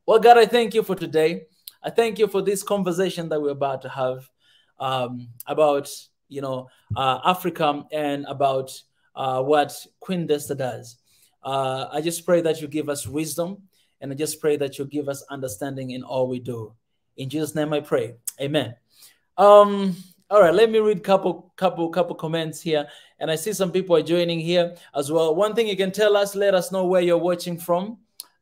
Well, God, I thank you for today. I thank you for this conversation that we're about to have about, Africa and about what Queen Desta does. I just pray that you give us wisdom, and I just pray that you give us understanding in all we do. In Jesus' name I pray. Amen. Um, all right, let me read couple comments here. And I see some people are joining here as well. One thing you can tell us, let us know where you're watching from.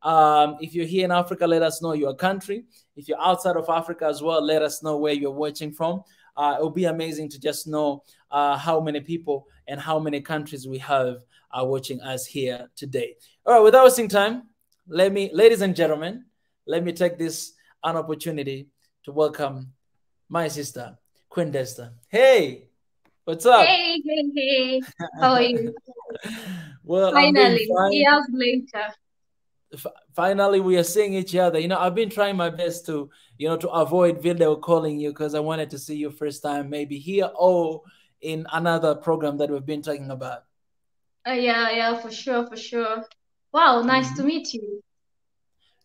If you're here in Africa, let us know your country. If you're outside of Africa as well, let us know where you're watching from. It will be amazing to just know how many people and how many countries we have watching us here today. All right, without wasting time, ladies and gentlemen, let me take this an opportunity to welcome my sister, Queen Desta. Hey, what's up? Hey. How are you? Well, I'm doing Finally, fine. years later. Finally, we are seeing each other. I've been trying my best to, to avoid video calling you because I wanted to see you first time, maybe here or in another program that we've been talking about. Yeah, for sure. Wow, nice to meet you.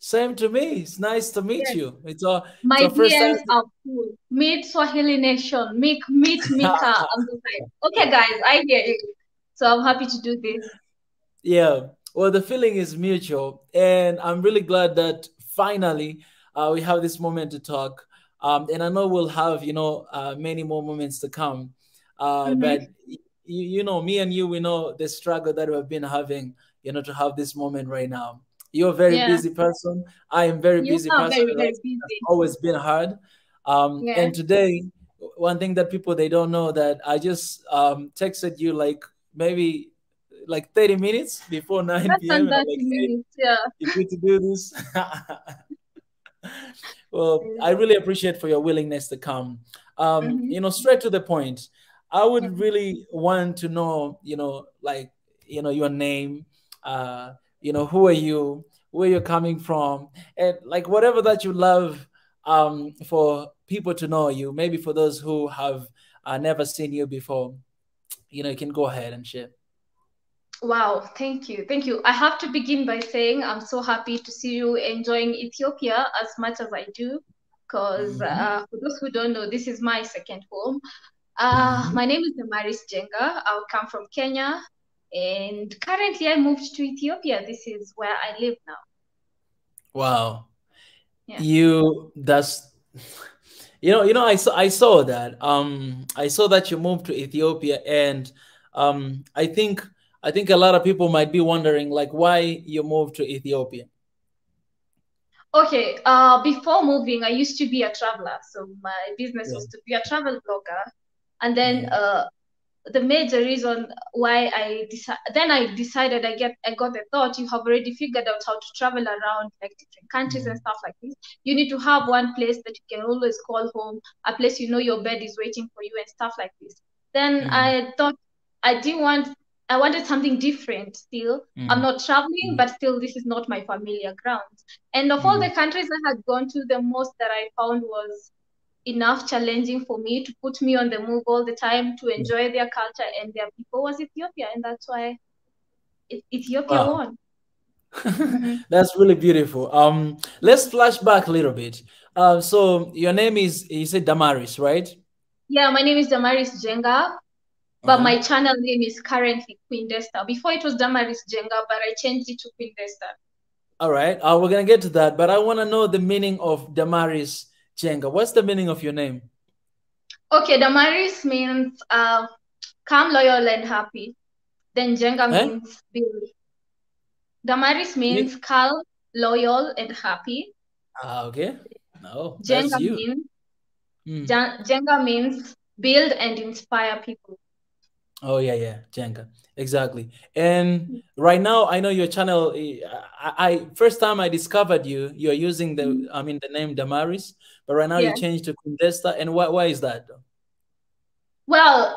Same to me. It's nice to meet Yes. you. It's our first time. DMs are full. Meet Swahili Nation. Meet Mika on the side. Okay, guys, I hear you. So I'm happy to do this. Yeah. Well, the feeling is mutual, and I'm really glad that finally we have this moment to talk. And I know we'll have, many more moments to come. But me and you, we know the struggle that we've been having, to have this moment right now. You're a very busy person. I am very busy person. Very busy. It's always been hard. And today, one thing that people they don't know that I just texted you maybe 30 minutes before 9 p.m. And I'm like, hey, you need to do this. Well, I really appreciate for your willingness to come. Straight to the point. I would really want to know, your name, who are you, where you're coming from, and whatever that you love for people to know you. Maybe for those who have never seen you before, you can go ahead and share. Wow, thank you. I have to begin by saying I'm so happy to see you enjoying Ethiopia as much as I do, because for those who don't know, this is my second home. My name is Damaris Jenga. I come from Kenya, and currently I moved to Ethiopia. This is where I live now. Wow. Yeah. I saw that. I saw that you moved to Ethiopia, and I think a lot of people might be wondering why you moved to Ethiopia. Okay, before moving, I used to be a traveler. So my business was to be a travel blogger. And then the major reason why I decided I got the thought, you have already figured out how to travel around different countries and stuff like this. You need to have one place that you can always call home, a place your bed is waiting for you and stuff like this. Then I thought I wanted something different still. I'm not traveling, but still this is not my familiar ground. And of all the countries I had gone to, the most that I found was enough challenging for me to put me on the move all the time, to enjoy their culture and their people, was Ethiopia. And that's why Ethiopia won. That's really beautiful. Let's flash back a little bit. So your name is, you said Damaris, right? Yeah, my name is Damaris Jenga, but my channel name is currently Queen Desta. Before it was Damaris Jenga, but I changed it to Queen Desta. All right, we're gonna get to that, but I want to know the meaning of Damaris Jenga. What's the meaning of your name? Okay, Damaris means calm, loyal, and happy. Then Jenga means build. Damaris means calm, loyal, and happy. Okay. No, Jenga that's you. Jenga means build and inspire people. Oh yeah, Jenga, exactly. And right now, I know your channel. I first time I discovered you, you're using the name Damaris, but right now you changed to Queen Desta. And why is that? Well,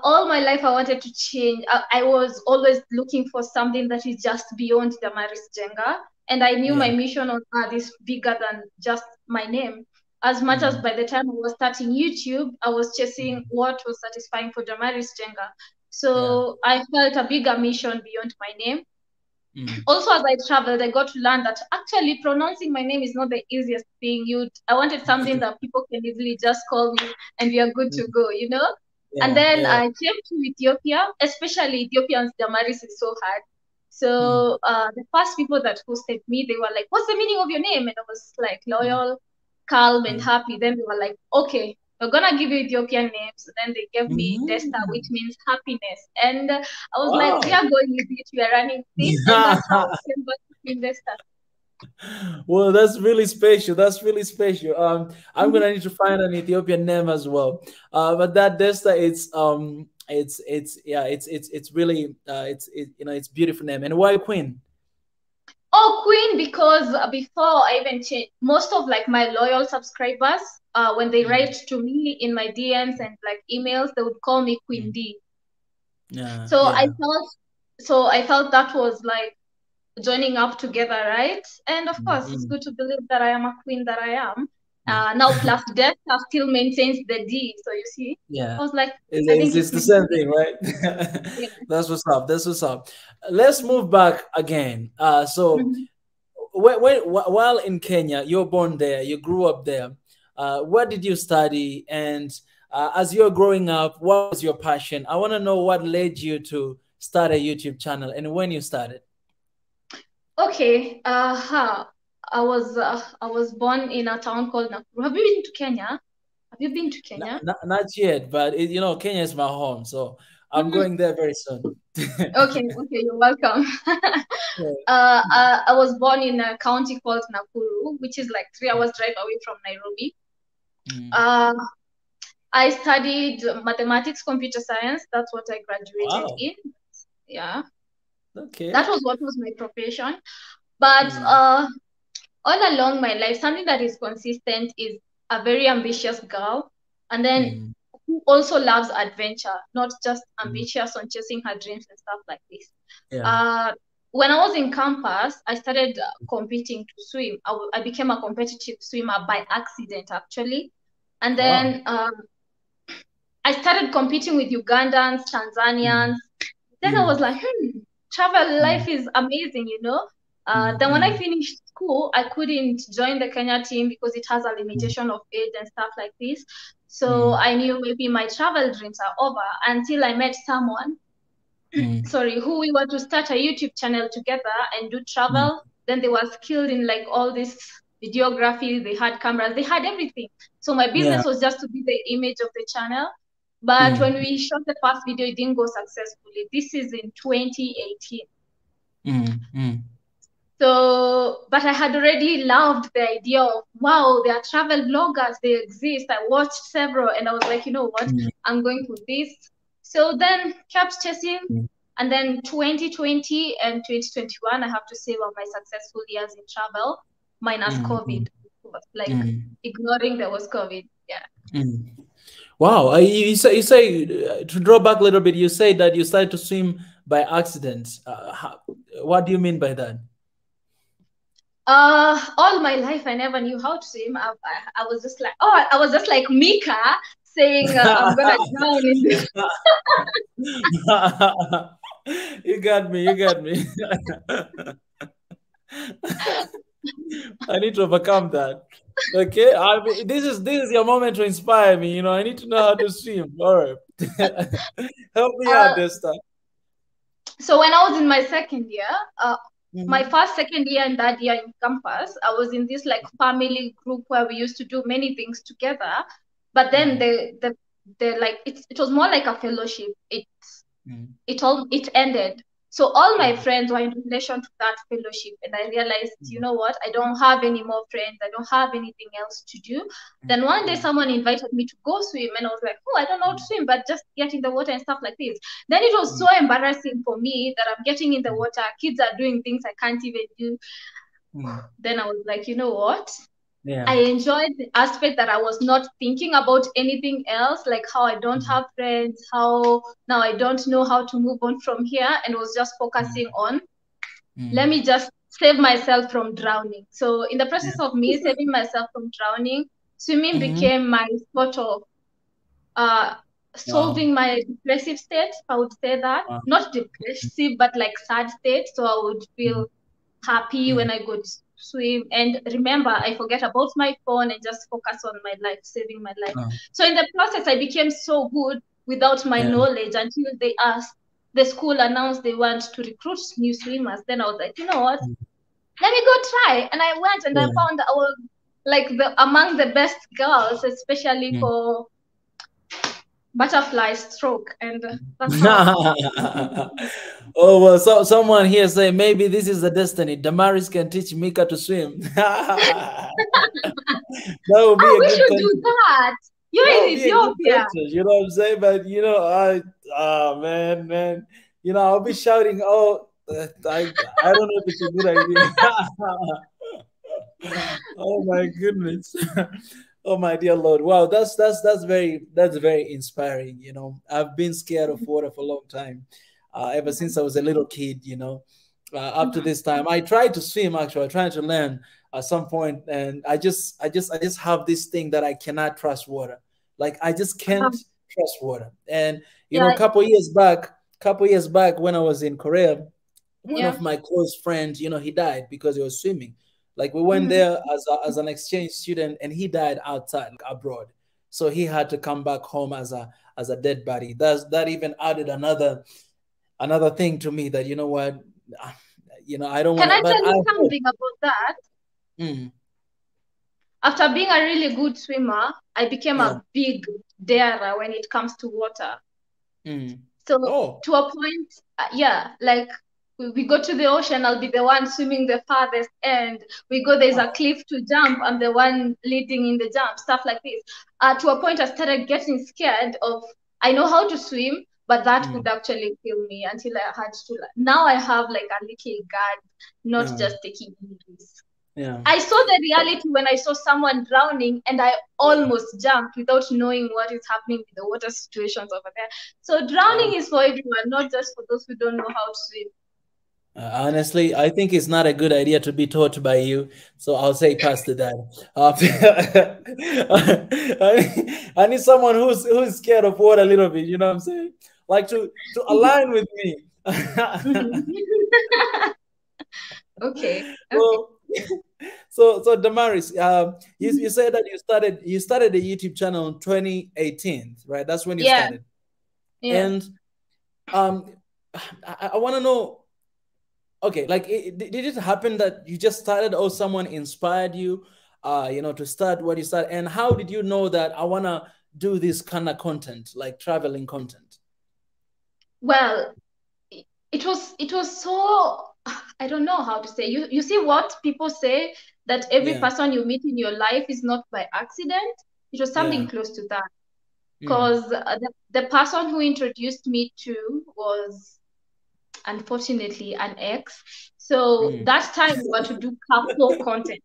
all my life I wanted to change. I was always looking for something that is just beyond Damaris Jenga, and I knew my mission on earth is bigger than just my name. As much as by the time I was starting YouTube, I was chasing what was satisfying for Damaris Jenga. So I felt a bigger mission beyond my name. Also, as I traveled, I got to learn that actually pronouncing my name is not the easiest thing. I wanted something that people can easily just call me and we are good to go, you know? And then I came to Ethiopia, especially Ethiopians, Damaris is so hard. So the first people that hosted me, they were like, "What's the meaning of your name?" And I was like, loyal, calm, and happy. Then they were like, "Okay, we're gonna give you Ethiopian names." And then they gave me Desta, which means happiness. And I was like, "We are going with it. We are running this," and that's how I came back to Desta. Well, that's really special. That's really special. I'm gonna need to find an Ethiopian name as well. But that Desta, it's really it's beautiful name. And why Queen? Oh, Queen, because before I even changed, most of like my loyal subscribers, when they write to me in my DMs and like emails, they would call me Queen D. Yeah. So I felt that was like joining up together, right? And of course, it's good to believe that I am a queen that I am. Now plus Desta still maintains the D. So you see, I was like, I think it's the same thing, right? That's what's up. That's what's up. Let's move back again. So while in Kenya, you're born there, you grew up there. What did you study? And as you're growing up, what was your passion? I want to know what led you to start a YouTube channel and when you started. Okay. I was born in a town called Nakuru. Have you been to Kenya? Have you been to Kenya? Not yet, but Kenya is my home, so I'm going there very soon. Okay, you're welcome. I was born in a county called Nakuru, which is like 3 hours drive away from Nairobi. I studied mathematics, computer science. That's what I graduated in. Yeah. Okay. That was what was my profession. But all along my life, something that is consistent is a very ambitious girl, and then who also loves adventure, not just ambitious on chasing her dreams and stuff like this. When I was in campus, I started competing to swim. I became a competitive swimmer by accident, actually. And then I started competing with Ugandans, Tanzanians. Then I was like, travel life is amazing, you know? Then when I finished school, I couldn't join the Kenya team because it has a limitation of age and stuff like this. So I knew maybe my travel dreams are over until I met someone, who we were to start a YouTube channel together and do travel. Then they were skilled in like all this videography. They had cameras, they had everything. So my business was just to be the image of the channel. But when we shot the first video, it didn't go successfully. This is in 2018. So, but I had already loved the idea of, wow, there are travel bloggers, they exist. I watched several and I was like, you know what, I'm going for this. So then kept chasing. And then 2020 and 2021, I have to say, were my successful years in travel, minus COVID. Like ignoring there was COVID. Yeah. Wow. You say to draw back a little bit, you say that you started to swim by accident. What do you mean by that? All my life I never knew how to swim. I was just like, I was just like Mika saying, I'm gonna drown in this. You got me. I need to overcome that. Okay, this is your moment to inspire me. You know, I need to know how to swim. All right, help me out, Desta. So when I was in my second year, my first, second year, and third year in campus, I was in this like family group where we used to do many things together. But then the like it was more like a fellowship. It ended. So all my friends were in relation to that fellowship, and I realized, you know what, I don't have any more friends. I don't have anything else to do. Then one day someone invited me to go swim, and I was like, oh, I don't know how to swim, but just get in the water and stuff like this. Then it was so embarrassing for me that I'm getting in the water. Kids are doing things I can't even do. Then I was like, you know what? I enjoyed the aspect that I was not thinking about anything else, like how I don't have friends, how now I don't know how to move on from here, and was just focusing on, let me just save myself from drowning. So in the process of me saving myself from drowning, swimming became my sort of solving my depressive state. I would say that. Not depressive, but like sad state. So I would feel happy when I go to swim. And remember, I forget about my phone and just focus on my life, saving my life. So in the process, I became so good without my knowledge until the school announced they want to recruit new swimmers. Then I was like, you know what? Let me go try. And I went and I found I was like among the best girls, especially for butterfly stroke. And that's how. Oh, well, so someone here say maybe this is the destiny. Damaris can teach Mika to swim. That would be we should do that. You're in Ethiopia. You know what I'm saying? But you know, man, you know, I'll be shouting. Oh, I don't know if it's a good idea. Oh my goodness. Oh my dear Lord. Wow, that's very inspiring. You know, I've been scared of water for a long time. Ever since I was a little kid, you know, up to this time. I tried to swim actually. I tried to learn at some point, and I just have this thing that I cannot trust water. Like I just can't trust water. And you know, a couple years back when I was in Korea, one of my close friends, you know, he died because he was swimming. Like we went there as an exchange student, and he died outside, like, abroad. So he had to come back home as a dead body. That even added another thing to me that, you know what, you know, I don't want to. Can I tell you something about that? After being a really good swimmer, I became a big darer when it comes to water. So to a point, like we go to the ocean, I'll be the one swimming the farthest end. We go, there's a cliff to jump, I'm the one leading in the jump, stuff like this. To a point, I started getting scared of, I know how to swim, but that would actually kill me until I had to. Now I have like a little guard, not just taking risks. I saw the reality when I saw someone drowning, and I almost jumped without knowing what is happening with the water situations over there. So drowning is for everyone, not just for those who don't know how to swim. Honestly, I think it's not a good idea to be taught by you. So I'll say pass to that. I need someone who's scared of water a little bit. You know what I'm saying? Like to align with me. Okay. Well, so Damaris, you said that you started the YouTube channel in 2018, right? That's when you started. And I want to know. Okay, like did it happen that you just started, or someone inspired you, you know, to start what you started? And how did you know that I want to do this kind of content, like traveling content? Well, it was so, I don't know how to say. You see what people say, that every person you meet in your life is not by accident. It was something close to that, because the person who introduced me to was unfortunately an ex. So that time we were to do couple content.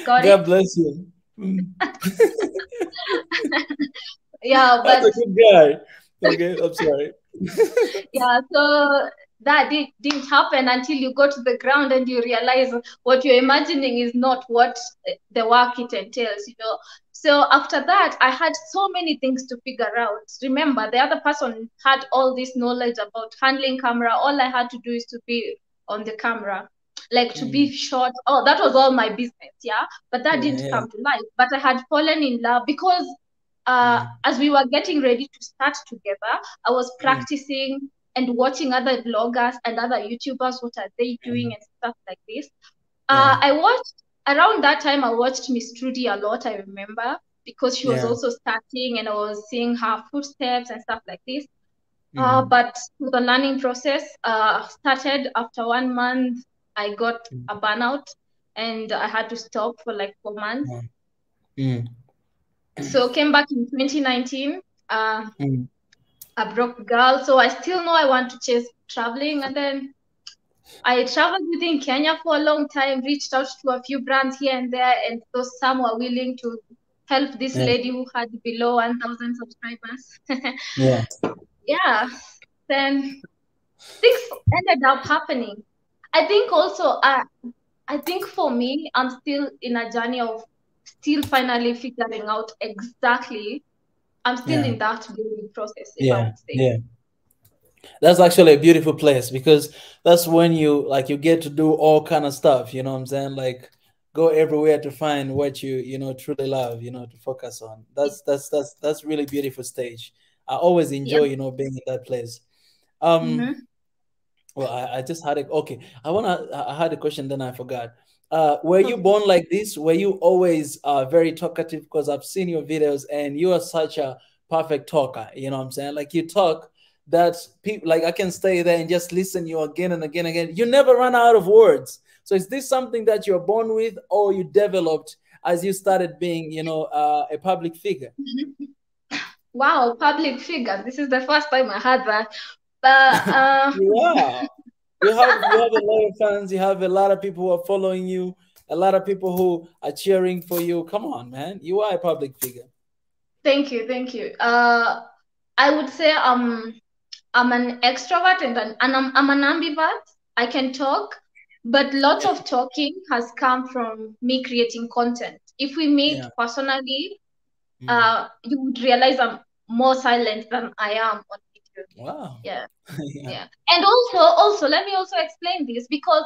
God bless you. Yeah, but that's a good guy. Okay, I'm sorry. Yeah, so that didn't happen until you go to the ground and you realize what you're imagining is not what the work it entails, you know. So after that, I had so many things to figure out. Remember, the other person had all this knowledge about handling camera. All I had to do is to be on the camera, like to be short. Oh, that was all my business, yeah. But that didn't come to life. But I had fallen in love because as we were getting ready to start together, I was practicing and watching other bloggers and other YouTubers, what are they doing and stuff like this. I watched, around that time, I watched Miss Trudy a lot, I remember, because she was also starting, and I was seeing her footsteps and stuff like this. But the learning process started after 1 month. I got a burnout and I had to stop for like 4 months. So came back in 2019, a broke girl. So I still know I want to chase traveling. And then I traveled within Kenya for a long time, reached out to a few brands here and there, and those some were willing to help this lady who had below 1,000 subscribers. Then things ended up happening. I think also, I think for me, I'm still in a journey of still finally figuring out exactly I'm still in that building process, if I Yeah. would say. Yeah. That's actually a beautiful place, because that's when you get to do all kind of stuff, you know what I'm saying? Like go everywhere to find what you truly love, to focus on. That's really beautiful stage. I always enjoy, Yeah. being in that place. Mm-hmm. Well, I just had it. Okay, I had a question, then I forgot. Were you Okay. born like this? Were you always very talkative? Because I've seen your videos and you are such a perfect talker. You know what I'm saying? Like you talk that people, like I can stay there and just listen you again and again and again. You never run out of words. So is this something that you're born with, or you developed as you started being, a public figure? Wow, public figure. This is the first time I heard that. But Wow. You have a lot of fans, you have a lot of people who are following you, a lot of people who are cheering for you. Come on, man. You are a public figure. thank you, thank you. I would say I'm an extrovert and I'm an ambivert. I can talk, but lots of talking has come from me creating content. If we meet Yeah. personally, Mm. you would realize I'm more silent than I am on video. Wow. Yeah. Yeah. Yeah. And also let me also explain this, because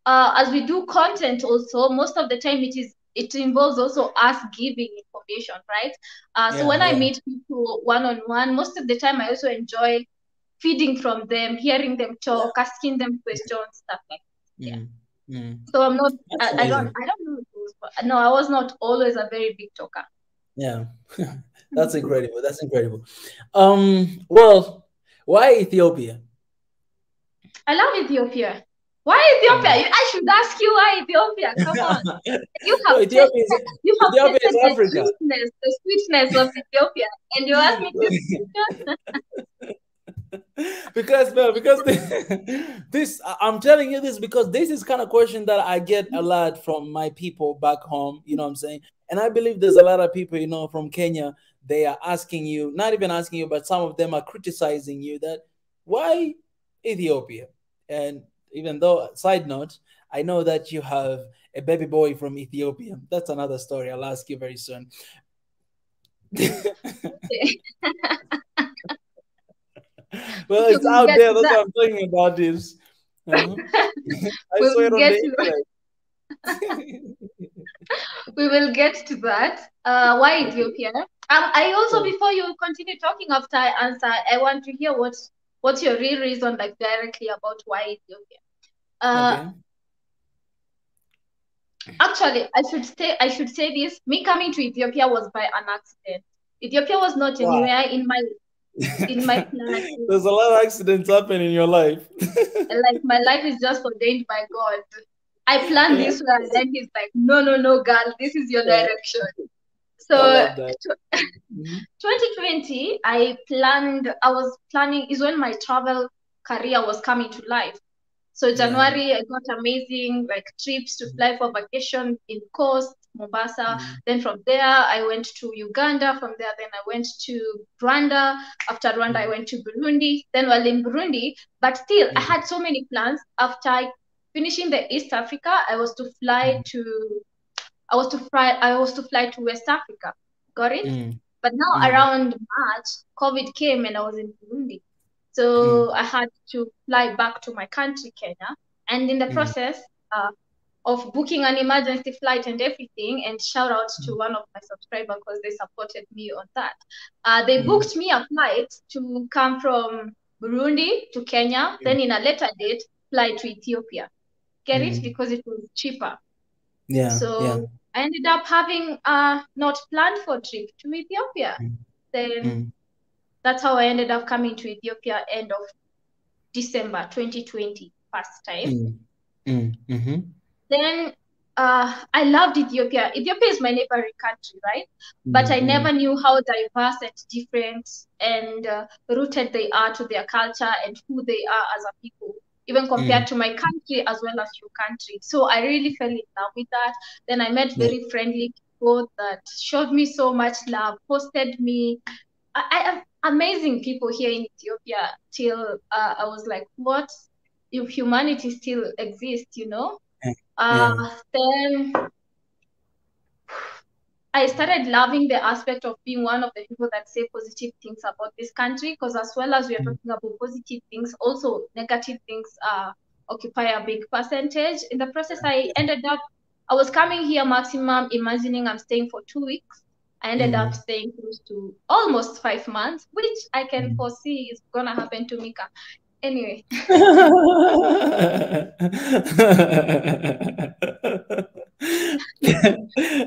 as we do content also, most of the time it involves also us giving information, right? So Yeah. when I Yeah. meet people one on one, most of the time I also enjoy feeding from them, hearing them talk, asking them questions, stuff like that. Yeah. Mm. Mm. So I'm not That's amazing. I don't know if it was, but no, I was not always a very big talker. Yeah. That's incredible. That's incredible. Well, why Ethiopia? I love Ethiopia. Why Ethiopia? Mm. I should ask you why Ethiopia. Come on. You No, have tasted Ethiopia is Africa. the sweetness of Ethiopia, and you ask me this question. Because no, because I'm telling you this because this is kind of question that I get a lot from my people back home, you know what I'm saying? And I believe there's a lot of people, from Kenya, they are asking you, not even asking you, but some of them are criticizing you that why Ethiopia? And even though, side note, I know that you have a baby boy from Ethiopia. That's another story. I'll ask you very soon. Well, Okay, it's we'll out get there. to That's that. what I'm talking about. This. I We saw will it on get the to that. internet. We will get to that. Why Okay. Ethiopia? I also, Yeah. before you continue talking after I answer, I want to hear what's your real reason, like directly about why Ethiopia. Uh, Okay. Actually, I should say this. Me coming to Ethiopia was by an accident. Ethiopia was not Wow. anywhere in my plan. There's a lot of accidents happening in your life. Like my life is just ordained by God. I planned Yeah. this way, and then He's like, no, no, no, girl, this is your Yeah. direction. I So love that. Mhm. 2020, I was planning is when my travel career was coming to life. So Yeah. January, I got amazing like trips to fly for vacation in Coast, Mombasa. Mm. Then from there, I went to Uganda. From there, then I went to Rwanda. After Rwanda, I Mm. went to Burundi. Then while in Burundi, but still, I Mm. had so many plans. After finishing the East Africa, I was to fly to West Africa. Got it? Mm. But now Mm. around March, COVID came and I was in Burundi. Mm. So I had to fly back to my country, Kenya. And in the Mm. process of booking an emergency flight and everything, and shout out to one of my subscribers because they supported me on that. They Mm. booked me a flight to come from Burundi to Kenya, Mm. then in a later date, fly to Ethiopia. Get it? Mm. Because it was cheaper. Yeah. Yeah. So I ended up having not planned for trip to Ethiopia. Mm. Then Mm. that's how I ended up coming to Ethiopia end of December 2020, first time. Mm. Mm. Mm-hmm. Then I loved Ethiopia. Ethiopia is my neighboring country, right? But I Mm. never knew how diverse and different and rooted they are to their culture and who they are as a people, even Mm. compared to my country as well as your country. So I really fell in love with that. Then I met Yeah. very friendly people that showed me so much love, hosted me. I am amazing people here in Ethiopia till I was like, what if humanity still exists, you know? Yeah. Then I started loving the aspect of being one of the people that say positive things about this country, because as well as we are talking about positive things, also negative things occupy a big percentage. In the process, I was coming here maximum, imagining I'm staying for 2 weeks. I ended up staying close to almost 5 months, which I can foresee is going to happen to Mika. Anyway.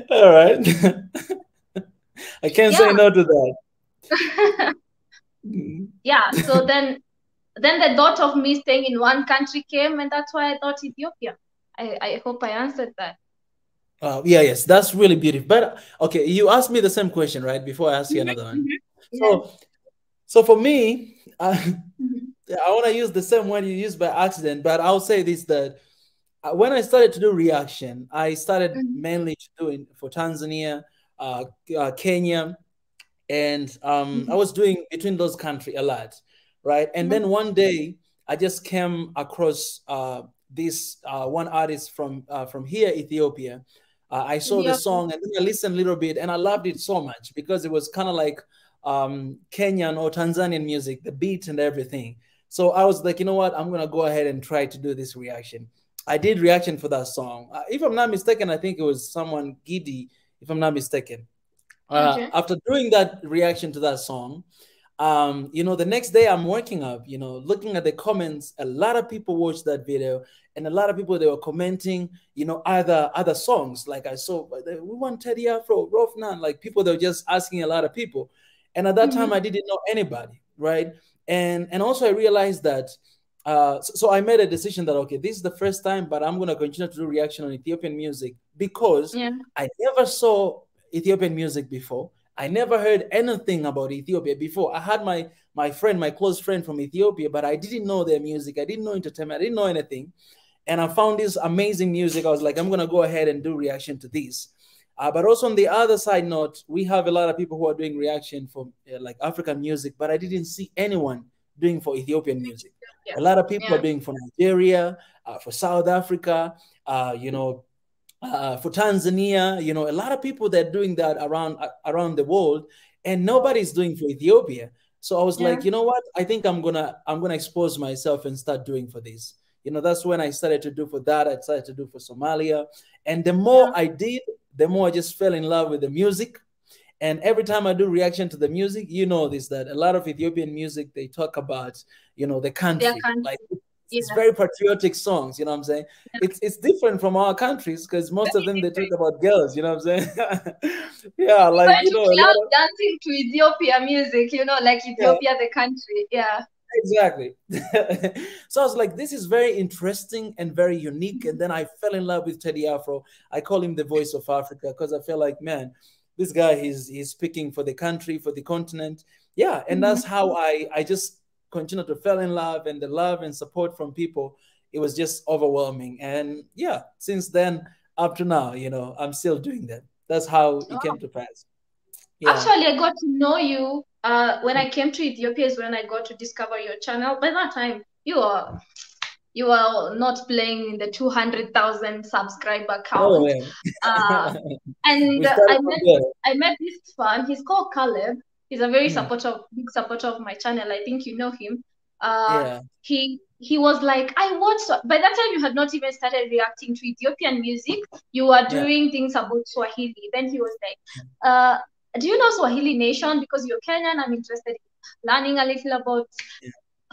All right. I can't say no to that. Yeah, so then the thought of me staying in one country came, and that's why I thought Ethiopia. I hope I answered that. Yeah, yes, that's really beautiful. But okay, you asked me the same question, right? Before I ask you another one. So for me, I want to use the same one you used by accident, but I'll say this, that when I started to do reaction, I started mainly doing for Tanzania, Kenya, and I was doing between those countries a lot, right? And then one day I just came across this one artist from here, Ethiopia. I saw the song and then I listened a little bit and I loved it so much because it was kind of like Kenyan or Tanzanian music, the beat and everything. So I was like, you know what? I'm going to go ahead and try to do this reaction. I did reaction for that song. If I'm not mistaken, I think it was someone Giddy, if I'm not mistaken. After doing that reaction to that song, you know, the next day I'm waking up, you know, looking at the comments, a lot of people watched that video and a lot of people, they were commenting, you know, other songs. Like I saw, we want Teddy Afro, Rofnan, like people, they were just asking a lot of people. And at that time I didn't know anybody, right? And also I realized that, so I made a decision that, okay, this is the first time, but I'm going to continue to do reaction on Ethiopian music because I never saw Ethiopian music before. I never heard anything about Ethiopia before. I had my friend, my close friend from Ethiopia, but I didn't know their music. I didn't know entertainment. I didn't know anything. And I found this amazing music. I was like, I'm going to go ahead and do reaction to this. But also on the other side note, we have a lot of people who are doing reaction for like African music, but I didn't see anyone doing for Ethiopian music. A lot of people are doing for Nigeria, for South Africa, you know, for Tanzania, you know, a lot of people that are doing that around the world, and nobody's doing for Ethiopia. So I was like, you know what? I think I'm gonna expose myself and start doing for this. You know, that's when I started to do for that. I started to do for Somalia, and the more I did, the more I just fell in love with the music. And every time I do reaction to the music, you know this, that a lot of Ethiopian music, they talk about, you know, the country. Like it's very patriotic songs, you know what I'm saying? It's different from our countries because most of them, they talk about girls, you know what I'm saying? Yeah, like, you know, dancing to Ethiopia music, you know, like Ethiopia, the country. Yeah. Exactly. So I was like, this is very interesting and very unique. And then I fell in love with Teddy Afro. I call him the voice of Africa because I feel like, man, this guy, he's speaking for the country, for the continent. Yeah. And that's how I just continue to fall in love, and the love and support from people, it was just overwhelming. And yeah, since then up to now, you know, I'm still doing that. That's how it came to pass. Yeah. Actually, I got to know you when I came to Ethiopia is when I got to discover your channel. By that time, you are not playing in the 200,000 subscriber count. And I met this fan. He's called Caleb. He's a very big supporter of my channel. I think you know him. He was like, I watched. By that time, you had not even started reacting to Ethiopian music. You were doing things about Swahili. Then he was like, do you know Swahili Nation? Because you're Kenyan, I'm interested in learning a little about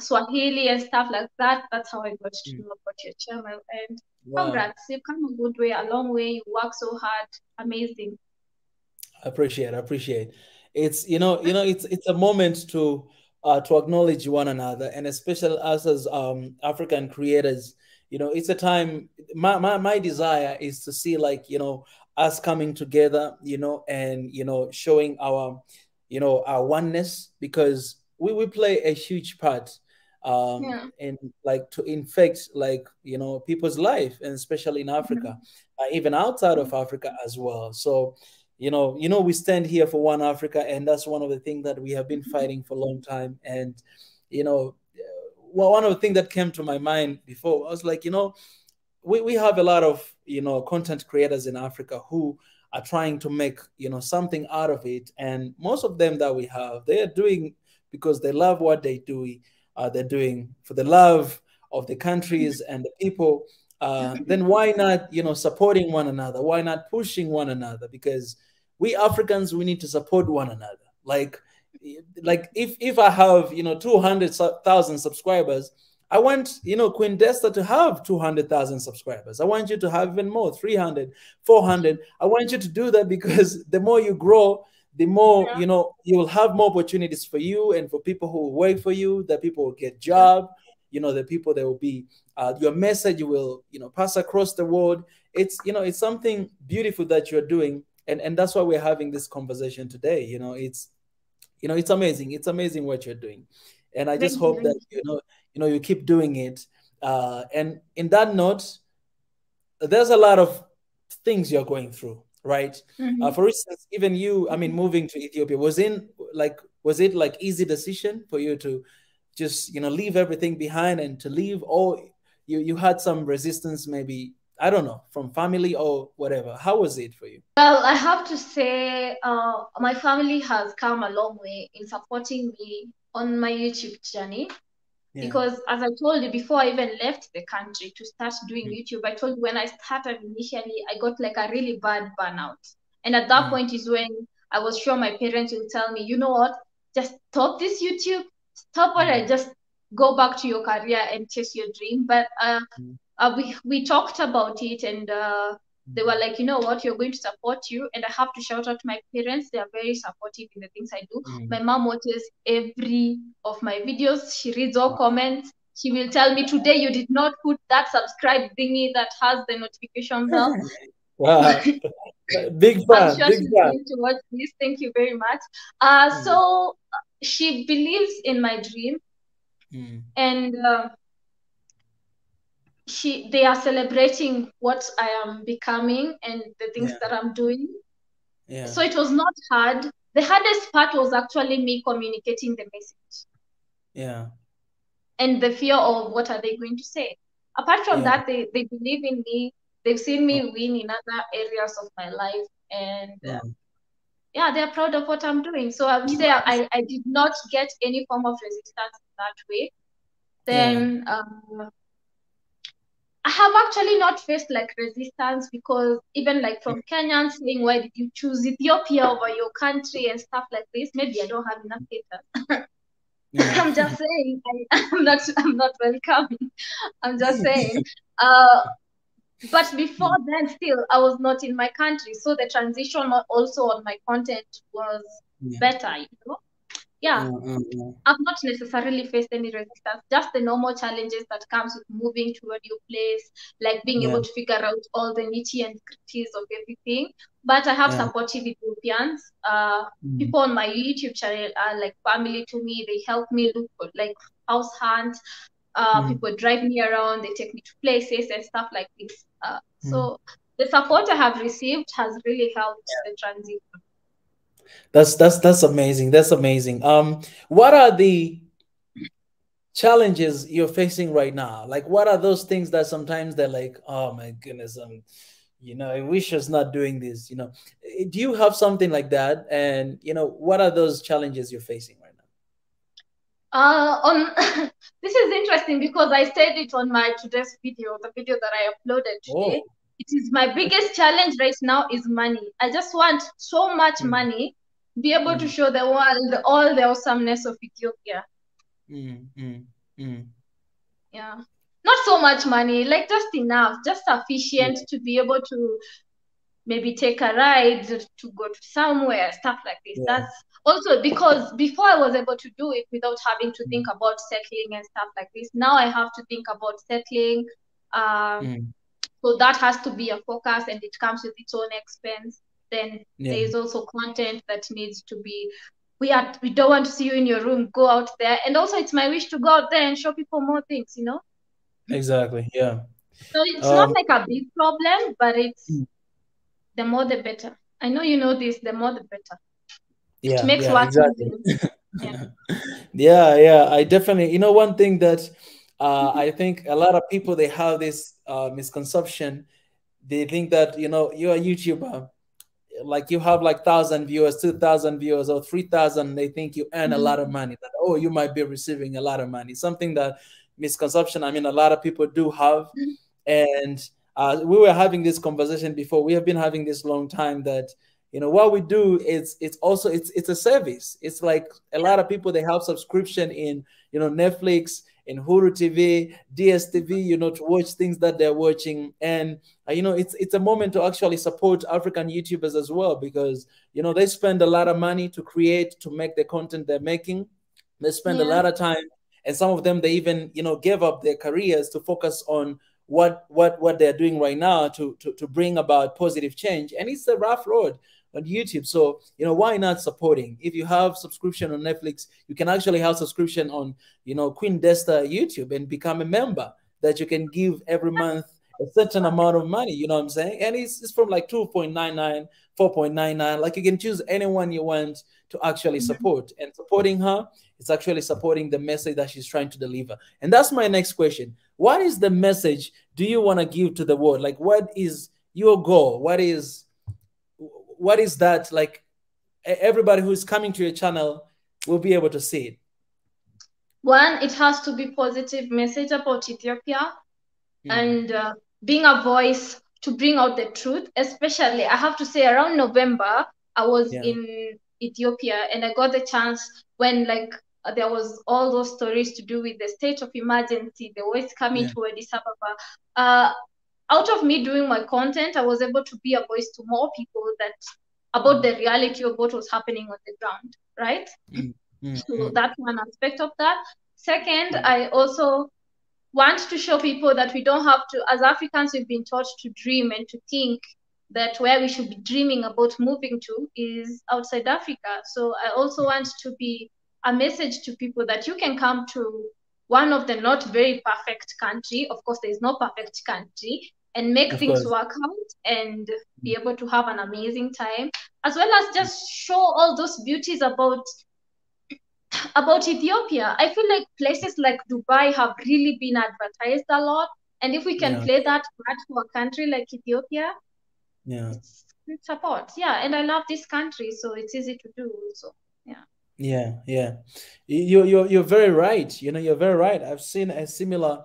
Swahili and stuff like that. That's how I got to know about your channel. And congrats, you've come a good way, a long way. You work so hard. Amazing. I appreciate. It's it's a moment to acknowledge one another, and especially us as African creators. You know, it's a time. My desire is to see, like, you know, us coming together, you know, and, you know, showing our, you know, our oneness, because we play a huge part in, like, to infect, like, you know, people's life, and especially in Africa, even outside of Africa as well. So, you know, we stand here for one Africa, and that's one of the things that we have been fighting for a long time. And, you know, well, one of the things that came to my mind before, I was like, you know, we have a lot of, you know, content creators in Africa who are trying to make, something out of it. And most of them that we have, they are doing because they love what they do. They're doing for the love of the countries and the people. Then why not, supporting one another? Why not pushing one another? Because we Africans, we need to support one another. Like if I have 200,000 subscribers, I want Queen Desta to have 200,000 subscribers. I want you to have even more, 300, 400. I want you to do that, because the more you grow, the more you will have more opportunities for you and for people who will work for you. The people will get job. The people that will be your message will pass across the world. It's it's something beautiful that you're doing, and that's why we're having this conversation today. It's amazing. It's amazing what you're doing, and I just hope that you keep doing it. And in that note, there's a lot of things you're going through, right? For instance, even you, I mean, moving to Ethiopia, was it like easy decision for you to just leave everything behind and to leave, or you had some resistance, maybe, I don't know, from family or whatever? How was it for you? Well, I have to say, my family has come a long way in supporting me on my YouTube journey. Because as I told you before I even left the country to start doing YouTube, I told you when I started initially, I got like a really bad burnout. And at that point is when I was sure my parents will tell me, you know what, just stop this YouTube, stop it, and just go back to your career and chase your dream. But we talked about it, and they were like, you know what, you're going to support you. And I have to shout out to my parents. They are very supportive in the things I do. My mom watches every of my videos. She reads all comments. She will tell me, today you did not put that subscribe thingy that has the notification bell. Wow. Big fan. I'm sure she's going to watch this. Thank you very much. So she believes in my dream. And they are celebrating what I am becoming and the things that I'm doing. So it was not hard. The hardest part was actually me communicating the message. And the fear of what are they going to say. Apart from that, they believe in me. They've seen me win in other areas of my life. And they're proud of what I'm doing. So I would say I did not get any form of resistance in that way. Then I have actually not faced like resistance, because even like from Kenyans saying, why did you choose Ethiopia over your country and stuff like this? Maybe I don't have enough haters. I'm just saying, I'm not welcoming. I'm just saying. But before then, still, I was not in my country, so the transition also on my content was better. I've not necessarily faced any resistance, just the normal challenges that comes with moving to a new place, like being able to figure out all the nitty and gritties of everything. But I have supportive Ethiopians. People on my YouTube channel are like family to me. They help me look for like house hunts. People drive me around. They take me to places and stuff like this. So the support I have received has really helped the transition. That's amazing. That's amazing. What are the challenges you're facing right now? Like, what are those things that sometimes they're like, oh my goodness, I wish I was not doing this. Do you have something like that? And what are those challenges you're facing right now? This is interesting because I said it on my today's video, the video that I uploaded today. It is my biggest challenge right now is money. I just want so much money, be able to show the world all the awesomeness of Ethiopia. Yeah, not so much money, like just enough, just sufficient to be able to maybe take a ride to go to somewhere, stuff like this. That's also because before I was able to do it without having to think about settling and stuff like this. Now I have to think about settling. So that has to be a focus, and it comes with its own expense. Then there is also content that needs to be, we don't want to see you in your room, go out there. And also it's my wish to go out there and show people more things, Exactly. Yeah. So it's not like a big problem, but it's the more the better. I know you know this, the more the better. Yeah, it makes exactly. Yeah. I definitely, one thing that I think a lot of people, they have this misconception. They think that, you're a YouTuber. like you have like 1,000 viewers, 2,000 viewers, or 3,000, they think you earn a lot of money. That, oh, you might be receiving a lot of money. Something that misconception. I mean, a lot of people do have, and we were having this conversation before. We have been having this long time that, you know, what we do is it's a service. It's like a lot of people, they have subscription in, you know, Netflix, in Hulu TV, DSTV, you know, to watch things that they're watching. And you know, it's a moment to actually support African YouTubers as well, because, you know, they spend a lot of money to create, to make the content they're making. They spend a lot of time, and some of them, they even, you know, gave up their careers to focus on what they're doing right now to bring about positive change. And it's a rough road on YouTube. So, you know, why not supporting? If you have subscription on Netflix, you can actually have subscription on, you know, Queen Desta YouTube and become a member that you can give every month a certain amount of money. You know what I'm saying? And it's from like 2.99, 4.99. Like, you can choose anyone you want to actually support. And supporting her, it's actually supporting the message that she's trying to deliver. And that's my next question. What is the message do you want to give to the world? Like, what is your goal? What is that? Like, everybody who's coming to your channel will be able to see it. One, it has to be positive message about Ethiopia, and being a voice to bring out the truth. Especially, I have to say, around November, I was in Ethiopia, and I got the chance when, like, there was all those stories to do with the state of emergency, the West coming to Addis Ababa. Out of me doing my content, I was able to be a voice to more people that about the reality of what was happening on the ground, right? So that's one aspect of that. Second, I also want to show people that we don't have to, as Africans, we've been taught to dream and to think that where we should be dreaming about moving to is outside Africa. So I also want to be a message to people that you can come to one of the not very perfect country. Of course, there is no perfect country, and make things work out and be able to have an amazing time, as well as just show all those beauties about Ethiopia. I feel like places like Dubai have really been advertised a lot, and if we can play that part for a country like Ethiopia, it's good support. And I love this country, so it's easy to do. So you're very right. You know, you're very right. I've seen a similar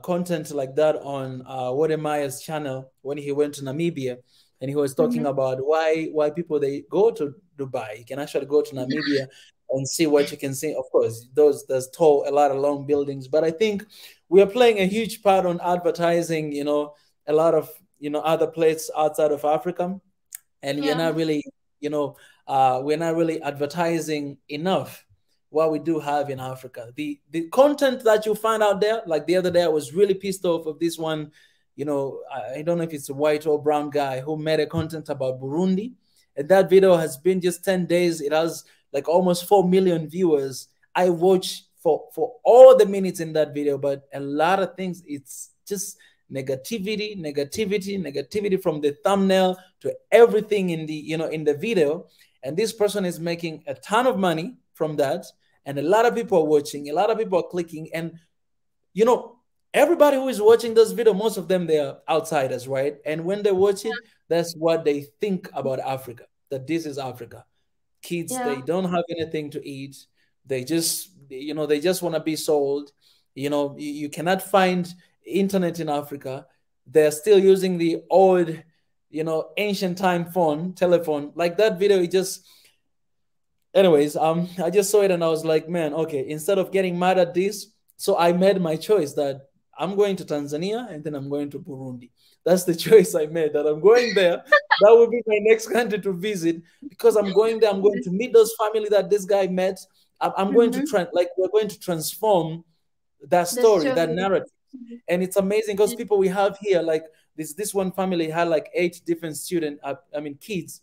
content like that on Wodemaya's channel when he went to Namibia, and he was talking about why people, they go to Dubai. You can actually go to Namibia and see what you can see. Of course, there's tall, a lot of long buildings, but I think we are playing a huge part on advertising, you know, a lot of, you know, other places outside of Africa, and we're not really, you know, we're not really advertising enough what we do have in Africa. The content that you find out there, like the other day, I was really pissed off of this one. You know, I don't know if it's a white or brown guy who made a content about Burundi, and that video has been just 10 days. It has like almost 4 million viewers. I watch for all the minutes in that video, but a lot of things, it's just negativity from the thumbnail to everything in the, you know, in the video. And this person is making a ton of money from that, and a lot of people are watching, a lot of people are clicking, and, you know, everybody who is watching this video, most of them, they are outsiders, right? And when they watch it, that's what they think about Africa, that this is Africa. Kids, they don't have anything to eat. They just, you know, they just want to be sold. You know, you cannot find internet in Africa. They're still using the old, you know, ancient time telephone. Like that video, it just, anyways, I just saw it and I was like, man, okay, instead of getting mad at this, so I made my choice that I'm going to Tanzania and then I'm going to Burundi. That's the choice I made, that I'm going there. That will be my next country to visit, because I'm going there. I'm going to meet those family that this guy met. I'm going to we're going to transform that story, that narrative. And it's amazing because people we have here, like this one family had like 8 different students, kids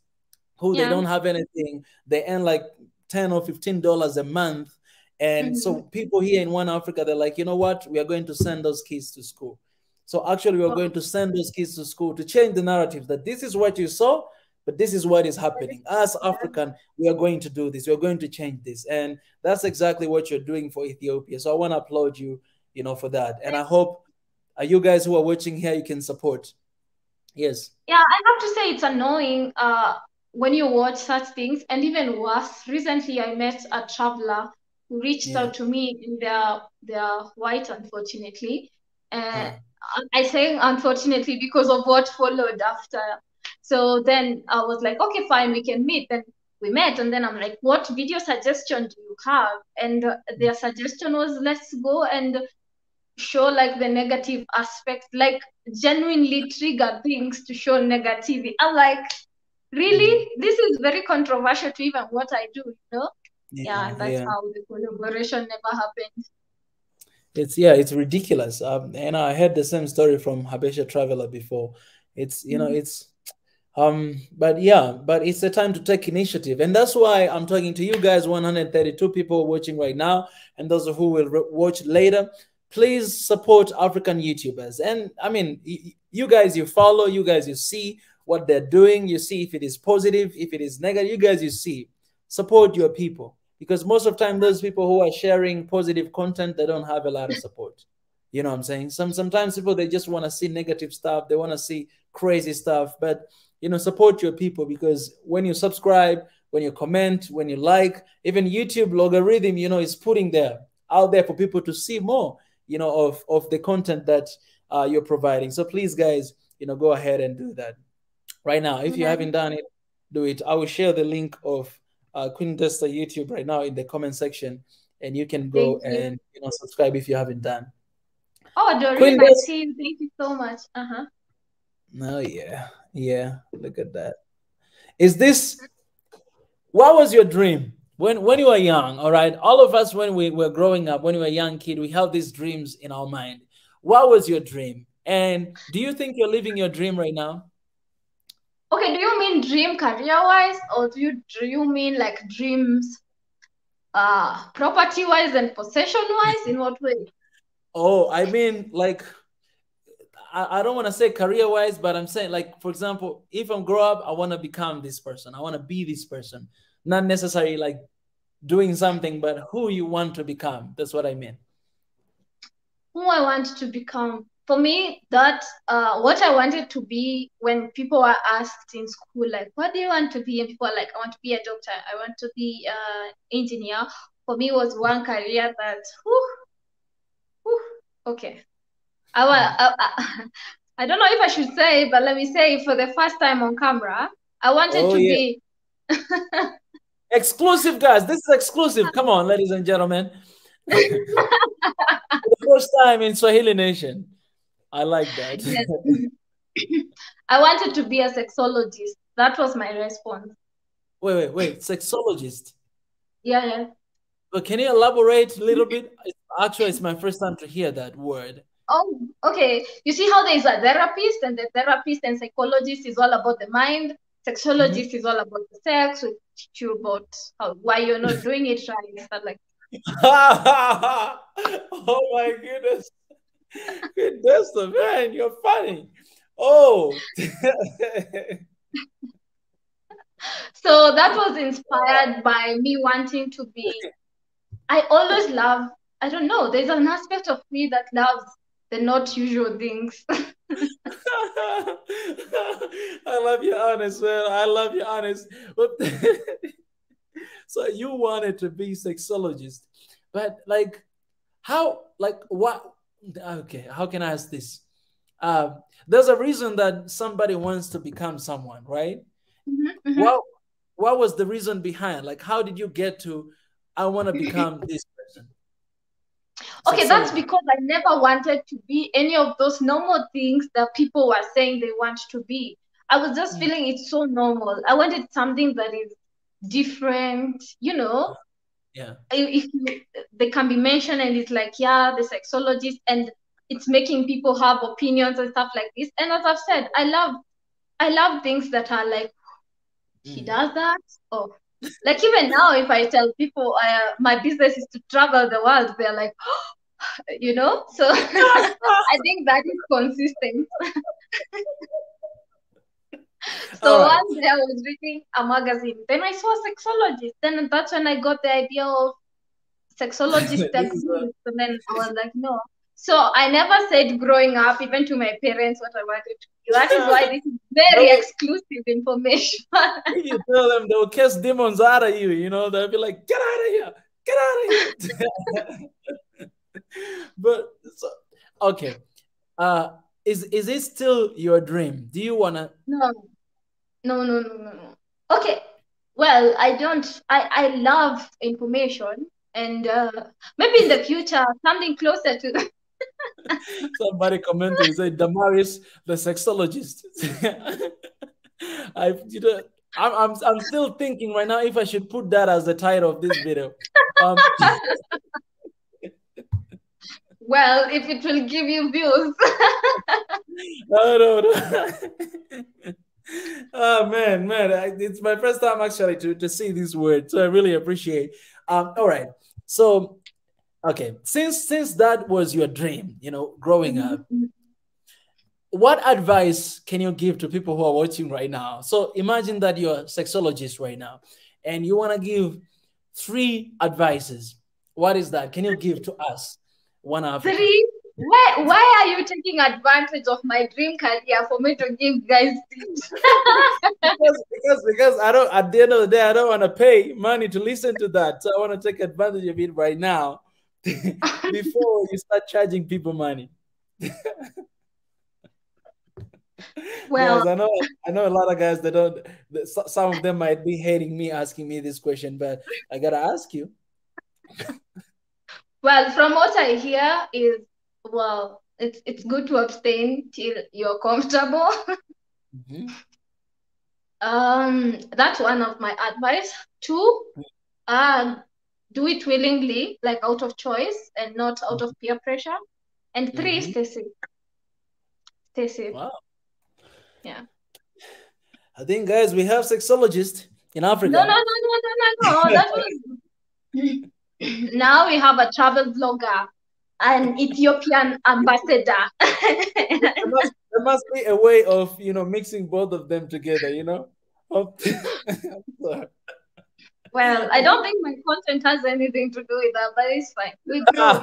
who they don't have anything. They earn like $10 or $15 a month. And so people here in One Africa, they're like, you know what? We are going to send those kids to school. So actually, we're going to send those kids to school to change the narrative that this is what you saw, but this is what is happening. As African, we are going to do this. We're going to change this. And that's exactly what you're doing for Ethiopia. So I want to applaud you, you know, for that. And I hope you guys who are watching here, you can support. Yes. Yeah, I have to say it's annoying. when you watch such things, and even worse, recently I met a traveler who reached out to me, and they're white, unfortunately. I say unfortunately because of what followed after. So then I was like, okay, fine, we can meet. Then we met, and then I'm like, what video suggestion do you have? And their suggestion was, let's go and show like the negative aspect, like genuinely trigger things to show negativity. I'm like, really? This is very controversial to even what I do, you know? Yeah, and that's how the collaboration never happened. It's ridiculous. And I heard the same story from Habesha Traveler before. It's but it's a time to take initiative, and that's why I'm talking to you guys, 132 people watching right now, and those who will watch later. Please support African YouTubers. And I mean, you guys, you follow, you guys, you see what they're doing, you see if it is positive, if it is negative, you guys, you see. Support your people, because most of the time those people who are sharing positive content, they don't have a lot of support. You know what I'm saying? Sometimes people, they just want to see negative stuff, they want to see crazy stuff. But support your people, because when you subscribe, when you comment, when you like, even YouTube logarithm, is putting out there for people to see more, of the content that you're providing. So please, guys, go ahead and do that right now. If you haven't done it, do it. I will share the link of Queen Desta YouTube right now in the comment section, and you can go and subscribe if you haven't done. Oh, Doreen, I see you. Thank you so much. Oh yeah, look at that. What was your dream when you were young? All right, all of us, when we were growing up, when we were a young kid, we have these dreams in our mind. What was your dream, and do you think you're living your dream right now? Okay, do you mean dream career-wise, or do you mean like dreams property-wise and possession-wise? In what way? Oh, I mean, like, I don't want to say career-wise, but I'm saying, like, for example, if I'm grow up, I want to become this person. I want to be this person. Not necessarily like doing something, but who you want to become. That's what I mean. Who I want to become. For me, that what I wanted to be when people were asked in school, like, what do you want to be? And people are like, I want to be a doctor. I want to be an engineer. For me, was one career that, okay. I don't know if I should say, but let me say, for the first time on camera, I wanted to be. Exclusive, guys. This is exclusive. Come on, ladies and gentlemen. For the first time in Swahili Nation. I like that. Yes. I wanted to be a sexologist. That was my response. Wait. Sexologist? Yeah. But can you elaborate a little bit? Actually, it's my first time to hear that word. Oh, okay. You see how there is a therapist, and the therapist and psychologist is all about the mind. Sexologist is all about the sex. We teach you about why you're not doing it right. Stuff like oh my goodness. Good Desta, man, you're funny. Oh. So that was inspired by me wanting to be. I always love, I don't know, there's an aspect of me that loves the not usual things. I love you honest, man. I love you honest. So you wanted to be sexologist, but like how, like what? Okay, how can I ask this? There's a reason that somebody wants to become someone, right? What was the reason behind? Like, how did you get to, I want to become this person? Okay, that's because I never wanted to be any of those normal things that people were saying they want to be. I was just feeling it's so normal. I wanted something that is different, Yeah. They can be mentioned and it's like, yeah, the sexologist, and it's making people have opinions and stuff like this. And as I've said, I love things that are like, he does that. Oh, like even now, if I tell people my business is to travel the world, they're like, so I think that is consistent. So one day I was reading a magazine, then I saw sexologist, then that's when I got the idea of sexologist. And then I was like, no. So I never said growing up, even to my parents, what I wanted to do. That is why this is very exclusive information. If you tell them, they'll cast demons out of you. You know, they'll be like, "Get out of here! Get out of here!" But so, okay, is it still your dream? Do you wanna? No, no. Okay, well, I don't. I love information, and maybe in the future something closer to. Somebody commented, say Damaris, the sexologist. You know, I'm still thinking right now if I should put that as the title of this video. Well, if it will give you views. No. Oh man, it's my first time actually to see this word, so I really appreciate. All right, so okay, since that was your dream, you know, growing up, what advice can you give to people who are watching right now? So imagine that you're a sexologist right now, and you want to give 3 advices. What is that? Can you give to us? One Africa. 3? Why are you taking advantage of my dream career for me to give guys tips? because I don't. At the end of the day, I don't want to pay money to listen to that. So I want to take advantage of it right now, before you start charging people money. Well, guys, I know a lot of guys that don't. Some of them might be hating me asking me this question, but I gotta ask you. Well, from what I hear is, well, it's good to abstain till you're comfortable. That's one of my advice. 2, do it willingly, like out of choice and not out of peer pressure. And 3, stay safe. Stay safe. Wow. Yeah. I think, guys, we have sexologists in Africa. No. That was now we have a travel blogger, an Ethiopian ambassador. There must be a way of, you know, mixing both of them together, you know. Well, I don't think my content has anything to do with that, but it's fine. We grow.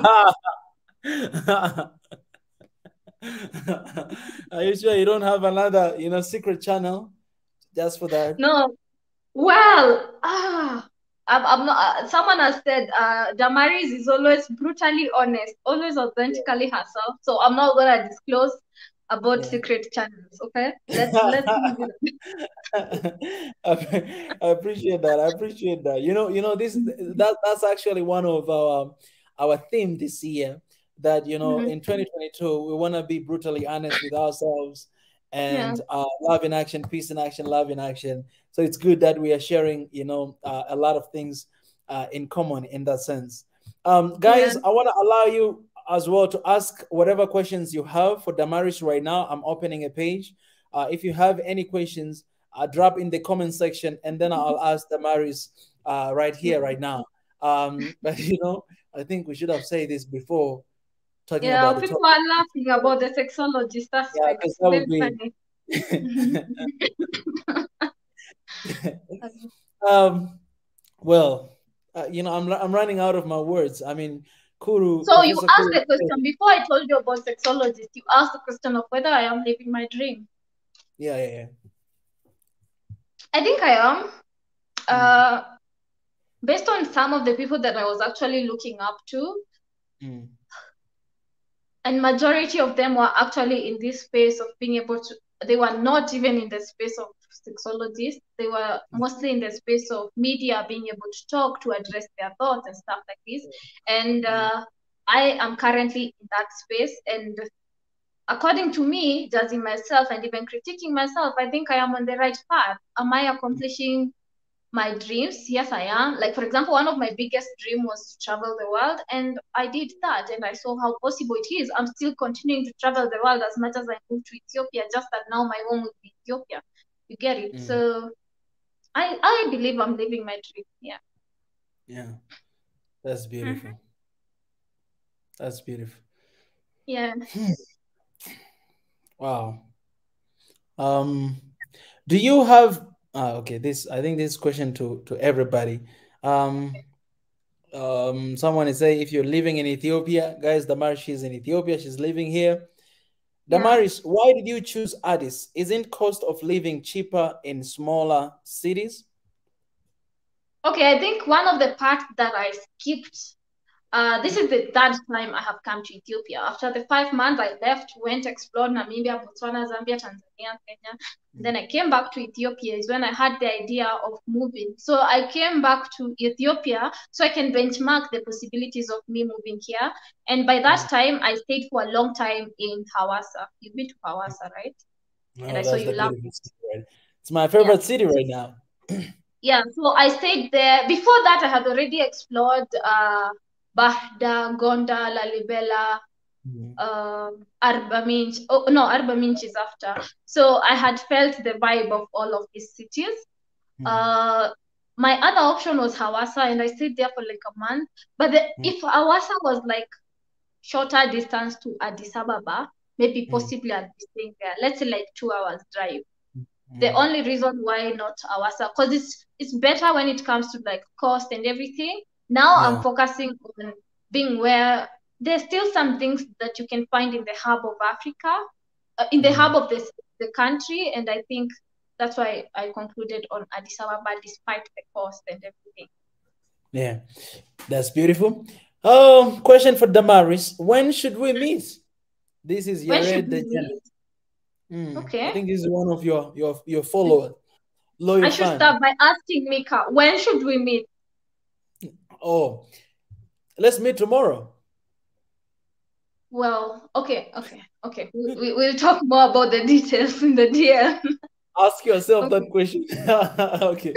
Are you sure you don't have another, you know, secret channel just for that? No. Well, I'm not. Someone has said, Damaris is always brutally honest, always authentically herself. So I'm not gonna disclose about secret channels. Okay, let's. I appreciate that. I appreciate that. You know that's actually one of our theme this year. That, you know, in 2022 we want to be brutally honest with ourselves, and love in action, peace in action, love in action. So it's good that we are sharing, you know, a lot of things in common in that sense. Guys, I want to allow you as well to ask whatever questions you have for Damaris right now. I'm opening a page. If you have any questions, drop in the comment section, and then I'll ask Damaris right here, right now. But, you know, I think we should have said this before. About people are laughing about the sexologist aspect. It's very funny. Well, you know, I'm running out of my words. I mean, Kuru. So you asked the question before I told you about sexologist. You asked the question of whether I am living my dream. Yeah. I think I am. Based on some of the people that I was actually looking up to. And majority of them were actually in this space of being able to, they were not even in the space of sexologists. They were mostly in the space of media, being able to talk, to address their thoughts and stuff like this. And I am currently in that space. And according to me, judging myself and even critiquing myself, I think I am on the right path. Am I accomplishing my dreams? Yes, I am. Like, for example, one of my biggest dreams was to travel the world, and I did that, and I saw how possible it is. I'm still continuing to travel the world as much as I moved to Ethiopia, just that now my home will be Ethiopia. You get it? So I believe I'm living my dream. Yeah, that's beautiful. That's beautiful. Yeah. Wow. Do you have okay, I think this question to everybody. Someone is saying if you're living in Ethiopia, guys, Damaris, she's in Ethiopia. She's living here. Yeah. Damaris, why did you choose Addis? Isn't cost of living cheaper in smaller cities? Okay, I think one of the parts that I skipped, this is the third time I have come to Ethiopia. After the 5 months, I left, went, explored Namibia, Botswana, Zambia, Tanzania, Kenya. Then I came back to Ethiopia is when I had the idea of moving. So I came back to Ethiopia so I can benchmark the possibilities of me moving here. And by that time, I stayed for a long time in Hawassa. You've been to Hawassa, right? And Oh, I saw that's the you love beautiful it. city, right? It's my Yeah. favorite city right now. Yeah, so I stayed there. Before that, I had already explored Bahda, Gonda, Lalibela, Arba Minch. Oh no, Arba Minch is after. So I had felt the vibe of all of these cities. My other option was Hawassa, and I stayed there for like a month. But if Hawassa was like shorter distance to Addis Ababa, maybe possibly I'd be staying there. Let's say like 2 hours drive. The only reason why not Hawassa, because it's better when it comes to like cost and everything. Now I'm focusing on being where there's still some things that you can find in the hub of Africa, in the hub of the country, and I think that's why I concluded on Addis Ababa despite the cost and everything. Yeah, that's beautiful. Question for Damaris: when should we meet? This is When should Yared we the meet? I Okay. think this is one of your followers, loyal I should fan. start by asking Mika, when should we meet? Oh, let's meet tomorrow. Well, okay. We'll talk more about the details in the DM. Ask yourself Okay. that question. Okay.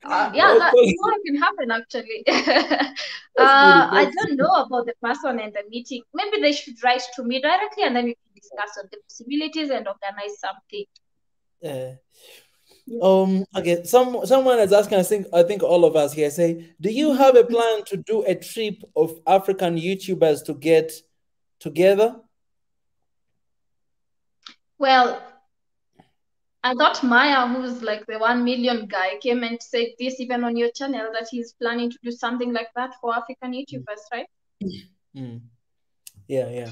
Yeah, that tomorrow can happen actually. I don't know about the person and the meeting. Maybe they should write to me directly and then we can discuss on the possibilities and organize something. Okay. Someone is asking, I think all of us here say, do you have a plan to do a trip of African YouTubers to get together? Well, I thought Maya, who's like the 1 million guy, came and said this even on your channel that he's planning to do something like that for African YouTubers, right? Yeah. Or you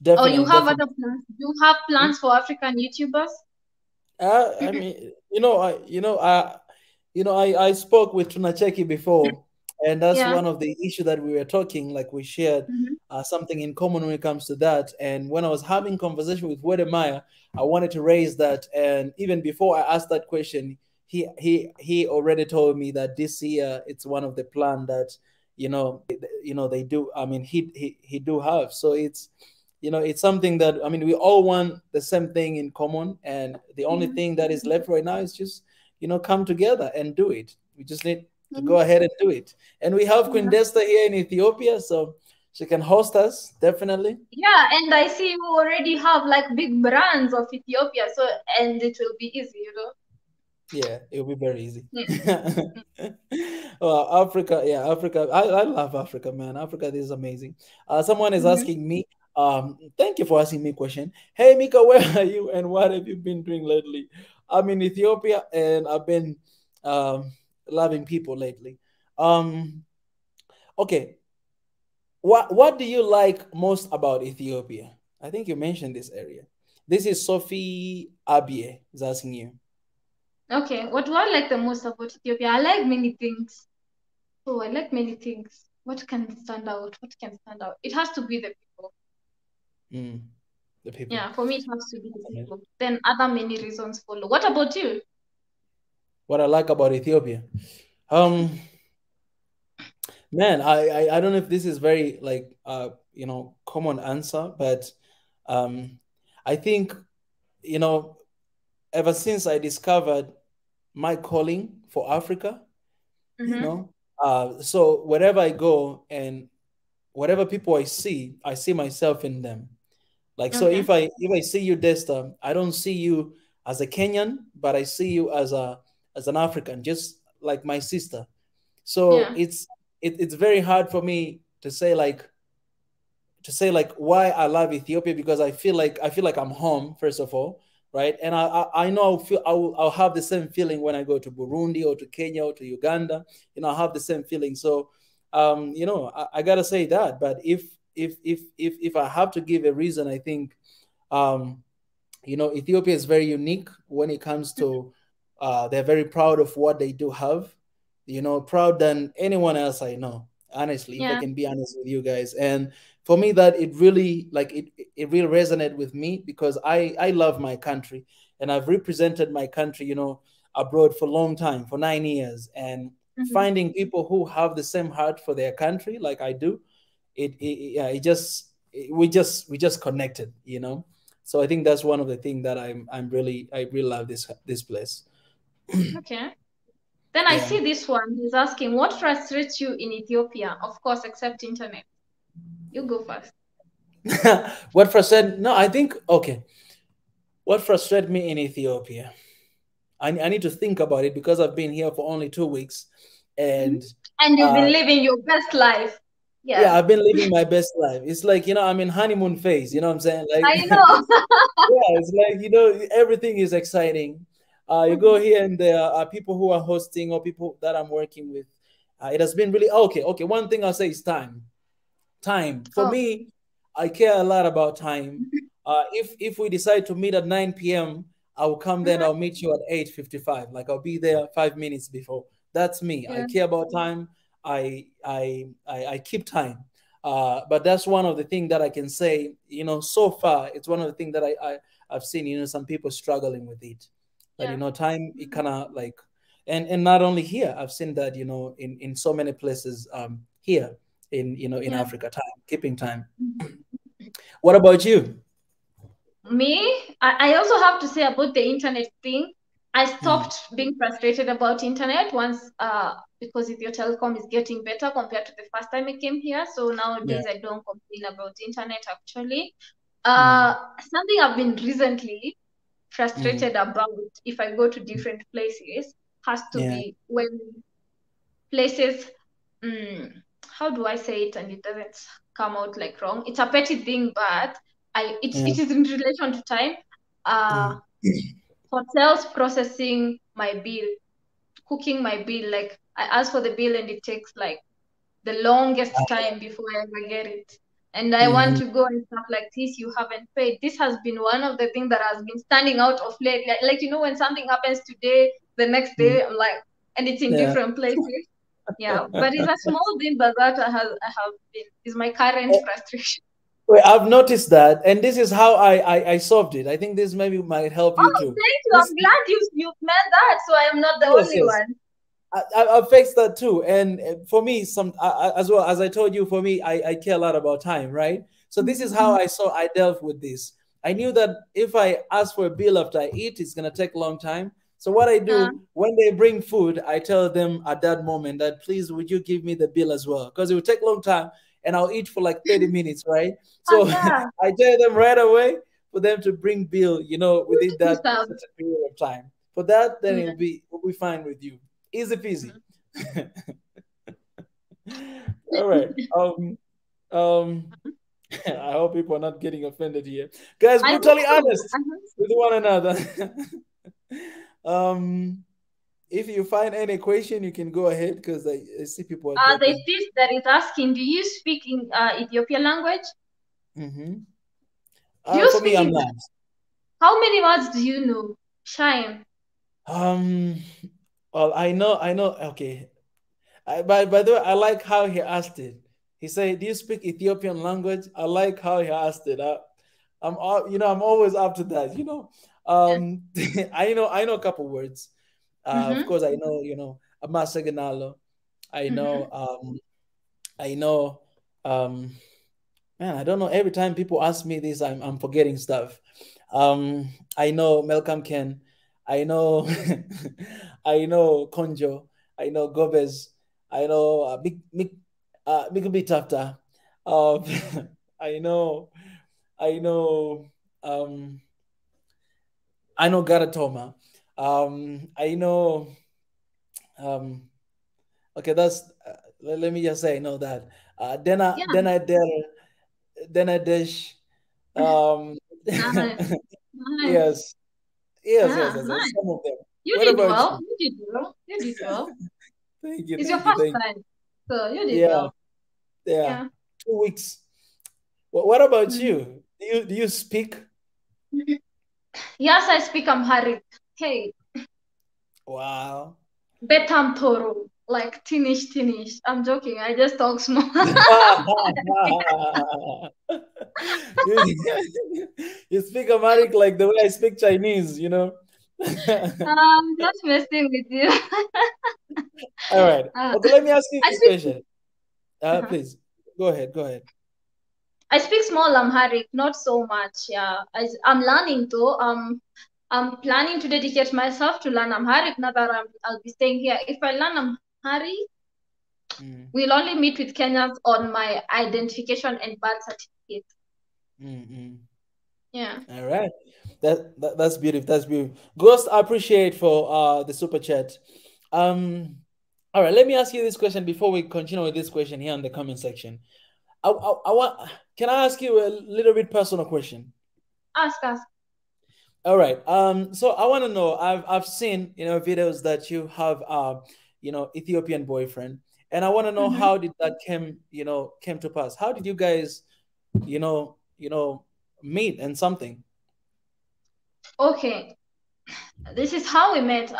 Definitely, have definitely. other plans? You have plans for African YouTubers? I mean, I spoke with Tunacheki before, and that's Yeah. one of the issue that we were talking. Like we shared something in common when it comes to that. And when I was having conversation with Wedemaya, I wanted to raise that. And even before I asked that question, he already told me that this year it's one of the plan that they do. I mean, he do have. So it's something that, I mean, we all want the same thing in common, and the only thing that is left right now is just come together and do it. We just need to go ahead and do it. And we have Queen Desta here in Ethiopia, so she can host us definitely. Yeah, and I see you already have like big brands of Ethiopia, so and it will be easy, Yeah, it'll be very easy. Yeah. Well, Africa, yeah, Africa. I love Africa, man. Africa is amazing. Someone is asking me. Thank you for asking me a question. Hey, Mika, where are you and what have you been doing lately? I'm in Ethiopia and I've been loving people lately. Okay, what do you like most about Ethiopia? I think you mentioned this area. This is Sophie Abie is asking you. Okay, what do I like the most about Ethiopia? I like many things. Oh, I like many things. What can stand out? What can stand out? It has to be the people. The people. Yeah, for me, it has to be the people. Then other many reasons follow. What about you? What I like about Ethiopia, man, I don't know if this is very like common answer, but I think ever since I discovered my calling for Africa, so wherever I go and whatever people I see myself in them. Like, so if I see you, Desta, I don't see you as a Kenyan, but I see you as an African, just like my sister. So it's very hard for me to say like why I love Ethiopia, because I feel like I'm home, first of all. right? And I know I'll have the same feeling when I go to Burundi or to Kenya or to Uganda. I'll have the same feeling. So, I gotta say that. But if I have to give a reason, I think, Ethiopia is very unique when it comes to, they're very proud of what they do have, proud than anyone else I know, honestly, if I can be honest with you guys. And for me, that it really, like, it really resonated with me, because I love my country, and I've represented my country, abroad for a long time, for 9 years. And finding people who have the same heart for their country like I do, we just connected, So I think that's one of the things that I really love this place. Okay. Then I see this one. He's asking, what frustrates you in Ethiopia? Of course, except internet. You go first. What frustrated? No, I think, okay. What frustrated me in Ethiopia? I need to think about it, because I've been here for only 2 weeks, and you've been living your best life. Yeah, I've been living my best life. It's like, I'm in honeymoon phase. You know what I'm saying? Like, I know. yeah, it's like, everything is exciting. You go here, and there are people who are hosting, or people that I'm working with. It has been really okay. One thing I'll say is time. Time for me, I care a lot about time. If we decide to meet at 9 p.m., I will come there and I'll meet you at 8:55. Like, I'll be there 5 minutes before. That's me. I care about time. I keep time. But that's one of the things that I can say, so far, it's one of the things that I've seen, some people struggling with it. But, time, it kind of like, and not only here, I've seen that, in so many places here in Africa, keeping time. What about you? Me, I also have to say about the internet thing. I stopped being frustrated about internet once, because Ethio Telecom is getting better compared to the first time I came here. So nowadays I don't complain about internet actually. Something I've been recently frustrated about, if I go to different places, has to be when places, how do I say it and it doesn't come out like wrong? It's a petty thing, but it is in relation to time. Hotels processing my bill, cooking my bill, like I ask for the bill and it takes like the longest time before I ever get it. And I want to go and stuff like this, you haven't paid. This has been one of the things that has been standing out of late. Like when something happens today, the next day, I'm like, and it's in different places. Yeah, but it's a small thing, but that I have been, is my current frustration. Wait, I've noticed that, and this is how I solved it. I think this maybe might help you too. Thank you. I'm glad you've met that, so I am not the only one. I've faced that too, and for me, as well as I told you, for me, I care a lot about time, right? So this is how I dealt with this. I knew that if I ask for a bill after I eat, it's gonna take a long time. So what I do when they bring food, I tell them at that moment that, please, would you give me the bill as well? Because it will take a long time and I'll eat for like 30 minutes, right? So I tell them right away for them to bring bill, within that period of time. For that, then it'll be fine with you. Easy peasy. All right. I hope people are not getting offended here. Guys, brutally honest with one another. If you find any question, you can go ahead, because I see people are there's this that is asking, do you speak in Ethiopian language? For me, I'm not. How many words do you know? Shine. Well, I know. Okay. By the way, I like how he asked it. He said, "Do you speak Ethiopian language?" I like how he asked it. I'm always up to that. I know a couple words. Of course, I know, Amasaganalo. I know, man, I don't know. Every time people ask me this, I'm forgetting stuff. I know Malcolm Ken. I know, I know Konjo. I know Gomez. I know Mikubi Tafta. I know, I know Garatoma. I know. Okay, that's. Let me just say I know that. Then I dish. Nice. Yes. Yes, yes, Ah, yes, yes, nice. some of them. You What did about well. you? You did well. You did well. Thank you, It's your thank you, first thank time, so you you. did Yeah, well. yeah. Yeah. 2 weeks. What about Mm. you? Do you speak? Yes, I speak Amharic. Hey, Wow. Betam Toro, like tinish. I'm joking. I just talk small. You speak Amharic like the way I speak Chinese, you know? Just messing with you. All right. Uh, Okay, let me ask you I this speak. question. Uh-huh. Please, go ahead, go ahead. I speak small Amharic, not so much. Yeah, I'm learning though. I'm planning to dedicate myself to learn Amharic now that I'll be staying here. If I learn Amharic, Mm, we'll only meet with Kenyans on my identification and birth certificate. mm, mm. Yeah. All right. That's beautiful. That's beautiful. Ghost, I appreciate for the super chat. All right, let me ask you this question before we continue with this question here in the comment section. I want can I ask you a little bit personal question? Ask. All right. So I want to know. I've seen videos that you have Ethiopian boyfriend, and I want to know Mm-hmm. how did that came to pass? How did you guys meet and something? Okay. This is how we met.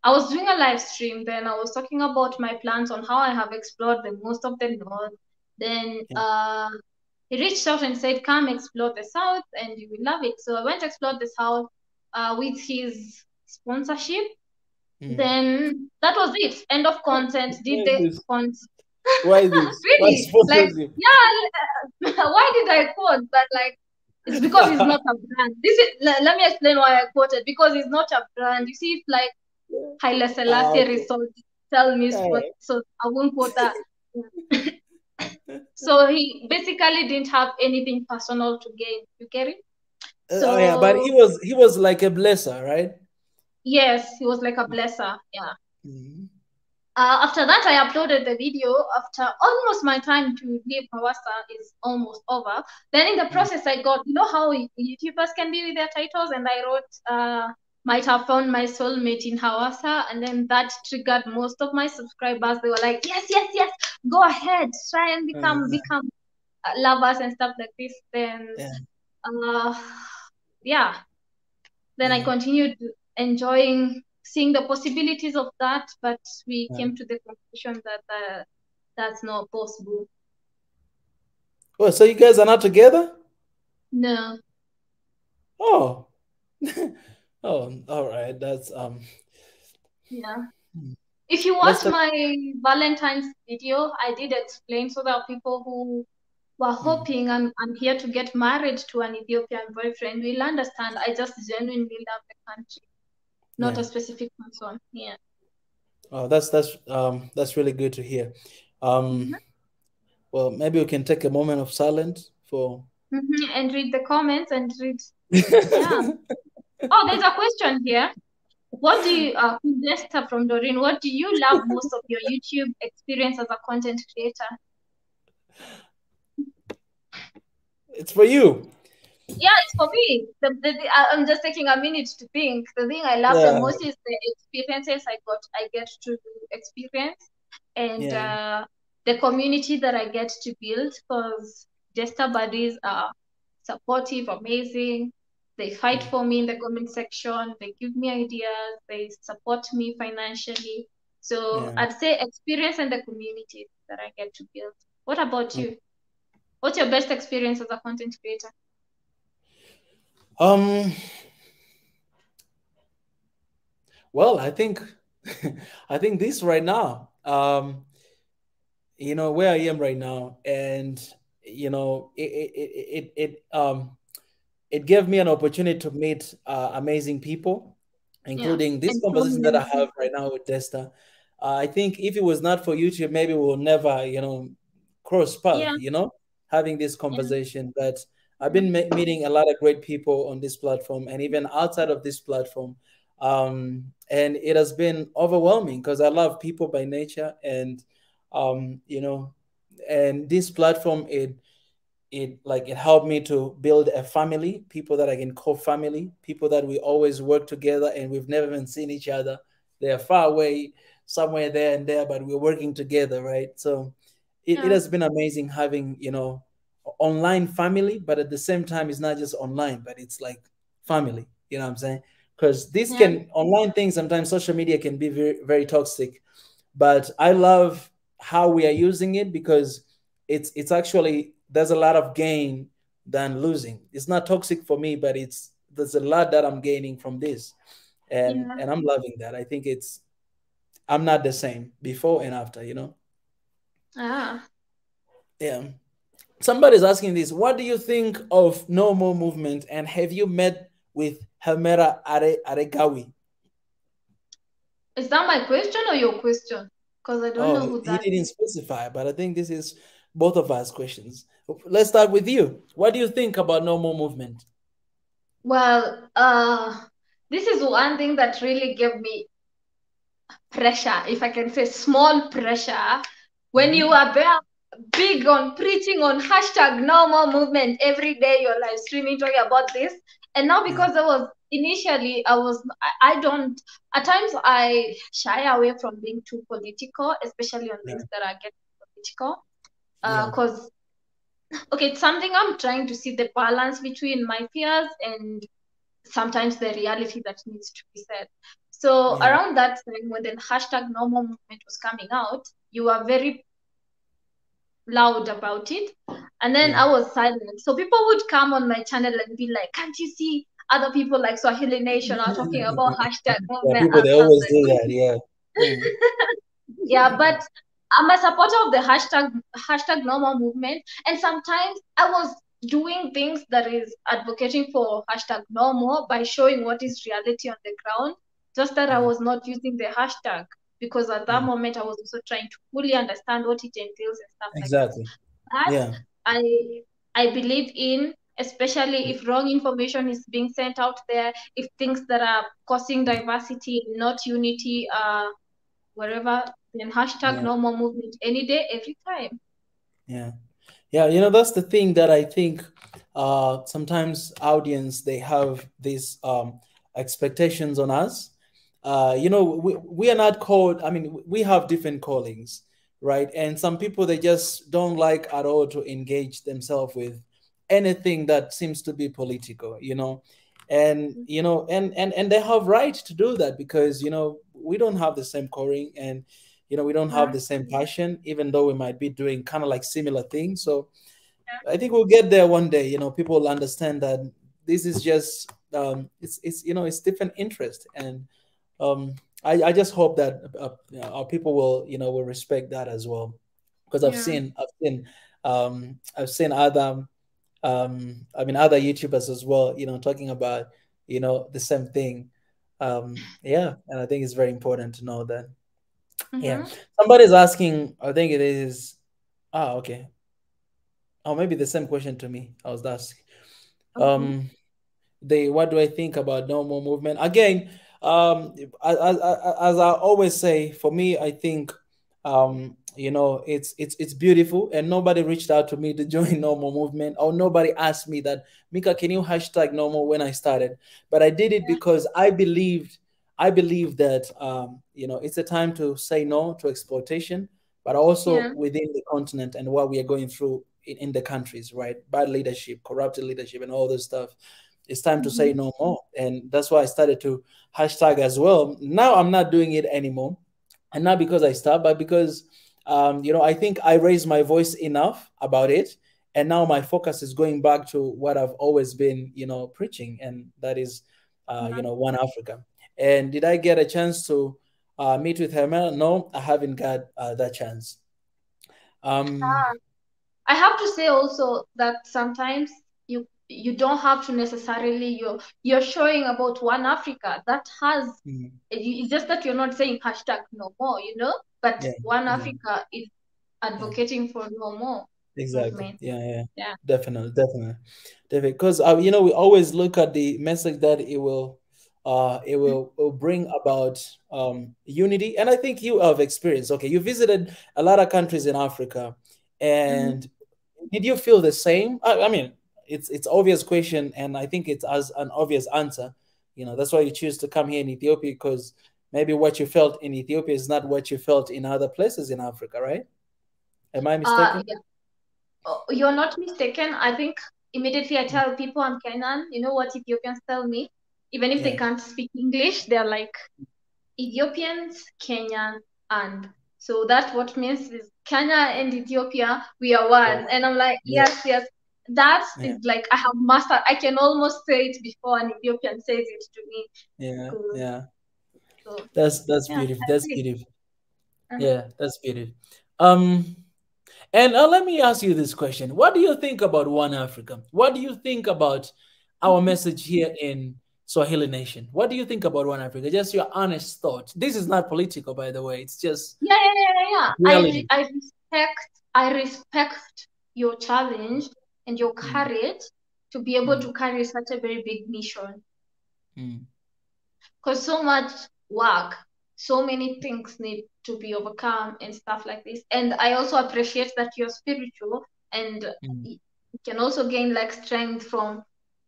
I was doing a live stream, then I was talking about my plans on how I have explored the most of the north. Then Yeah. he reached out and said, "Come explore the south, and you will love it." So I went to explore the south with his sponsorship. Mm. Then that was it. End of content. Did Why the this? content Why this? Why really like sponsorship? yeah? Why did I quote? But like it's because it's not a brand. Let me explain why I quoted because it's not a brand. You see, it's like Haile Selassie Okay. resort tell me All spot, right. so I won't quote that. So he basically didn't have anything personal to gain. You get it? Oh yeah, but So he was like a blesser, right? yes, he was like a blesser. Yeah. Mhm. After that, I uploaded the video. After almost my time to leave Hawassa is almost over. Then in the Mm. process, I got, you know how YouTubers can be with their titles, and I wrote, might have found my soulmate in Hawassa, and then that triggered most of my subscribers. They were like, yes, go ahead, try and become lovers and stuff like this. Then, Yeah, uh, yeah, then I yeah, continued enjoying seeing the possibilities of that, but we yeah. came to the conclusion that that's not possible. Oh, so you guys are not together? No. Oh, oh, all right. That's Yeah. hmm. If you Let's watch talk. my Valentine's video, I did explain so that people who were Hmm. hoping I'm here to get married to an Ethiopian boyfriend will understand I just genuinely love the country, not Yeah. a specific person. Yeah. Oh, that's really good to hear. Um, Mm-hmm. well, maybe we can take a moment of silence for. Mm-hmm. And read the comments and read. Yeah. Oh, there's a question here. What do you, Desta from Doreen, what do you love most of your YouTube experience as a content creator? It's for you. Yeah, it's for me. I'm just taking a minute to think. The thing I love the Yeah, most is the experiences I get to experience, and yeah, the community that I get to build. Because Jester buddies are supportive, amazing. They fight mm, for me in the comment section. They give me ideas. They support me financially. So yeah. I'd say experience and the community that I get to build. What about Mm. you? What's your best experience as a content creator? Um. Well, I think, I think this right now. Where I am right now, and it gave me an opportunity to meet amazing people, Yeah, including this and so conversation that I many have right now with Desta. I think if it was not for YouTube, maybe we'll never, cross path, yeah, having this yeah, conversation. But I've yeah, been meeting a lot of great people on this platform and even outside of this platform. And it has been overwhelming because I love people by nature, and um, you know, and this platform, it helped me to build a family, people that I can call family, people that we always work together and we've never even seen each other. They're far away, somewhere there and there, but we're working together, right? So it Yeah. has been amazing having, online family, but at the same time, it's not just online, but it's like family, you know what I'm saying? Because this Yeah. can, online things, sometimes social media can be very, very toxic, but I love how we are using it because it's actually, there's a lot of gain than losing. It's not toxic for me, but there's a lot that I'm gaining from this, and Yeah. and I'm loving that. I think I'm not the same before and after. Ah. Yeah. Somebody's asking this. What do you think of No More Movement, and have you met with Helmera Aregawi? Is that my question or your question? Because I don't Oh, know who he that didn't is. specify, but I think this is both of us questions. Let's start with you. What do you think about No More Movement? Well, this is one thing that really gave me pressure, if I can say small pressure, when you Mhm. are there big on preaching on hashtag no more movement every day, you're live streaming talking about this. And now Yeah, because I don't, at times I shy away from being too political, especially on yeah, things that are getting political. yeah, Because okay, it's something I'm trying to see the balance between my fears and sometimes the reality that needs to be said. So yeah, around that time, when the hashtag no more movement was coming out, you were very loud about it. And then yeah. I was silent. So people would come on my channel and be like, can't you see other people like Swahili Nation are talking about hashtag Yeah, movement? people And they I was always do like, that. Yeah. Mm. yeah, but I'm a supporter of the hashtag no more movement. And sometimes I was doing things that is advocating for hashtag no more by showing what is reality on the ground. Just that I Yeah, was not using the hashtag because at that yeah, moment I was also trying to fully understand what it entails and stuff like that. exactly. But Yeah, I I believe in, especially if wrong information is being sent out there, if things that are causing diversity, not unity, wherever, then hashtag yeah, no more movement any day, every time. yeah. Yeah, that's the thing that I think sometimes audience they have these expectations on us. We are not called, I mean, we have different callings, right? And some people they just don't like at all to engage themselves with anything that seems to be political. And and they have right to do that because we don't have the same calling, and we don't have Yeah, the same passion, even though we might be doing kind of like similar things. So I think we'll get there one day. People will understand that this is just it's different interest, and I just hope that our people will respect that as well, because yeah. I've seen other other YouTubers as well, talking about the same thing. Yeah, and I think it's very important to know that. Yeah, Mm-hmm. somebody's asking. I think it is. Ah, okay. Or maybe the same question to me. I was asking. Okay. What do I think about no more movement? Again, as I always say, for me, I think it's beautiful, and nobody reached out to me to join no more movement, or nobody asked me that, Mika, can you hashtag no more when I started? But I did it because I believe that it's a time to say no to exploitation, but also Yeah. within the continent and what we are going through in the countries, right? Bad leadership, corrupted leadership, and all this stuff. It's time to say Mm-hmm. no more. And that's why I started to hashtag as well. Now I'm not doing it anymore. And not because I stopped, but because, I think I raised my voice enough about it. And now my focus is going back to what I've always been, preaching. And that is, Yeah. One Africa. And did I get a chance to meet with her? No, I haven't got that chance. Um, I have to say also that sometimes you don't have to necessarily you're showing about one Africa that has mm, it's just that you're not saying hashtag no more, but yeah, one yeah, Africa is yeah. advocating for no more Exactly. movement. Yeah, yeah. Yeah. Definitely, definitely, definitely. Because we always look at the message that it will bring about unity, and I think you have experience. Okay, you visited a lot of countries in Africa, Mm-hmm. and did you feel the same? I mean, it's obvious question, and I think it's as an obvious answer. You know, that's why you choose to come here in Ethiopia, because maybe what you felt in Ethiopia is not what you felt in other places in Africa, right? Am I mistaken? Yeah. Oh, you're not mistaken. I think immediately I tell people I'm Kenyan. You know what Ethiopians tell me? Even if they can't speak English, they're like, Ethiopians, Kenyan, and so that's what means is Kenya and Ethiopia, we are one. And I'm like, yes, yes. That is like I have mastered. I can almost say it before an Ethiopian says it to me. Yeah. So, That's beautiful. That's beautiful. Yeah, that's beautiful. And let me ask you this question. What do you think about One Africa? What do you think about our message here in Swahili Nation? What do you think about One Africa? Just your honest thought. This is not political, by the way. It's just yeah. reality. I respect your challenge and your courage to be able to carry such a very big mission. Because so much work, so many things need to be overcome and stuff like this. And I also appreciate that you're spiritual and you can also gain like strength from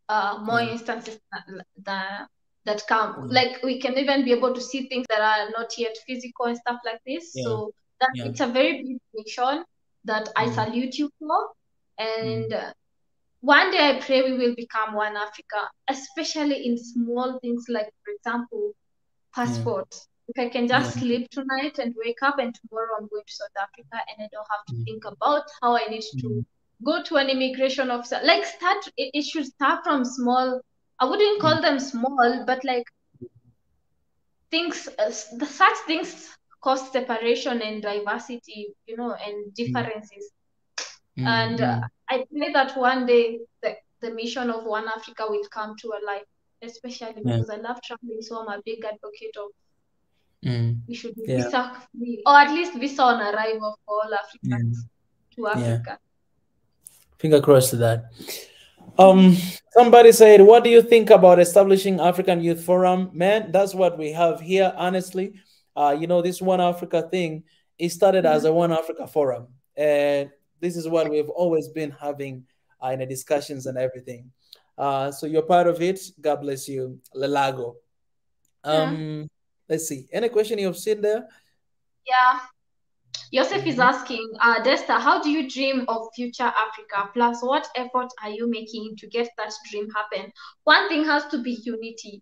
more instances that come. Like we can even be able to see things that are not yet physical and stuff like this. So that it's a very big mission that I salute you for. And one day I pray we will become one Africa, especially in small things like, for example, passports. If I can just sleep tonight and wake up and tomorrow I'm going to South Africa and I don't have to think about how I need to go to an immigration officer. Like it should start from small. I wouldn't call them small, but like things, such things cause separation and diversity, you know, and differences. And I pray that one day the mission of One Africa will come to a life, especially because I love traveling, so I'm a big advocate of we should be visa free, or at least visa on arrival for all Africans to Africa. Finger crossed to that. Somebody said, what do you think about establishing African Youth Forum? Man, that's what we have here, honestly. You know, this One Africa thing, it started as a One Africa Forum. And this is what we've always been having in the discussions and everything. So you're part of it. God bless you, Lelago. Let's see. Any question you've seen there? Yeah. Joseph is asking, Desta, how do you dream of future Africa? Plus, what effort are you making to get that dream happen? One thing has to be unity.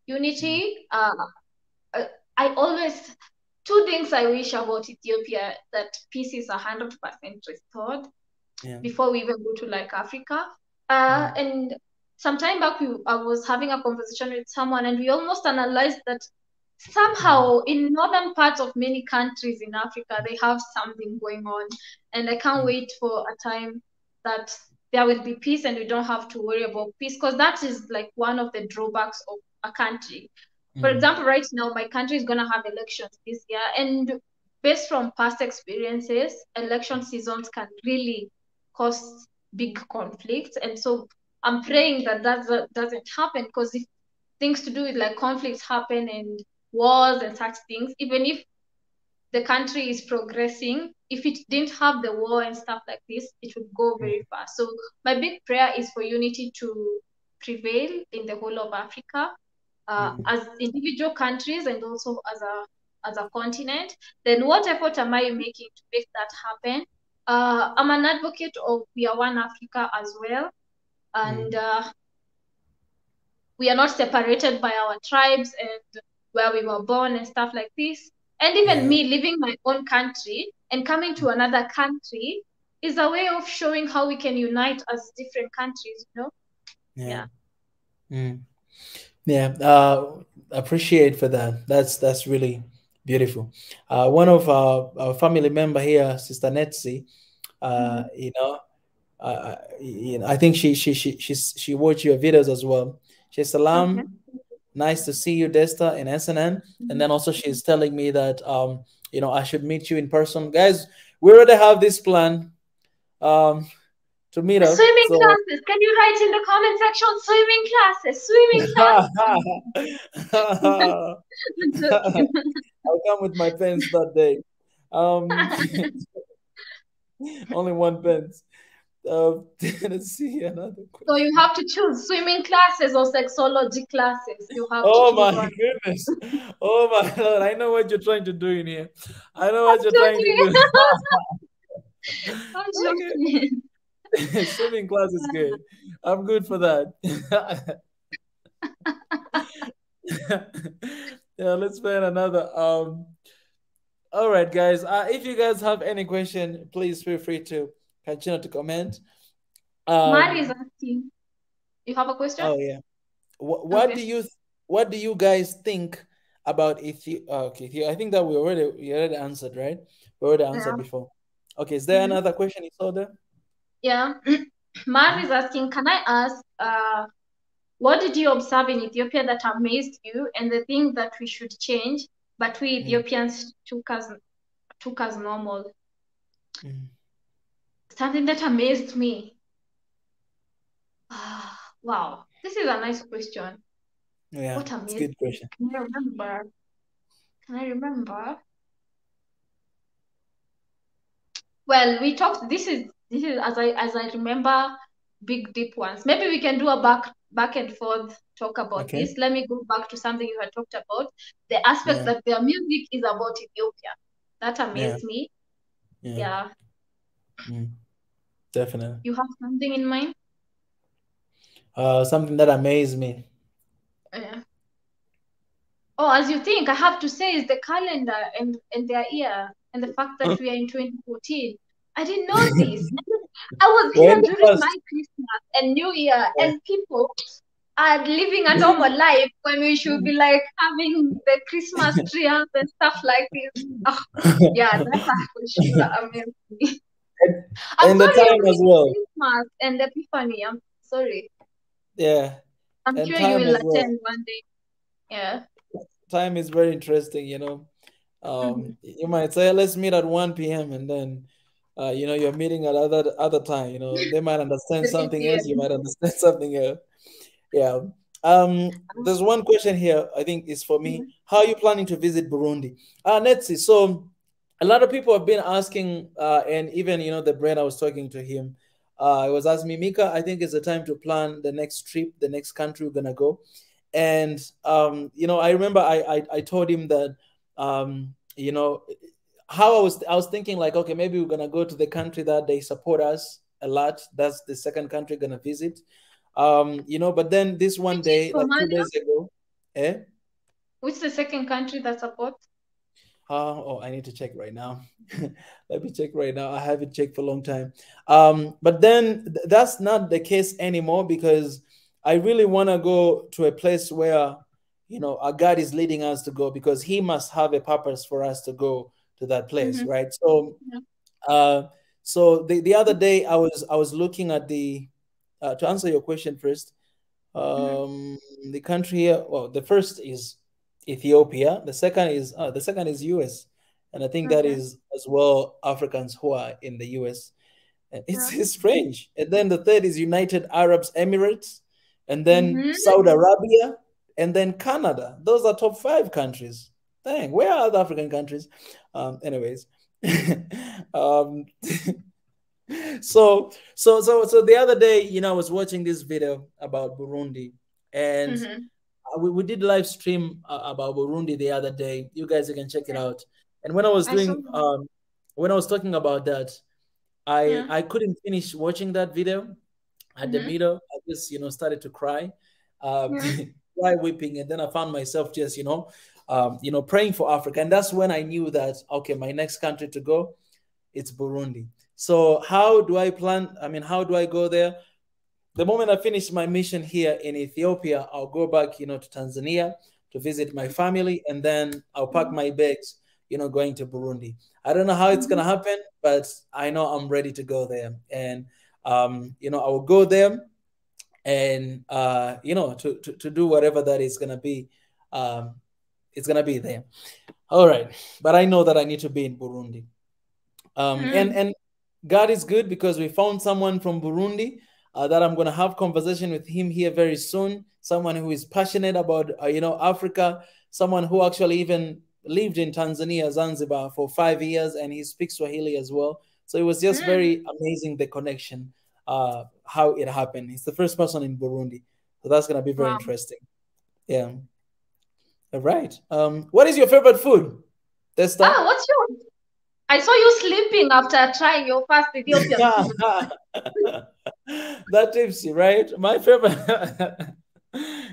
Unity, I always, two things I wish about Ethiopia, that peace is 100% restored before we even go to like Africa. And some time back, I was having a conversation with someone and we almost analyzed that somehow in northern parts of many countries in Africa, they have something going on. And I can't wait for a time that there will be peace and we don't have to worry about peace, because that is like one of the drawbacks of a country. For example, right now, my country is going to have elections this year. And based from past experiences, election seasons can really cause big conflicts. And so I'm praying that doesn't happen, because if things to do with like conflicts happen and wars and such things, even if the country is progressing, if it didn't have the war and stuff like this, it would go very fast. So my big prayer is for unity to prevail in the whole of Africa, as individual countries and also as a continent. Then what effort am I making to make that happen? I'm an advocate of We Are One Africa as well. And we are not separated by our tribes and where we were born and stuff like this. And even me leaving my own country and coming to another country is a way of showing how we can unite as different countries, you know? Appreciate for that. That's really beautiful. One of our family member here, Sister Netsi, you know, I think she watched your videos as well. She said, Salam, nice to see you, Desta, in SNN. And then also she's telling me that you know, I should meet you in person. Guys, we already have this plan to meet up. Swimming classes. Can you write in the comment section? Swimming classes. I'll come with my pens that day. Only one pens. Let's see another So question. you have to choose swimming classes or sexology classes. You have to Oh choose my one. goodness. Oh my Lord. I know what you're trying to do in here. I know I'm what you're trying to joking. do. I'm Okay. joking. Swimming class is good. I'm good for that. Yeah, let's find another. All right, guys. If you guys have any question, please feel free to continue to comment. Mari is Um, asking. You have a question? oh yeah. What do Okay. you what do you guys think about Ethiopia? Okay, I think that we already answered, right? We already answered Yeah. before. Okay, is there another question you saw there? Yeah. Mari is asking, can I ask, what did you observe in Ethiopia that amazed you and the thing that we should change, but we Mm, Ethiopians took as normal? mm. Something that amazed me. Wow, this is a nice question. Yeah, What it's a amazed good me? question. Can I remember? Can I remember? Well, we talked. This is as I remember, big deep ones. Maybe we can do a back and forth talk about Okay. this. Let me go back to something you had talked about. The aspect Yeah, that their music is about Ethiopia. That yeah, amazed me. yeah. Yeah. Mm, definitely. You have something in mind? Something that amazed me. Yeah. Oh, as you think, I have to say is the calendar and their year and the fact that we are in 2014. I didn't know this. I was We're here in the during past. my Christmas and New Year, Yeah. and people are living a normal life when we should be like having the Christmas tree up and stuff like this. Oh, yeah, that's for sure amazing. and, I'm and the sorry time you're as missing well. Christmas and Epiphany. I'm sorry. Yeah, I'm and sure you time will as well. attend one day. Yeah. Time is very interesting, you know. Mm-hmm. You might say, let's meet at 1 p.m. and then you're meeting at other time. They might understand 3 something else, you p.m. might understand something else. Yeah. There's one question here, I think is for me. How are you planning to visit Burundi? Let's see. So a lot of people have been asking, and even the brain I was talking to him, I was asking me, Mika, I think it's the time to plan the next trip, the next country we're gonna go. And I remember I told him that how I was thinking like, okay, maybe we're gonna go to the country that they support us a lot. That's the second country gonna visit. But then this one Which is day, like two Somalia? days ago, eh? Which is the second country that supports? Oh, I need to check right now. Let me check right now. I haven't checked for a long time. But then that's not the case anymore because I really want to go to a place where, our God is leading us to go because He must have a purpose for us to go to that place, Mm-hmm. right? So, Yeah. the other day I was looking at to answer your question first. Mm-hmm. The country here, well, the first is Ethiopia. The second is US, and I think that Okay. is as well Africans who are in the US. And it's, Yeah. it's strange. And then the third is United Arab Emirates, and then Mm-hmm. Saudi Arabia, and then Canada. Those are top five countries. Dang, where are other African countries? Anyways, um, so the other day, I was watching this video about Burundi, and Mm-hmm. we did live stream about Burundi the other day. You guys, you can check it Yeah. out. And when I was I saw doing, that. when I was talking about that, I Yeah. I couldn't finish watching that video. At the Mm-hmm. middle, I just started to cry, Yeah. cry weeping, and then I found myself just praying for Africa, and that's when I knew that okay, my next country to go, it's Burundi. So how do I plan? I mean, how do I go there? The moment I finish my mission here in Ethiopia, I'll go back, to Tanzania to visit my family, and then I'll pack my bags, going to Burundi. I don't know how it's Mm-hmm. gonna happen, but I know I'm ready to go there, and I will go there, and to do whatever that is gonna be. It's gonna be there. All right, but I know that I need to be in Burundi. And God is good because we found someone from Burundi that I'm going to have conversation with him here very soon. Someone who is passionate about Africa. Someone who actually even lived in Tanzania, Zanzibar for 5 years, and he speaks Swahili as well. So it was just Mm-hmm. very amazing the connection how it happened. He's the first person in Burundi, so that's gonna be very Wow. interesting. Yeah. All right. What is your favorite food, Desta? Ah, what's yours? I saw you sleeping after trying your first Ethiopian food. That tipsy, right? My favorite.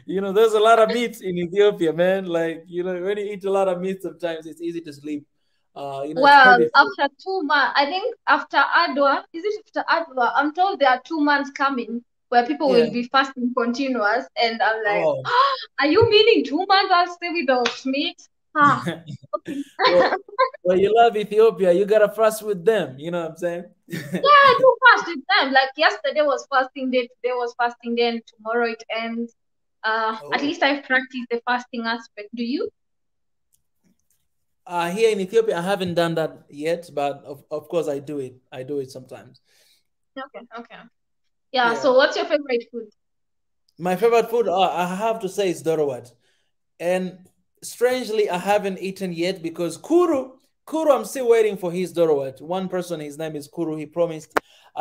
There's a lot of meat in Ethiopia, man. Like, when you eat a lot of meat, sometimes it's easy to sleep. It's Well, heavy food. after 2 months, I think after Adwa, is it after Adwa? I'm told there are 2 months coming where people Yeah. will be fasting continuous, and I'm like, Oh. oh, are you meaning 2 months I'll stay without meat? Ah, okay. Well, you love Ethiopia, you gotta fast with them. You know what I'm saying? Yeah, I do fast with them. Like yesterday was fasting day, today was fasting day, and tomorrow it ends. At Oh. least I've practiced the fasting aspect. Do you? Here in Ethiopia, I haven't done that yet, but of course I do it. I do it sometimes. Okay, okay. Yeah, Yeah. so what's your favorite food? My favorite food, I have to say, is dorowat. And strangely, I haven't eaten yet because Kuru, I'm still waiting for his dorowat. One person, his name is Kuru, he promised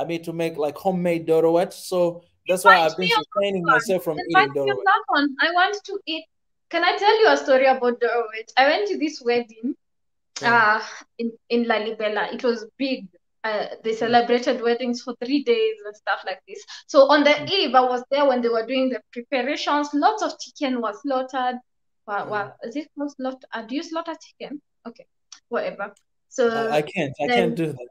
me to make like homemade dorowat. So that's why Invite I've me been on that sustaining one. myself from Invite eating me on dorowat. that one. I want to eat. Can I tell you a story about the Owit? I went to this wedding Yeah. in Lalibela. It was big. They celebrated weddings for 3 days and stuff like this. So on the eve, I was there when they were doing the preparations. Lots of chicken was slaughtered. Is it not slaughtered? Do you slaughter chicken? Okay, whatever. So I can't then, do that.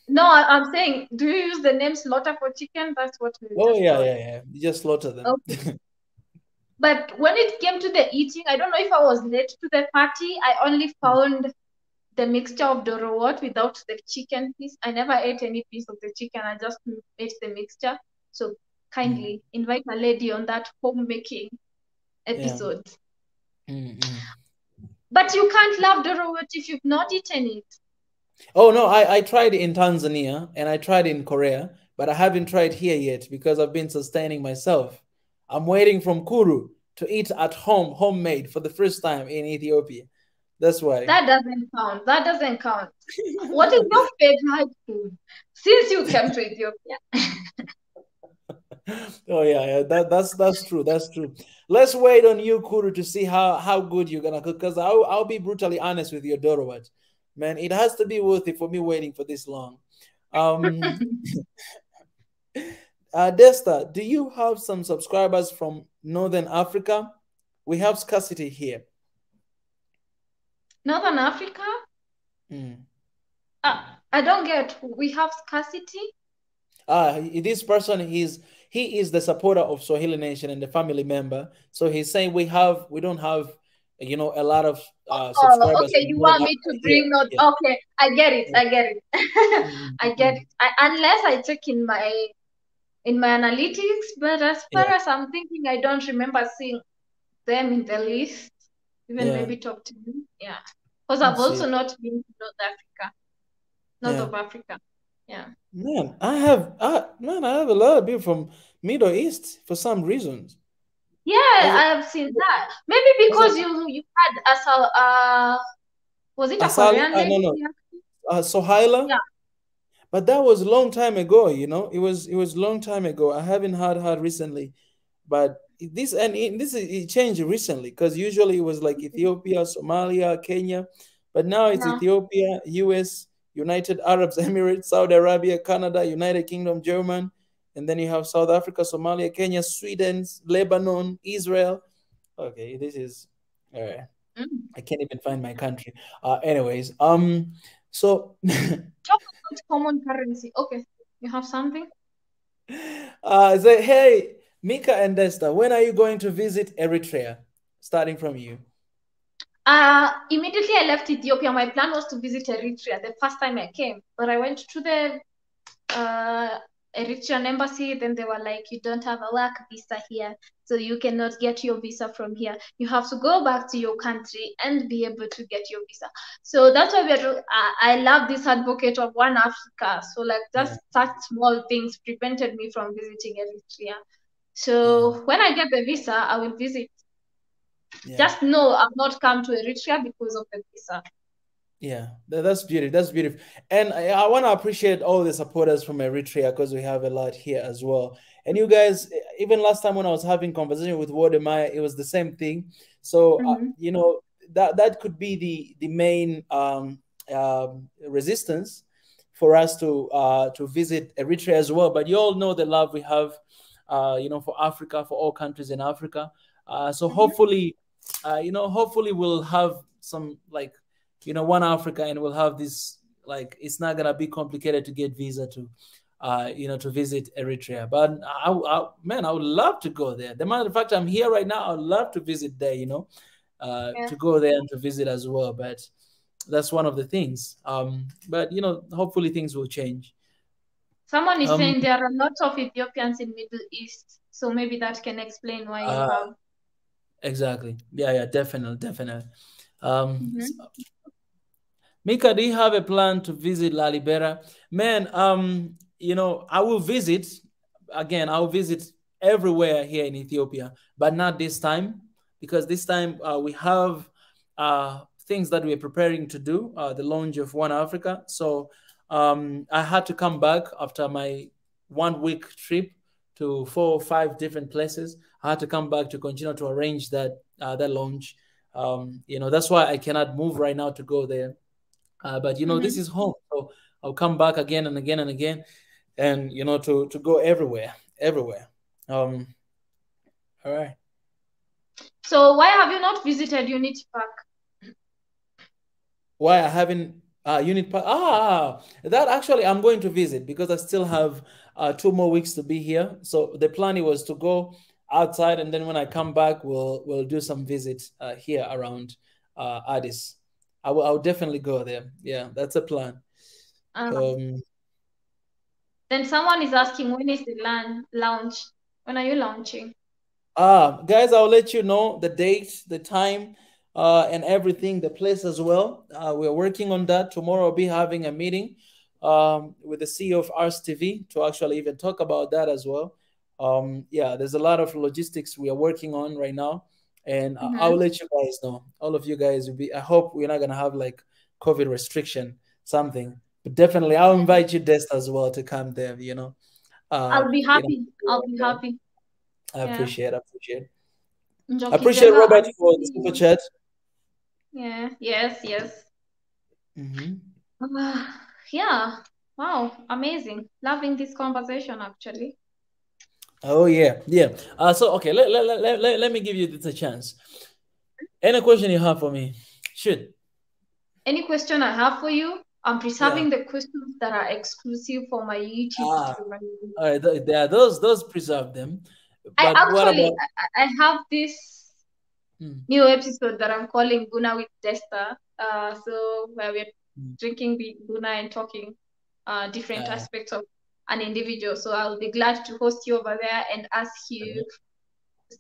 no, I'm saying, do you use the name slaughter for chicken? That's what we Oh just yeah, thought. yeah, yeah. You just slaughter them. Okay. But when it came to the eating, I don't know if I was late to the party. I only found the mixture of dorowot without the chicken piece. I never ate any piece of the chicken. I just ate the mixture. So kindly invite a lady on that homemaking episode. Yeah. But you can't love dorowot if you've not eaten it. Oh no, I tried in Tanzania and I tried in Korea, but I haven't tried here yet because I've been sustaining myself. I'm waiting from Kuru to eat at home, homemade for the first time in Ethiopia. That's why. That doesn't count. That doesn't count. What is your favorite food since you came to Ethiopia? Oh yeah, that's true. That's true. Let's wait on you, Kuru, to see how good you're gonna cook. Because I'll be brutally honest with your Dorowat. Man, it has to be worth it for me waiting for this long. Desta, do you have some subscribers from Northern Africa? We have scarcity here. Northern Africa? I don't get. We have scarcity. This person he is the supporter of Swahili Nation and the family member. So he's saying we don't have a lot of subscribers. Okay. You want me to bring here. not? Yeah. Okay, I get it. I get it. I get it. Unless I check in my analytics, but as far as I'm thinking, I don't remember seeing them in the list. Even maybe top 10. Yeah, because I've also not been to North Africa, North of Africa. Yeah. Man, I have a lot of people from Middle East for some reasons. Yeah, I have seen that. Maybe because you had was it a Korean lady? No. Sohaila? Yeah. But that was a long time ago, It was a long time ago. I haven't had her recently. But it changed recently because usually it was like Ethiopia, Somalia, Kenya. But now it's Ethiopia, US, United Arab Emirates, Saudi Arabia, Canada, United Kingdom, German, and then you have South Africa, Somalia, Kenya, Sweden, Lebanon, Israel. Okay, this is all right. I can't even find my country. Anyways, so talk about common currency. Okay, you have something? Say, hey, Mika and Desta, when are you going to visit Eritrea? Starting from you. Immediately I left Ethiopia, my plan was to visit Eritrea the first time I came, but I went to the Eritrean embassy. Then they were like, you don't have a work visa here, so you cannot get your visa from here. You have to go back to your country and be able to get your visa. So that's why I love this advocate of One Africa. So like just such small things prevented me from visiting Eritrea. So when I get the visa, I will visit. Just know I've not come to Eritrea because of the visa. Yeah, that's beautiful. That's beautiful. And I want to appreciate all the supporters from Eritrea because we have a lot here as well. And you guys, even last time when I was having conversation with Wodemaya, it was the same thing. So, you know, that could be the main resistance for us to visit Eritrea as well. But you all know the love we have, you know, for Africa, for all countries in Africa. So hopefully, you know, hopefully we'll have some like, you know, one Africa, and we'll have this, like, it's not gonna be complicated to get visa to, you know, to visit Eritrea. But man, I would love to go there. The matter of fact, I'm here right now. I would love to visit there, you know, to go there and to visit as well. But that's one of the things. But you know, hopefully things will change. Someone is saying there are a lot of Ethiopians in Middle East, so maybe that can explain why you have. Exactly. Yeah, definitely. Mika, do you have a plan to visit Lalibela? Man, you know, I will visit again. I will visit everywhere here in Ethiopia, but not this time, because this time we have things that we're preparing to do, the launch of One Africa. So I had to come back after my 1 week trip to 4 or 5 different places. I had to come back to continue to arrange that launch. You know, that's why I cannot move right now to go there. But you know, this is home, so I'll come back again and again and again, and you know, to go everywhere. All right. So why have you not visited Unity Park? Why I haven't Unit Park? That actually I'm going to visit because I still have 2 more weeks to be here. So the plan was to go outside, and then when I come back, we'll do some visits here around Addis. I'll definitely go there. Yeah, that's a plan. Then someone is asking, when is the launch? When are you launching? Guys, I'll let you know the date, the time, and everything, the place as well. We're working on that. Tomorrow I'll be having a meeting with the CEO of Ars TV to actually even talk about that as well. Yeah, there's a lot of logistics we are working on right now. And I'll let you guys know. All of you guys will be. I hope we're not gonna have like COVID restriction, something. But definitely, I'll invite you, Desta, as well, to come there. You know, I'll be happy. You know, I'll be happy. I appreciate. I Njoki appreciate Zenga, Robert for the super chat. Yeah. Yes. Yeah. Wow. Amazing. Loving this conversation, actually. Oh yeah. So okay, let me give you this a chance. Any question you have for me? Shoot. Any question I have for you? I'm preserving the questions that are exclusive for my YouTube. All right, there are those preserve them. But I have this new episode that I'm calling Guna with Desta. So where we're drinking Guna and talking different aspects of an individual. So I'll be glad to host you over there and ask you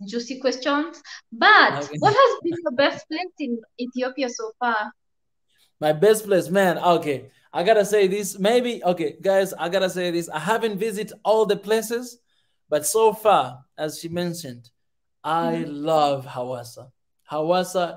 juicy questions. But what has been your best place in Ethiopia so far? My best place, man. Okay, I gotta say this. Maybe okay, guys. I gotta say this. I haven't visited all the places, but so far, as she mentioned, I love Hawassa. Hawassa,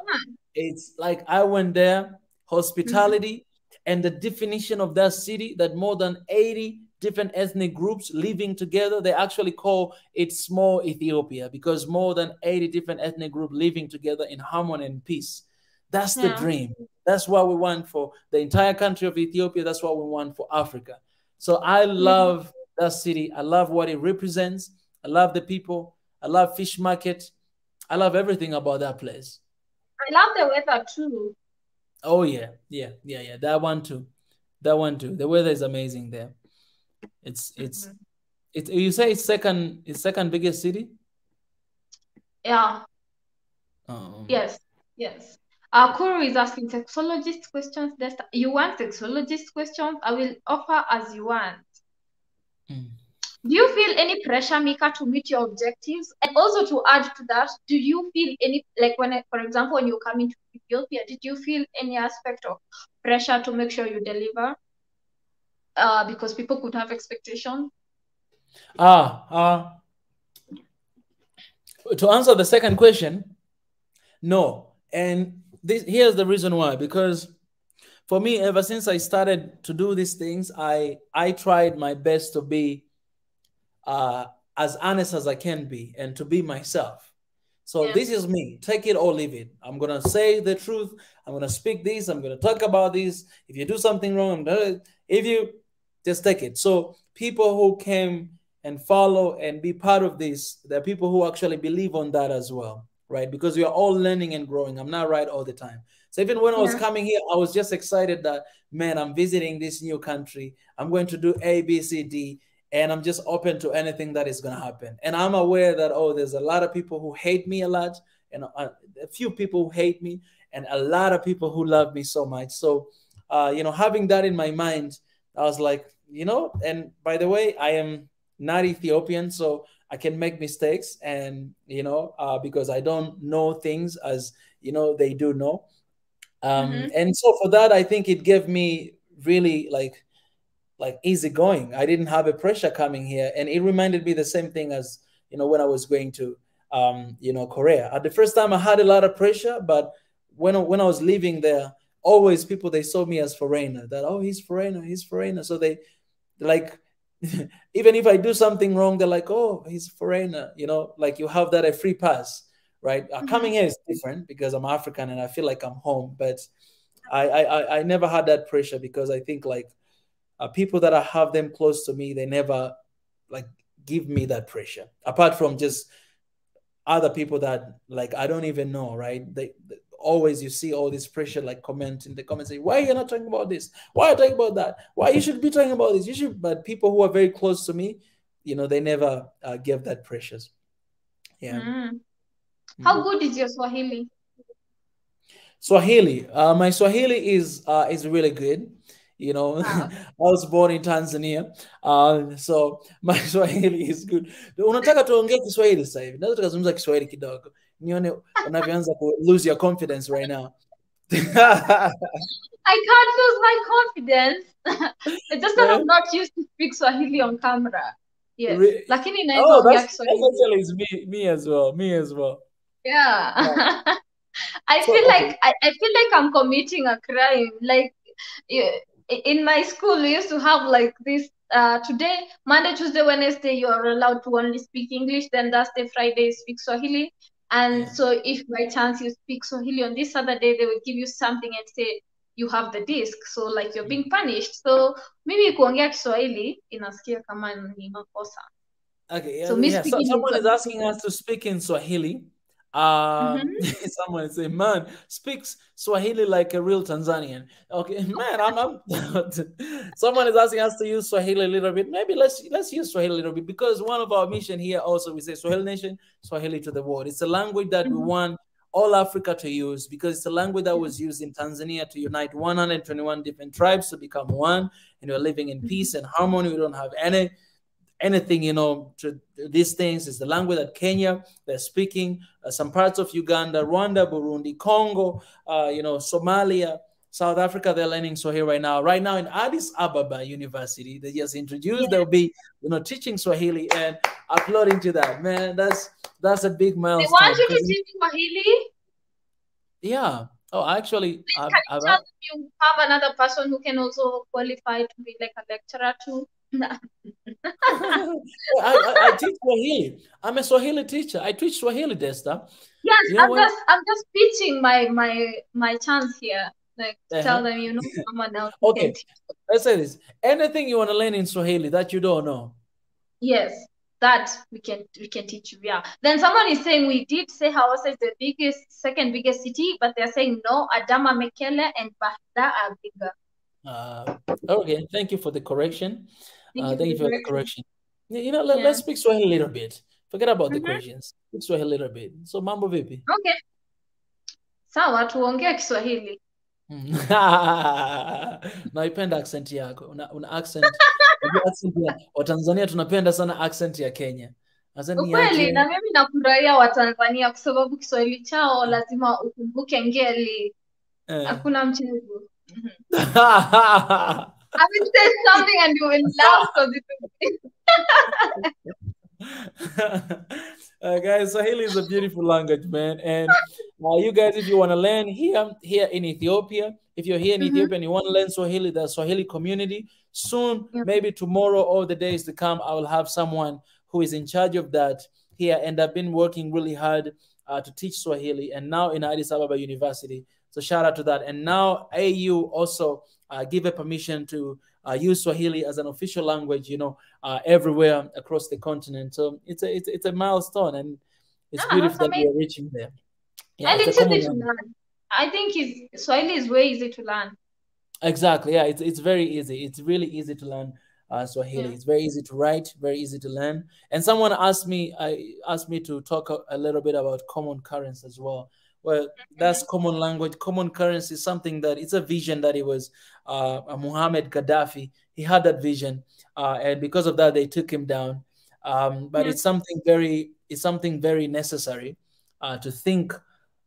it's like I went there, hospitality, and the definition of that city, that more than 80 different ethnic groups living together. They actually call it small Ethiopia because more than 80 different ethnic groups living together in harmony and peace. That's the dream. That's what we want for the entire country of Ethiopia. That's what we want for Africa. So I love that city. I love what it represents. I love the people. I love fish market. I love everything about that place. I love the weather too. Oh yeah. That one too. The weather is amazing there. It's you say it's second biggest city? Yeah. Yes. Kuru is asking sexologist questions. You want sexologist questions? I will offer as you want. Do you feel any pressure, Mika, to meet your objectives? And also to add to that, do you feel any, like for example, when you come into Ethiopia, did you feel any aspect of pressure to make sure you deliver? Because people could have expectations. To answer the second question, no. And here's the reason why. Because for me, ever since I started to do these things, I tried my best to be as honest as I can be and to be myself. So this is me. Take it or leave it. I'm gonna say the truth. I'm gonna speak this. I'm gonna talk about this. If you do something wrong, I'm gonna. If you just take it. So people who came and follow and be part of this, there are people who actually believe on that as well, right? Because we are all learning and growing. I'm not right all the time. So even when I was coming here, I was just excited that, man, I'm visiting this new country. I'm going to do A, B, C, D, and I'm just open to anything that is going to happen. And I'm aware that, oh, there's a lot of people who hate me a lot, and a few people who hate me, and a lot of people who love me so much. So, having that in my mind, I was like, and by the way, I am not Ethiopian, so I can make mistakes, and because I don't know things as they do know. And so for that, I think it gave me really like easy going. I didn't have a pressure coming here, and it reminded me the same thing as when I was going to Korea. At the first time, I had a lot of pressure, but when I was living there, always people, they saw me as foreigner. That, oh, he's foreigner. So they like even if I do something wrong, they're like, oh, he's foreigner. Like you have that a free pass, right? Coming here is different because I'm African and I feel like I'm home, but I never had that pressure because I think like people that I have them close to me, they never like give me that pressure. Apart from just other people that like I don't even know, right? They always, you see all this pressure, like comment in the comments, say, why are you not talking about this? Why are you talking about that? Why you should be talking about this? You should. But people who are very close to me, they never give that pressures. Yeah. How good is your Swahili? Swahili. My Swahili is really good. I was born in Tanzania, so my Swahili is good. Unataka tuongee Kiswahili sasa hivi? Naweza tukazungumza Kiswahili kidogo. Nione unavyoanza ku lose your confidence right now. I can't lose my confidence. It's just that I'm not used to speak Swahili on camera. Yes. Lakini naweza ongea Kiswahili. That actually is me as well. Me as well. Yeah. I feel like I'm committing a crime. Like in my school, we used to have like this. Today, Monday, Tuesday, Wednesday, you are allowed to only speak English. Then Thursday, Friday, speak Swahili. And so if by chance you speak Swahili on this other day, they will give you something and say you have the disc. So like you're being punished. So maybe kuongea Kiswahili inasikia kama ni makosa. Okay. So someone is asking us to speak in Swahili. Someone say, man, speaks Swahili like a real Tanzanian. Okay, man, someone is asking us to use Swahili a little bit. Maybe let's use Swahili a little bit, because one of our mission here also, we say Swahili Nation, Swahili to the world. It's a language that we want all Africa to use, because it's a language that was used in Tanzania to unite 121 different tribes to become one, and we're living in peace and harmony. We don't have anything, to these things. Is the language that Kenya, they're speaking, some parts of Uganda, Rwanda, Burundi, Congo, Somalia, South Africa, they're learning Swahili right now. Right now in Addis Ababa University, they just introduced, they'll be, teaching Swahili and uploading to that. Man, that's a big milestone. They want you to teach Swahili? Yeah. Oh, actually, you have another person who can also qualify to be like a lecturer too. I teach Swahili. I'm a Swahili teacher. I teach Swahili, Desta. Yes, I'm just pitching my chance here. Like tell them, someone else. Okay, let's say this. Anything you want to learn in Swahili that you don't know. Yes, that we can teach you. Yeah. Then someone is saying we did say Hausa is the second biggest city, but they're saying no, Adama Mekele and Bahda are bigger. Okay, thank you for the correction. Thank you for the correction. Let's speak Swahili a little bit. Forget about the questions. Speak Swahili a little bit. So mambo vipi? Okay. Sawa, tuongea Kiswahili. Naipenda accent yako. Una accent. Accent ya Watanzania tunapenda sana accent ya Kenya. Ukweli, na mimi nafurahia Watanzania kwa sababu Kiswahili chao lazima ukumbuke ngeli. Hakuna mchezo. I will say something and you will laugh because Guys, Swahili is a beautiful language, man. And you guys, if you want to learn here in Ethiopia, if you're here in Mm-hmm. Ethiopia and you want to learn Swahili, the Swahili community, soon, Yep. maybe tomorrow or the days to come, I will have someone who is in charge of that here. And I've been working really hard to teach Swahili, and now in Addis Ababa University. So shout out to that. And now AU also give a permission to use Swahili as an official language, everywhere across the continent. So it's a milestone, and it's Yeah, beautiful that's that we are amazing. reaching there. Yeah, And it's a it's common easy to language. learn. I think Swahili is way easy to learn. Exactly. Yeah, it's very easy. It's really easy to learn Yeah. Swahili. It's very easy to write, very easy to learn. And someone asked me to talk a little bit about common currents as well. Well, that's common language. Common currency is something that it's a vision that it was Muhammad Gaddafi. He had that vision, and because of that, they took him down. But Yeah. it's something very necessary to think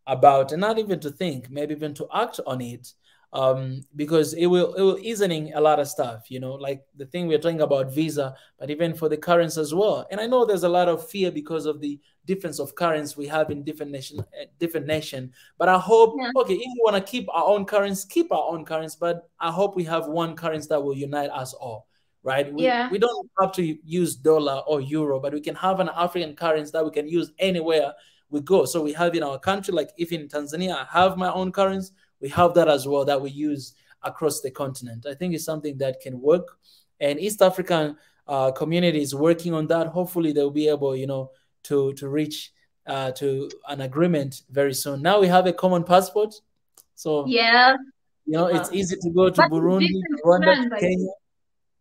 about, and not even to think, maybe even to act on it, because it will easing a lot of stuff, like the thing we're talking about visa, but even for the currents as well. And I know there's a lot of fear because of the difference of currents we have in different nation. But I hope, Yeah. okay, if you want to keep our own currents, keep our own currents. But I hope we have one currency that will unite us all, right? We Yeah. we don't have to use dollar or euro, but we can have an African currency that we can use anywhere we go. So we have in our country, like if in Tanzania I have my own currency, we have that as well that we use across the continent. I think it's something that can work, and East African community is working on that. Hopefully, they'll be able, to reach to an agreement very soon. Now we have a common passport, so Yeah. it's easy to go to But it's Burundi, to different Rwanda, to strength, I Kenya. think.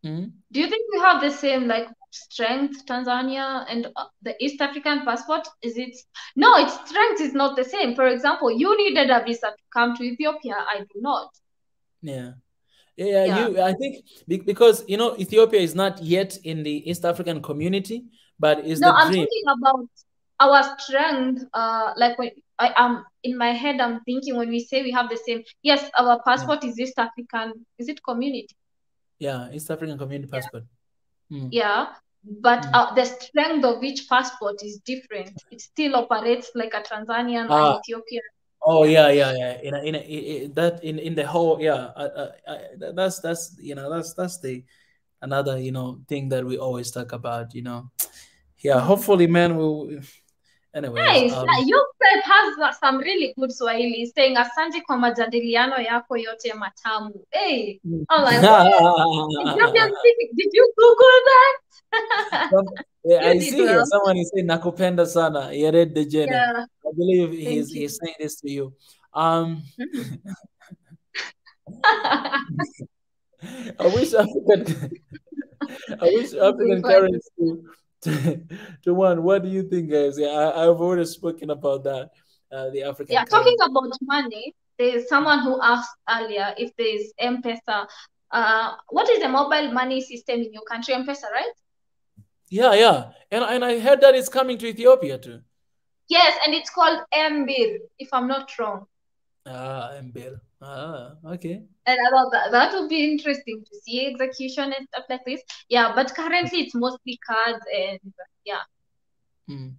Mhm. Do you think we have the same like strength, Tanzania and the East African passport? Is it? No, its strength is not the same. For example, you needed a visa to come to Ethiopia. I do not. Yeah. Yeah, Yeah. I think because Ethiopia is not yet in the East African community, but is No, the I'm dream. talking about our strength. Like when I am in my head, I'm thinking when we say we have the same. Yes, our Yeah, passport is East African. Is it community? yeah, East African community Yeah. passport. Mm, Yeah. But mm. the strength of each passport is different. It still operates like a Tanzanian, an Ah, Ethiopian. oh Yeah. yeah, yeah, yeah. That in the whole, yeah. That's that's the another thing that we always talk about. Yeah. Mm. Hopefully, man. Anyways. Nice. You has some really good Swahili saying asante kwa majadiliano yako yote matamu. Hey, I'm like, what? Ethiopian speaking. Did you Google that? Yeah, You I did see here well. someone is saying nakupenda sana Yared Dejene. Yeah. I believe Thank he's you. he's saying this to you. Um, Mm. I wish African I wish Okay, African fine. currency to one. What do you think, guys? Yeah, I've already spoken about that. The African Yeah, talking currency. about money, there's someone who asked earlier if there's M-Pesa. What is the mobile money system in your country? M-Pesa, right? Yeah, yeah, and I heard that it's coming to Ethiopia too. Yes, and it's called M-Bill, if I'm not wrong. MBL. Okay. And I thought that would be interesting to see execution and stuff like this. Yeah, but currently it's mostly cards and yeah. Mm.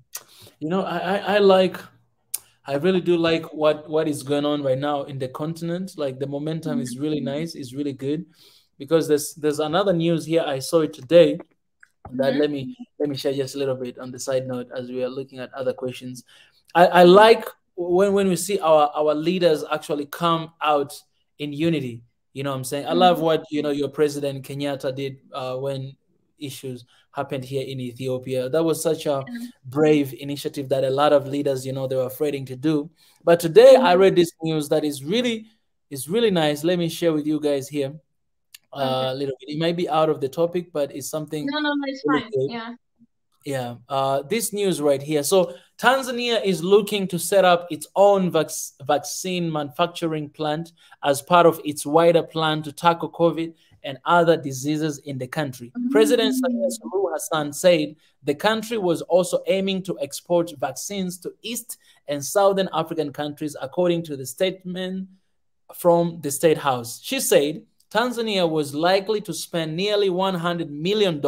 I really do like what is going on right now in the continent. Like the momentum is really nice, is really good, because there's another news here. I saw it today. That Mm-hmm. let me share just a little bit on the side note as we are looking at other questions. I like when we see our leaders actually come out in unity. You know what I'm saying? I love Mm-hmm. what your president Kenyatta did when issues happened here in Ethiopia. That was such a brave initiative that a lot of leaders, they were afraid to do. But today I Mm-hmm. read this news that is really nice. Let me share with you guys here Okay. a little bit. It might be out of the topic, but it's something No, it's really fine. good. Yeah. Yeah, this news right here. So Tanzania is looking to set up its own vaccine manufacturing plant as part of its wider plan to tackle COVID and other diseases in the country. President Samia Mm-hmm. Suluhu Hassan said the country was also aiming to export vaccines to East and Southern African countries, according to the statement from the State House. She said Tanzania was likely to spend nearly $100 million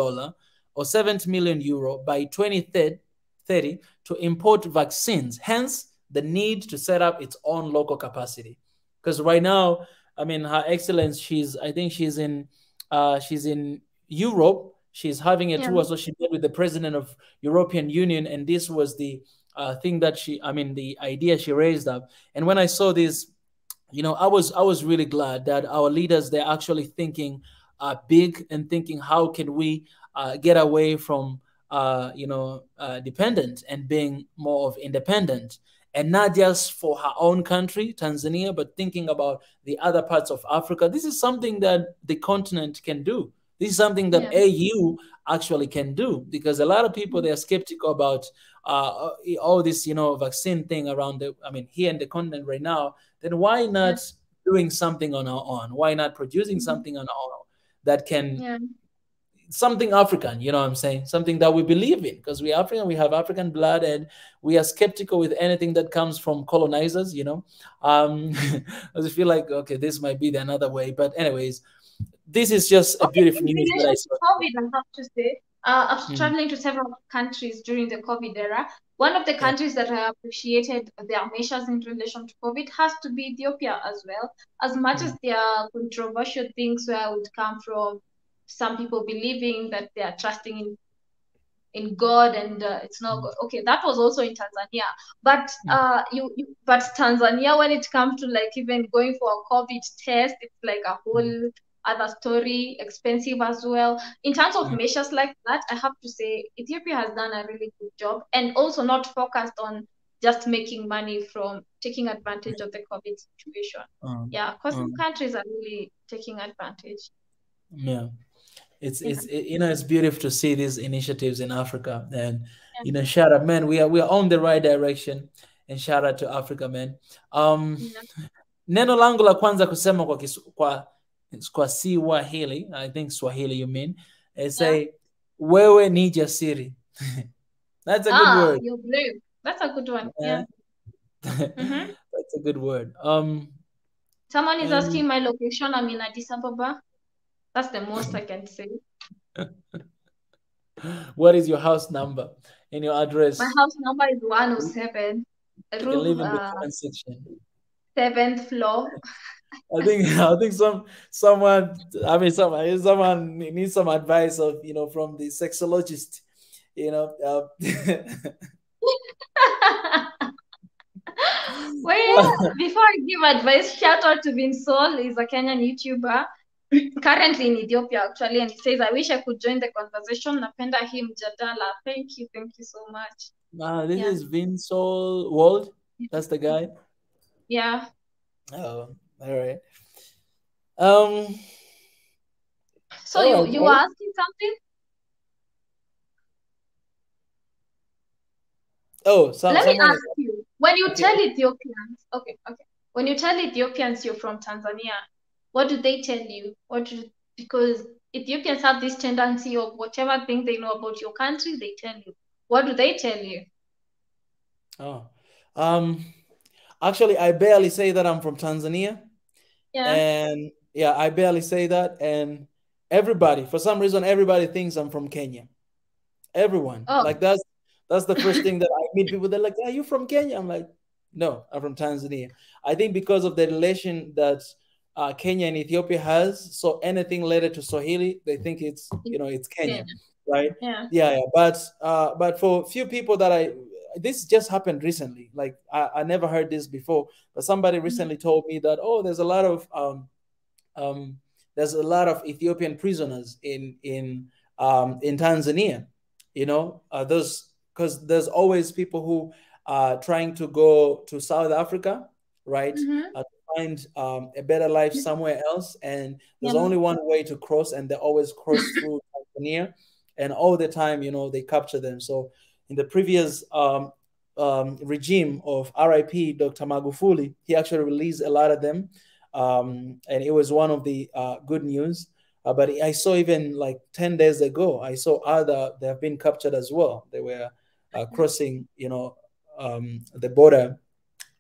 or 70 million euro by 2030 to import vaccines. Hence, the need to set up its own local capacity. Because right now, I mean, Her Excellence, I think she's in Europe. She's having a tour, so she met with the president of European Union, and this was the thing that the idea she raised up. And when I saw this, I was really glad that our leaders, they're actually thinking big and thinking, how can we get away from dependent and being more of independent, and not just for her own country, Tanzania, but thinking about the other parts of Africa. This is something that the continent can do. This is something that AU actually can do, because a lot of people, they're skeptical about all this, vaccine thing around here in the continent right now. Then why not doing something on our own? Why not producing something on our own that can something African, you know what I'm saying? Something that we believe in, because we're African, we have African blood, and we are skeptical with anything that comes from colonizers, I feel like, okay, this might be another way. But anyways, this is just a beautiful news that I saw. COVID, I have to say, after traveling to several countries during the COVID era, one of the countries that I appreciated their measures in relation to COVID has to be Ethiopia as well. As much as there are controversial things where it would come from some people believing that they are trusting in God and it's not God. Okay, that was also in Tanzania. But but Tanzania, when it comes to like even going for a COVID test, it's like a whole other story, expensive as well. In terms of measures like that, I have to say Ethiopia has done a really good job, and also not focused on just making money from taking advantage of the COVID situation. Because some countries are really taking advantage. It's beautiful to see these initiatives in Africa, and shout out, man, we are on the right direction, and shout out to Africa, man. Neno langu la kwanza kusema kwa Swahili, I think Swahili you mean, say wewe ni jasiri. That's a good word. You're brave. That's a good one. That's a good word. Someone is asking my location. I'm in Addis Ababa. That's the most I can say. What is your house number and your address? My house number is 107. You can live in the comment section. 7th floor. I think someone needs some advice of from the sexologist. Well, before I give advice, shout out to Vinsol. He's a Kenyan YouTuber. Currently in Ethiopia, actually, and he says, I wish I could join the conversation. Napenda him Jadala. Thank you so much. This is Vinsol World. That's the guy. Yeah. Oh, all right. So you were asking something? Let me ask you. When you tell Ethiopians, when you tell Ethiopians you're from Tanzania, what do they tell you? Because Ethiopians have this tendency of whatever thing they know about your country, they tell you. What do they tell you? Actually, I barely say that I'm from Tanzania. And I barely say that. And for some reason, everybody thinks I'm from Kenya. Everyone. Like that's the first thing that I meet people. They're like, "Are you from Kenya?" I'm like, "No, I'm from Tanzania." I think because of the relation that Kenya and Ethiopia has, so anything related to Swahili, they think it's it's Kenya, right? But for few people that this just happened recently. Like I never heard this before, but somebody recently told me that there's a lot of Ethiopian prisoners in Tanzania. Because there's always people who are trying to go to South Africa, right? To find a better life somewhere else, and there's only one way to cross, and they always cross through Tanzania, and all the time, they capture them. So in the previous regime of RIP Dr. Magufuli, he actually released a lot of them, and it was one of the good news. But I saw even like 10 days ago, I saw they have been captured as well. They were crossing, the border,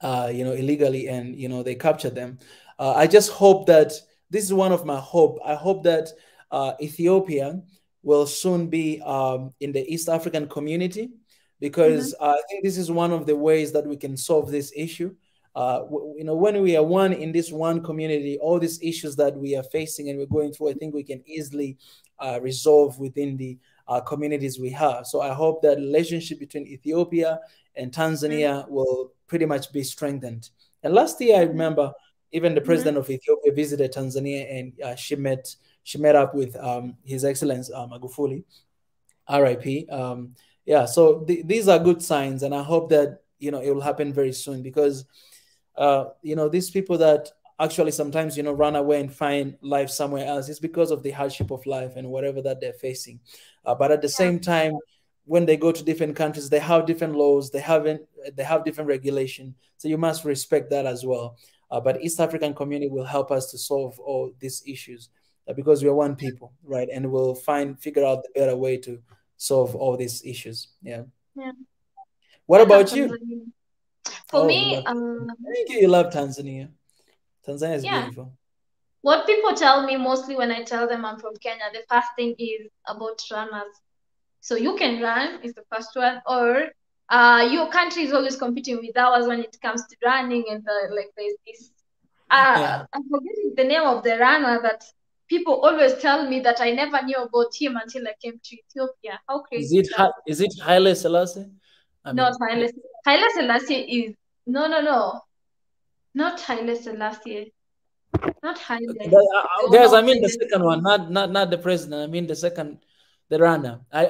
illegally, and they captured them. I just hope that this is one of my hope. I hope that Ethiopia will soon be in the East African community, because I think this is one of the ways that we can solve this issue. You know, when we are one in this one community, all these issues that we are facing and we're going through, I think we can easily resolve within the communities we have. So I hope that relationship between Ethiopia and Tanzania will pretty much be strengthened. And last year, I remember even the president of Ethiopia visited Tanzania, and she met up with His Excellency Magufuli, RIP. Yeah, so these are good signs, and I hope that, you know, it will happen very soon, because you know, these people that actually sometimes, you know, run away and find life somewhere else, it's because of the hardship of life and whatever that they're facing. But at the same time, when they go to different countries, they have different laws, they have different regulation, so you must respect that as well. But East African community will help us to solve all these issues, because we are one people, right? And we'll figure out the better way to solve all these issues. Yeah. What about you? For Oh, me, you love Tanzania. Tanzania is beautiful. What people tell me mostly when I tell them I'm from Kenya, the first thing is about runners. So you can run is the first one, or your country is always competing with ours when it comes to running, and like there's this I'm forgetting the name of the runner that people always tell me that I never knew about him until I came to Ethiopia. How crazy is it Haile Selassie? Not Haile. Haile Selassie is no. Not Haile Selassie. Not Haile. Guys, I mean the second one, not the president. I mean the runner. He's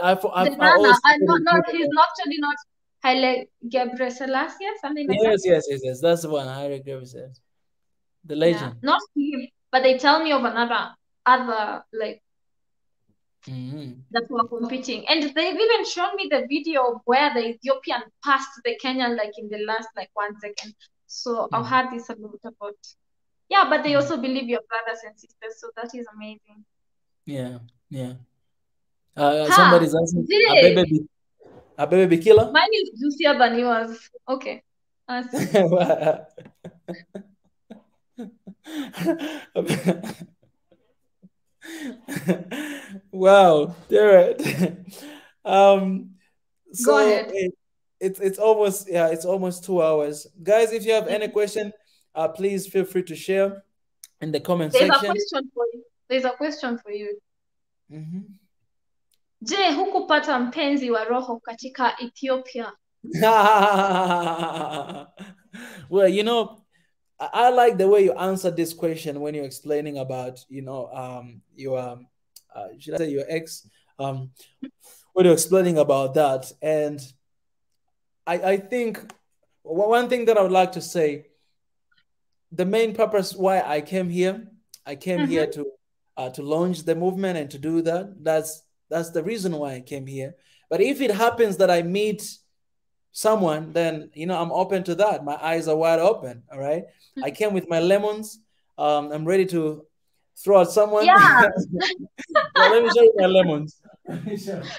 actually not Haile Gebre Selassie, something like that. Yes. That's the one. Haile Gebre Selassie, the legend. Yeah, not him, but they tell me of other like that were competing, and they've even shown me the video of where the Ethiopian passed the Kenyan like in the last like 1 second. So I've heard this a lot about. Yeah, but they also believe your brothers and sisters, so that is amazing. Yeah. Somebody's asking, a baby killer? Mine is juicier than yours. Okay. Wow, Derek. So go ahead. It's almost 2 hours. Guys, if you have any question, please feel free to share in the comment section. There's a question for you. Je, hukupata mpenzi wa roho katika Ethiopia? Well, you know, I like the way you answered this question when you're explaining about, you know, your should I say your ex, when you're explaining about that. And I think one thing that I would like to say, the main purpose why I came here to launch the movement and to do that. That's the reason why I came here. But if it happens that I meet someone, then, you know, I'm open to that. My eyes are wide open. All right. I came with my lemons. I'm ready to throw at someone. Yeah. Let me show you my lemons.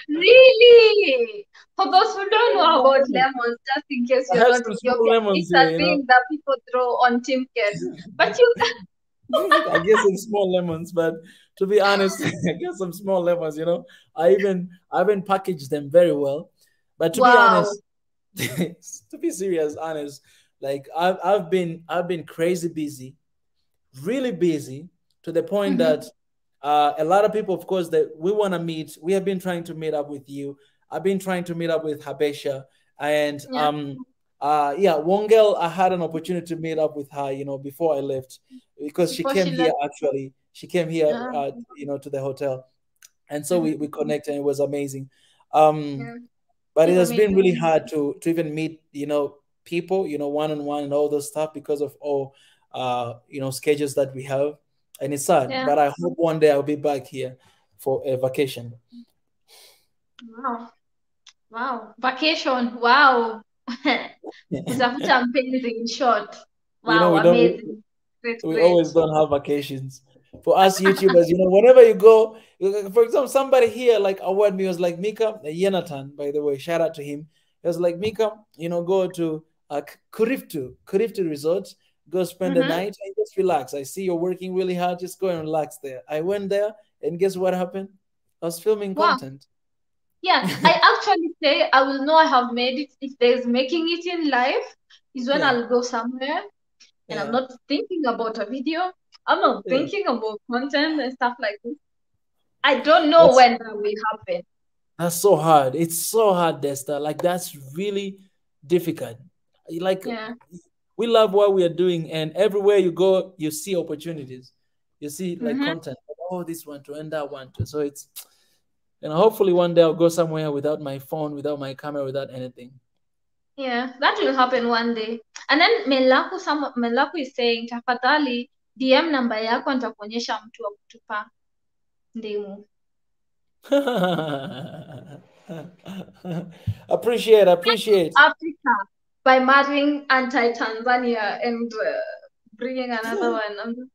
Really? For those who don't know about lemons, just in case you're not Ethiopian, it's a thing that people throw on Timkes. But you I guess some small lemons, but to be honest, I guess some small lemons, you know. I haven't packaged them very well. But to be honest, to be serious, honest, like I've been crazy busy, really busy, to the point that a lot of people, of course, that we want to meet. We have been trying to meet up with you. I've been trying to meet up with Habesha, and Wongel, I had an opportunity to meet up with her, you know, before I left, because she came here actually. She came here, you know, to the hotel, and so we connected, and it was amazing. But it has been really hard to even meet, you know, people, you know, one-on-one and all those stuff because of all, you know, schedules that we have. And it's sad, but I hope one day I'll be back here for a vacation. Wow. Vacation. Wow. Utafuta mpenzi in short. Wow, you know, amazing. We always don't have vacations. For us YouTubers, you know, whenever you go, for example, somebody here like award me was like, Mika, Yenatan, by the way, shout out to him. He was like, Mika, you know, go to Kuriftu Resort, go spend the night and just relax. I see you're working really hard, just go and relax there. I went there, and guess what happened? I was filming Wow. content. Yeah, I actually say I will know I have made it if there's making it in life is when Yeah. I'll go somewhere and I'm not thinking about a video. I'm not thinking about content and stuff like this. I don't know when that will happen. That's so hard. It's so hard, Desta. Like that's really difficult. Like we love what we are doing, and everywhere you go, you see opportunities. You see like content. Oh, this one to and that one to. So it's, and hopefully one day I'll go somewhere without my phone, without my camera, without anything. Yeah, that will happen one day. And then Melaku is saying, tafadhali DM namba yako nitakuonyesha mtu wa kutupa ndimu. Appreciate. Africa by marrying anti-Tanzania and bringing another one.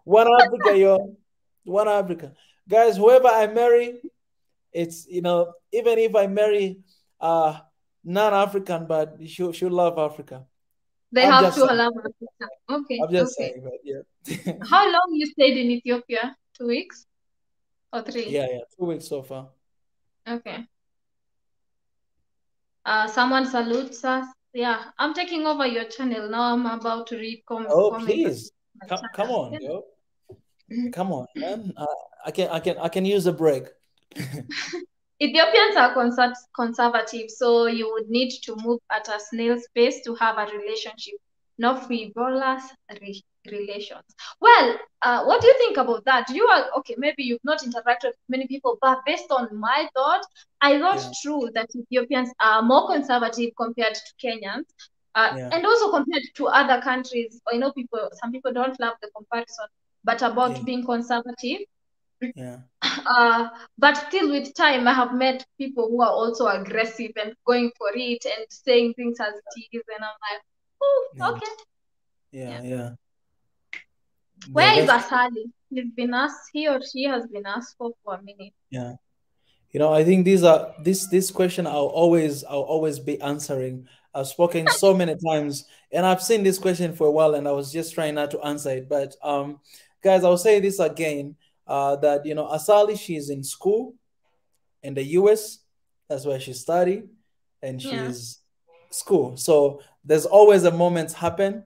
One Africa, yo. One Africa. Guys, whoever I marry, it's, you know, even if I marry non-African, but she'll love Africa. They have to love Africa. Okay. I'm just saying, but yeah. How long you stayed in Ethiopia? 2 weeks? Or 3? Yeah, 2 weeks so far. Okay. Someone salutes us. Yeah, I'm taking over your channel now. I'm about to read comments. Oh, please. Come on, yo. Come on, man. I can use a break. Ethiopians are conservative, so you would need to move at a snail's pace to have a relationship, not frivolous relations. Well, what do you think about that? You are okay. Maybe you've not interacted with many people, but based on my thought, I thought true that Ethiopians are more conservative compared to Kenyans, and also compared to other countries. I know some people don't love the comparison, but about being conservative. Yeah. But still with time, I have met people who are also aggressive and going for it and saying things as it is, and I'm like, oh, okay. Yeah. Where is Asali? He or she has been asked for a minute. Yeah. You know, I think this question I'll always be answering. I've spoken so many times and I've seen this question for a while and I was just trying not to answer it. But guys, I'll say this again, that, you know, Asali, she's in school in the US. That's where she studied and she's school. So there's always a moment happen.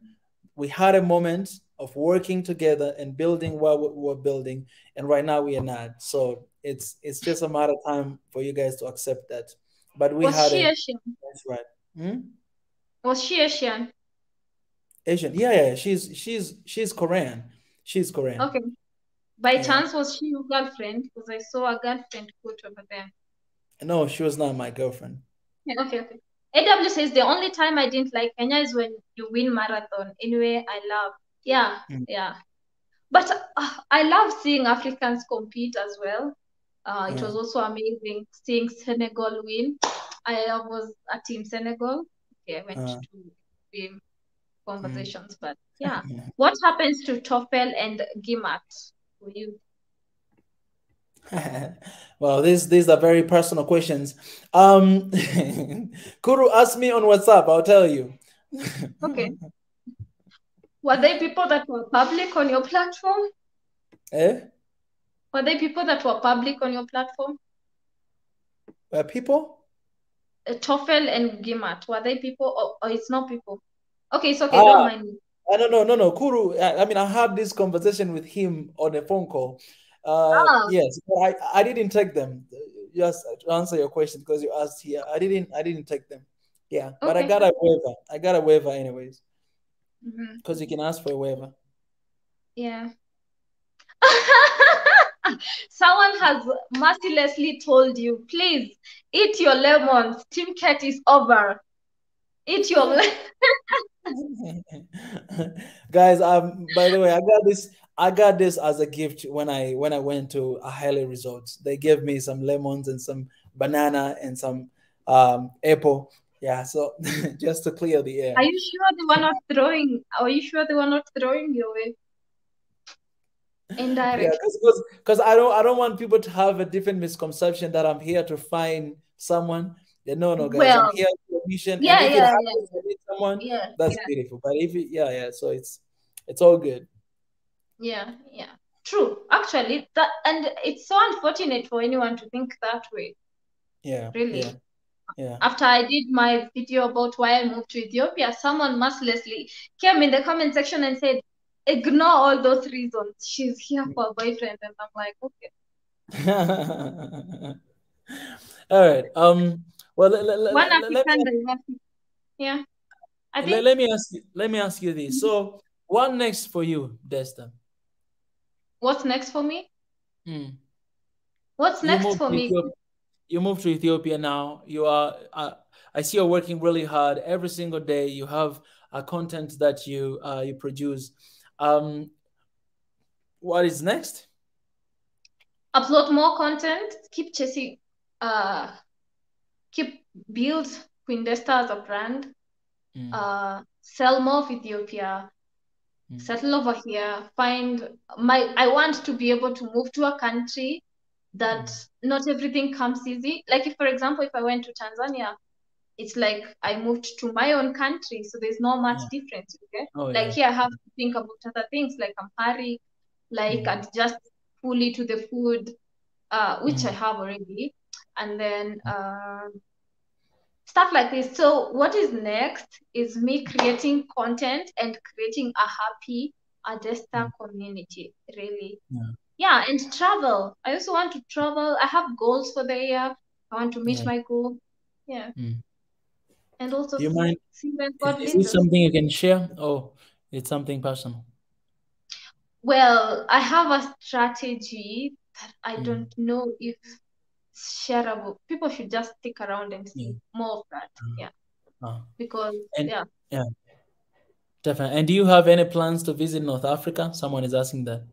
We had a moment of working together and building what we're building. And right now we are not. So it's just a matter of time for you guys to accept that. But we had she Asian? That's right. Was she Asian? Asian. Yeah. She's Korean. She's Korean. Okay. By chance, was she your girlfriend? Because I saw a girlfriend put over there. No, she was not my girlfriend. Yeah, okay. AW says the only time I didn't like Kenya is when you win marathon. Anyway, I love. Yeah. But I love seeing Africans compete as well. It was also amazing seeing Senegal win. I was a team Senegal. Okay, I went to team conversations, but yeah. What happens to TOEFL and GMAT for you? Well, these are very personal questions. Kuru, ask me on WhatsApp. I'll tell you. Okay. Were they people that were public on your platform? Were they people that were public on your platform? People? TOEFL and GMAT. Were they people or it's not people? Okay, it's okay. Don't mind me. No. Kuru, I mean, I had this conversation with him on a phone call. Yes, but I didn't take them. Just to answer your question because you asked here, I didn't take them. Yeah, okay. But I got a waiver. I got a waiver anyways. Because you can ask for a waiver. Yeah. Someone has mercilessly told you, please eat your lemons. Team Cat is over. Eat your lemons. Guys, by the way, I got this as a gift when I went to a Haile resort. They gave me some lemons and some banana and some apple. Yeah, so just to clear the air. Are you sure they were not throwing? Are you sure they were not throwing you away? Indirect. Yeah, because I don't want people to have a different misconception that I'm here to find someone. No, guys, well, I'm here for a mission. Yeah, and if it happens to meet someone, that's beautiful. But if so it's all good. Yeah. True, actually, and it's so unfortunate for anyone to think that way. Yeah. Really. Yeah. After I did my video about why I moved to Ethiopia, someone mercilessly came in the comment section and said, ignore all those reasons. She's here for a boyfriend. And I'm like, okay. All right. Well, One African, yeah. I think. let me ask you this. So, what next for you, Desta? What's next for me? Mm. What's You next moved for to me? Ethiopia. You moved to Ethiopia now. You are. I see you're working really hard every single day. You have a content that you produce. What is next? Upload more content. Keep chasing. Keep build Queen Desta as a brand. Sell more of Ethiopia. Settle over here. I want to be able to move to a country that not everything comes easy. Like if, for example, if I went to Tanzania, it's like I moved to my own country, so there's not much difference. Okay, like here I have to think about other things like Amharic, like adjust fully to the food, which I have already, and then stuff like this. So what is next is me creating content and creating a happy Desta community, really. Yeah, and travel. I also want to travel. I have goals for the year. I want to meet my goal. Yeah. And also Do you mind? see when God Is leads this us. something you can share? Oh, it's something personal. Well, I have a strategy that I don't know if it's shareable. People should just stick around and see more of that. Yeah. Because And yeah. yeah, definitely. And do you have any plans to visit North Africa? Someone is asking that.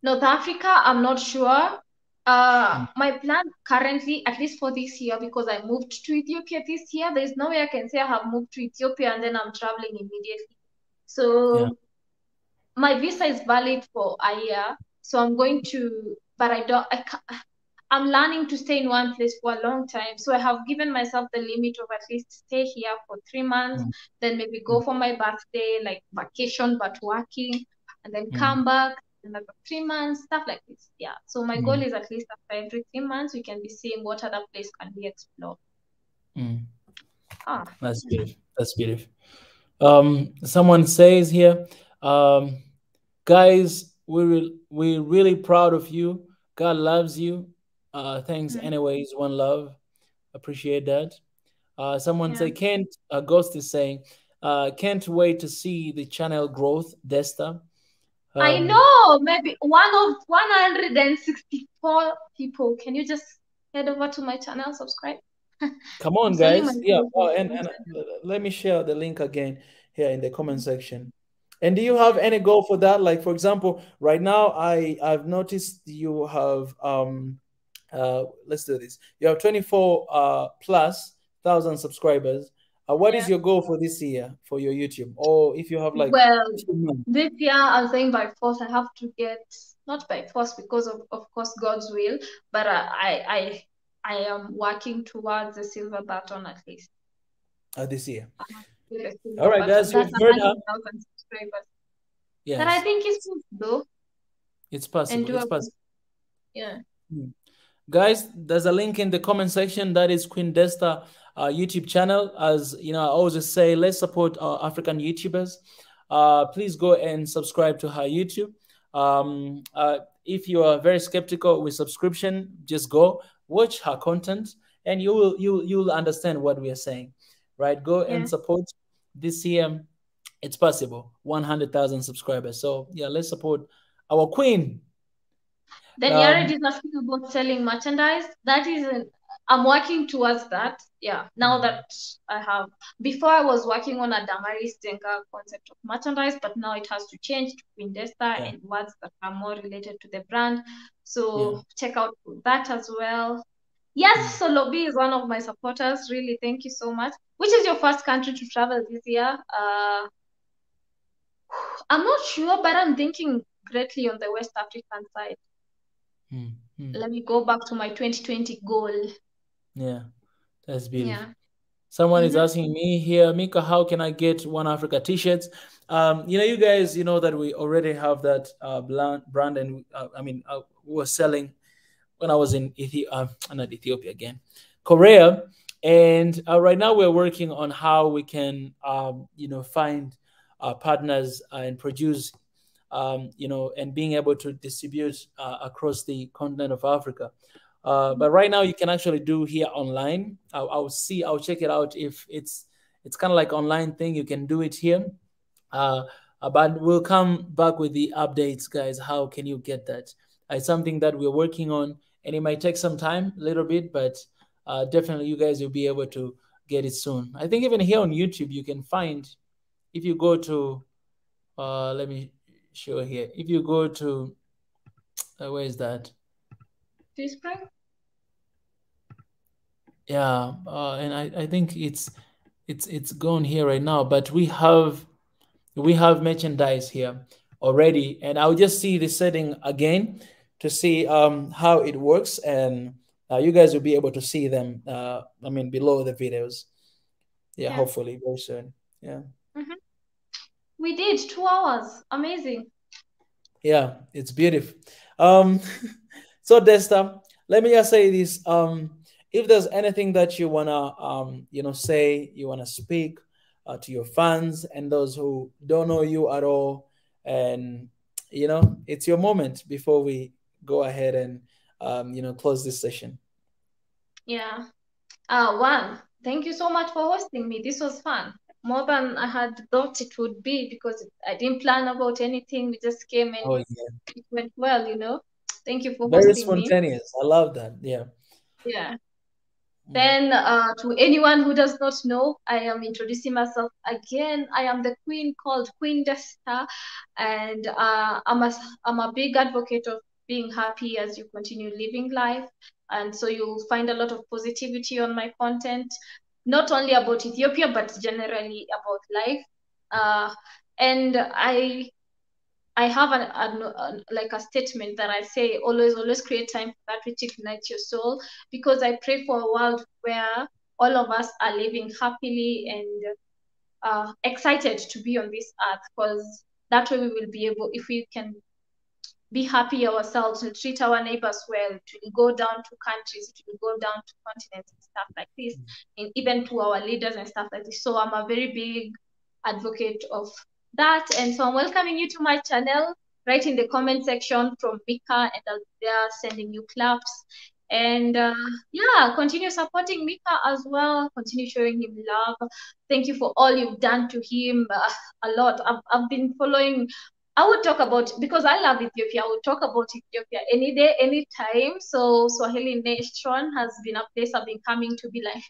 North Africa, I'm not sure. My plan currently, at least for this year, because I moved to Ethiopia this year, there's no way I can say I have moved to Ethiopia and then I'm traveling immediately. So my visa is valid for a year. So I'm going to, but I'm learning to stay in one place for a long time. So I have given myself the limit of at least stay here for 3 months, then maybe go for my birthday, like vacation, but working, and then come back another 3 months, stuff like this. Yeah. So my goal is at least after every 3 months, we can be seeing what other place can be explored. That's beautiful. That's beautiful. Someone says here, guys, we're really proud of you. God loves you. Thanks anyways, one love. Appreciate that. Someone say can't Ghost is saying, can't wait to see the channel growth, Desta. I know, maybe one of 164 people. Can you just head over to my channel, subscribe? Come on, guys. Yeah. And let me share the link again here in the comment section. And do you have any goal for that? Like, for example, right now I've noticed you have let's do this. You have 24 plus thousand subscribers. What is your goal for this year for your YouTube? Or if you have like this year I'm saying by force I have to get, not by force because of course God's will, but I am working towards the silver button at least. This year. All right, guys, you've heard her. Subscribers. Yes. That I think is possible. It's possible. It's possible. Yeah. Guys, there's a link in the comment section. That is Queen Desta YouTube channel. As you know, I always say, let's support our African YouTubers. Please go and subscribe to her YouTube. If you are very skeptical with subscription, just go watch her content, and you'll understand what we are saying. Right? Go and support this year. It's possible. 100,000 subscribers. So yeah, let's support our queen. Then Yared is asking about selling merchandise. That is, I'm working towards that. Yeah. Now that I have, before I was working on a Damaris Denga concept of merchandise, but now it has to change to Queen Desta and words that are more related to the brand. So check out that as well. Yes, Solo B is one of my supporters. Really, thank you so much. Which is your first country to travel this year? I'm not sure, but I'm thinking greatly on the West African side. Let me go back to my 2020 goal. Yeah, that's beautiful. Someone is asking me here, Mika, how can I get One Africa t-shirts? You guys, that we already have that brand, and we were selling when I was in not Ethiopia again, Korea. And right now we're working on how we can, find partners and produce, and being able to distribute across the continent of Africa. But right now you can actually do here online. I'll check it out if it's kind of like online thing. You can do it here. But we'll come back with the updates, guys. How can you get that? It's something that we're working on, and it might take some time, a little bit, but definitely you guys will be able to get it soon. I think even here on YouTube, you can find, if you go to, let me show here. If you go to, where is that? Teespring? Yeah, and I think it's gone here right now, but we have merchandise here already, and I'll just see the setting again to see how it works, and you guys will be able to see them below the videos. Yeah, hopefully very soon. Yeah. We did 2 hours. Amazing. Yeah, it's beautiful. So Desta, let me just say this. If there's anything that you wanna say, you wanna speak to your fans and those who don't know you at all, and it's your moment before we go ahead and close this session. Yeah. Thank you so much for hosting me. This was fun. More than I had thought it would be, because I didn't plan about anything. We just came and it went well. Thank you for Very hosting me. spontaneous. I love that. Yeah. Yeah. Then to anyone who does not know, I am introducing myself again. I am the queen called Queen Desta, and I'm a big advocate of being happy as you continue living life. And so you'll find a lot of positivity on my content, not only about Ethiopia, but generally about life. And I have like a statement that I say, always create time for that which ignites your soul, because I pray for a world where all of us are living happily and excited to be on this earth, because that way we will be able, if we can be happy ourselves, we'll treat our neighbors well, it will go down to countries, it will go down to continents and stuff like this, and even to our leaders and stuff like this. So I'm a very big advocate of that, and so I'm welcoming you to my channel. Write in the comment section from Mika, and I'll be there sending you claps. And yeah, continue supporting Mika as well. Continue showing him love. Thank you for all you've done to him. A lot. I've been following. I would talk about, because I love Ethiopia, I would talk about Ethiopia any day, any time. So Swahili Nation has been a place I've been coming to be like,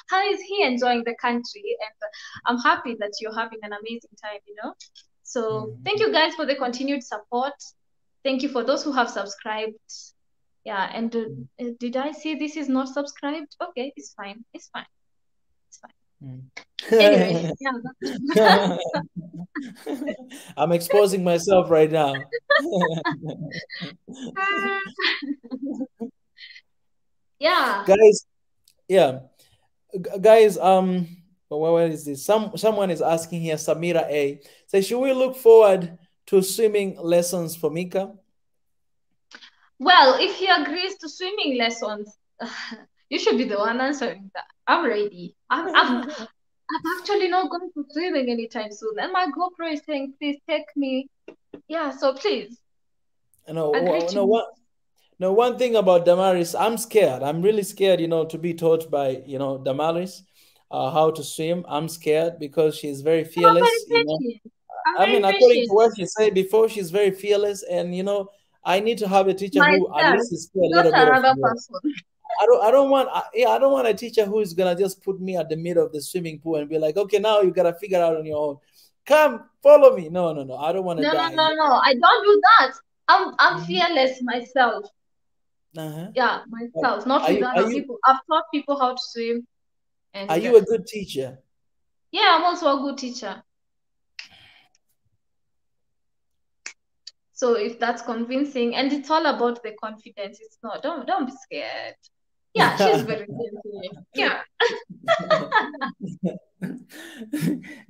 how is he enjoying the country? And I'm happy that you're having an amazing time. So thank you guys for the continued support. Thank you for those who have subscribed. Yeah, and did I say this is not subscribed? Okay, it's fine. It's fine. It's fine. Anyway, yeah. I'm exposing myself right now. Yeah. Guys, yeah. Guys, what is this? Someone is asking here, Samira A. Say, should we look forward to swimming lessons for Mika? Well, if he agrees to swimming lessons, you should be the one answering that. I'm ready. I'm actually not going to swimming anytime soon. And my GoPro is saying, please take me. Yeah, so please. One thing about Damaris, I'm scared. I'm really scared, to be taught by, Damaris how to swim. I'm scared because she's very fearless. According to what she said before, she's very fearless, and I need to have a teacher who at least is still a little bit of person. I don't want a teacher who is gonna just put me at the middle of the swimming pool and be like, okay, now you gotta figure out on your own. Come, follow me. No. I don't want to die. No. I don't do that. I'm fearless myself. Yeah, myself, not with other people. I've taught people how to swim. And are you a good teacher? Yeah, I'm also a good teacher. So if that's convincing, and it's all about the confidence, it's not. Don't be scared. Yeah, she's very gentle. Yeah.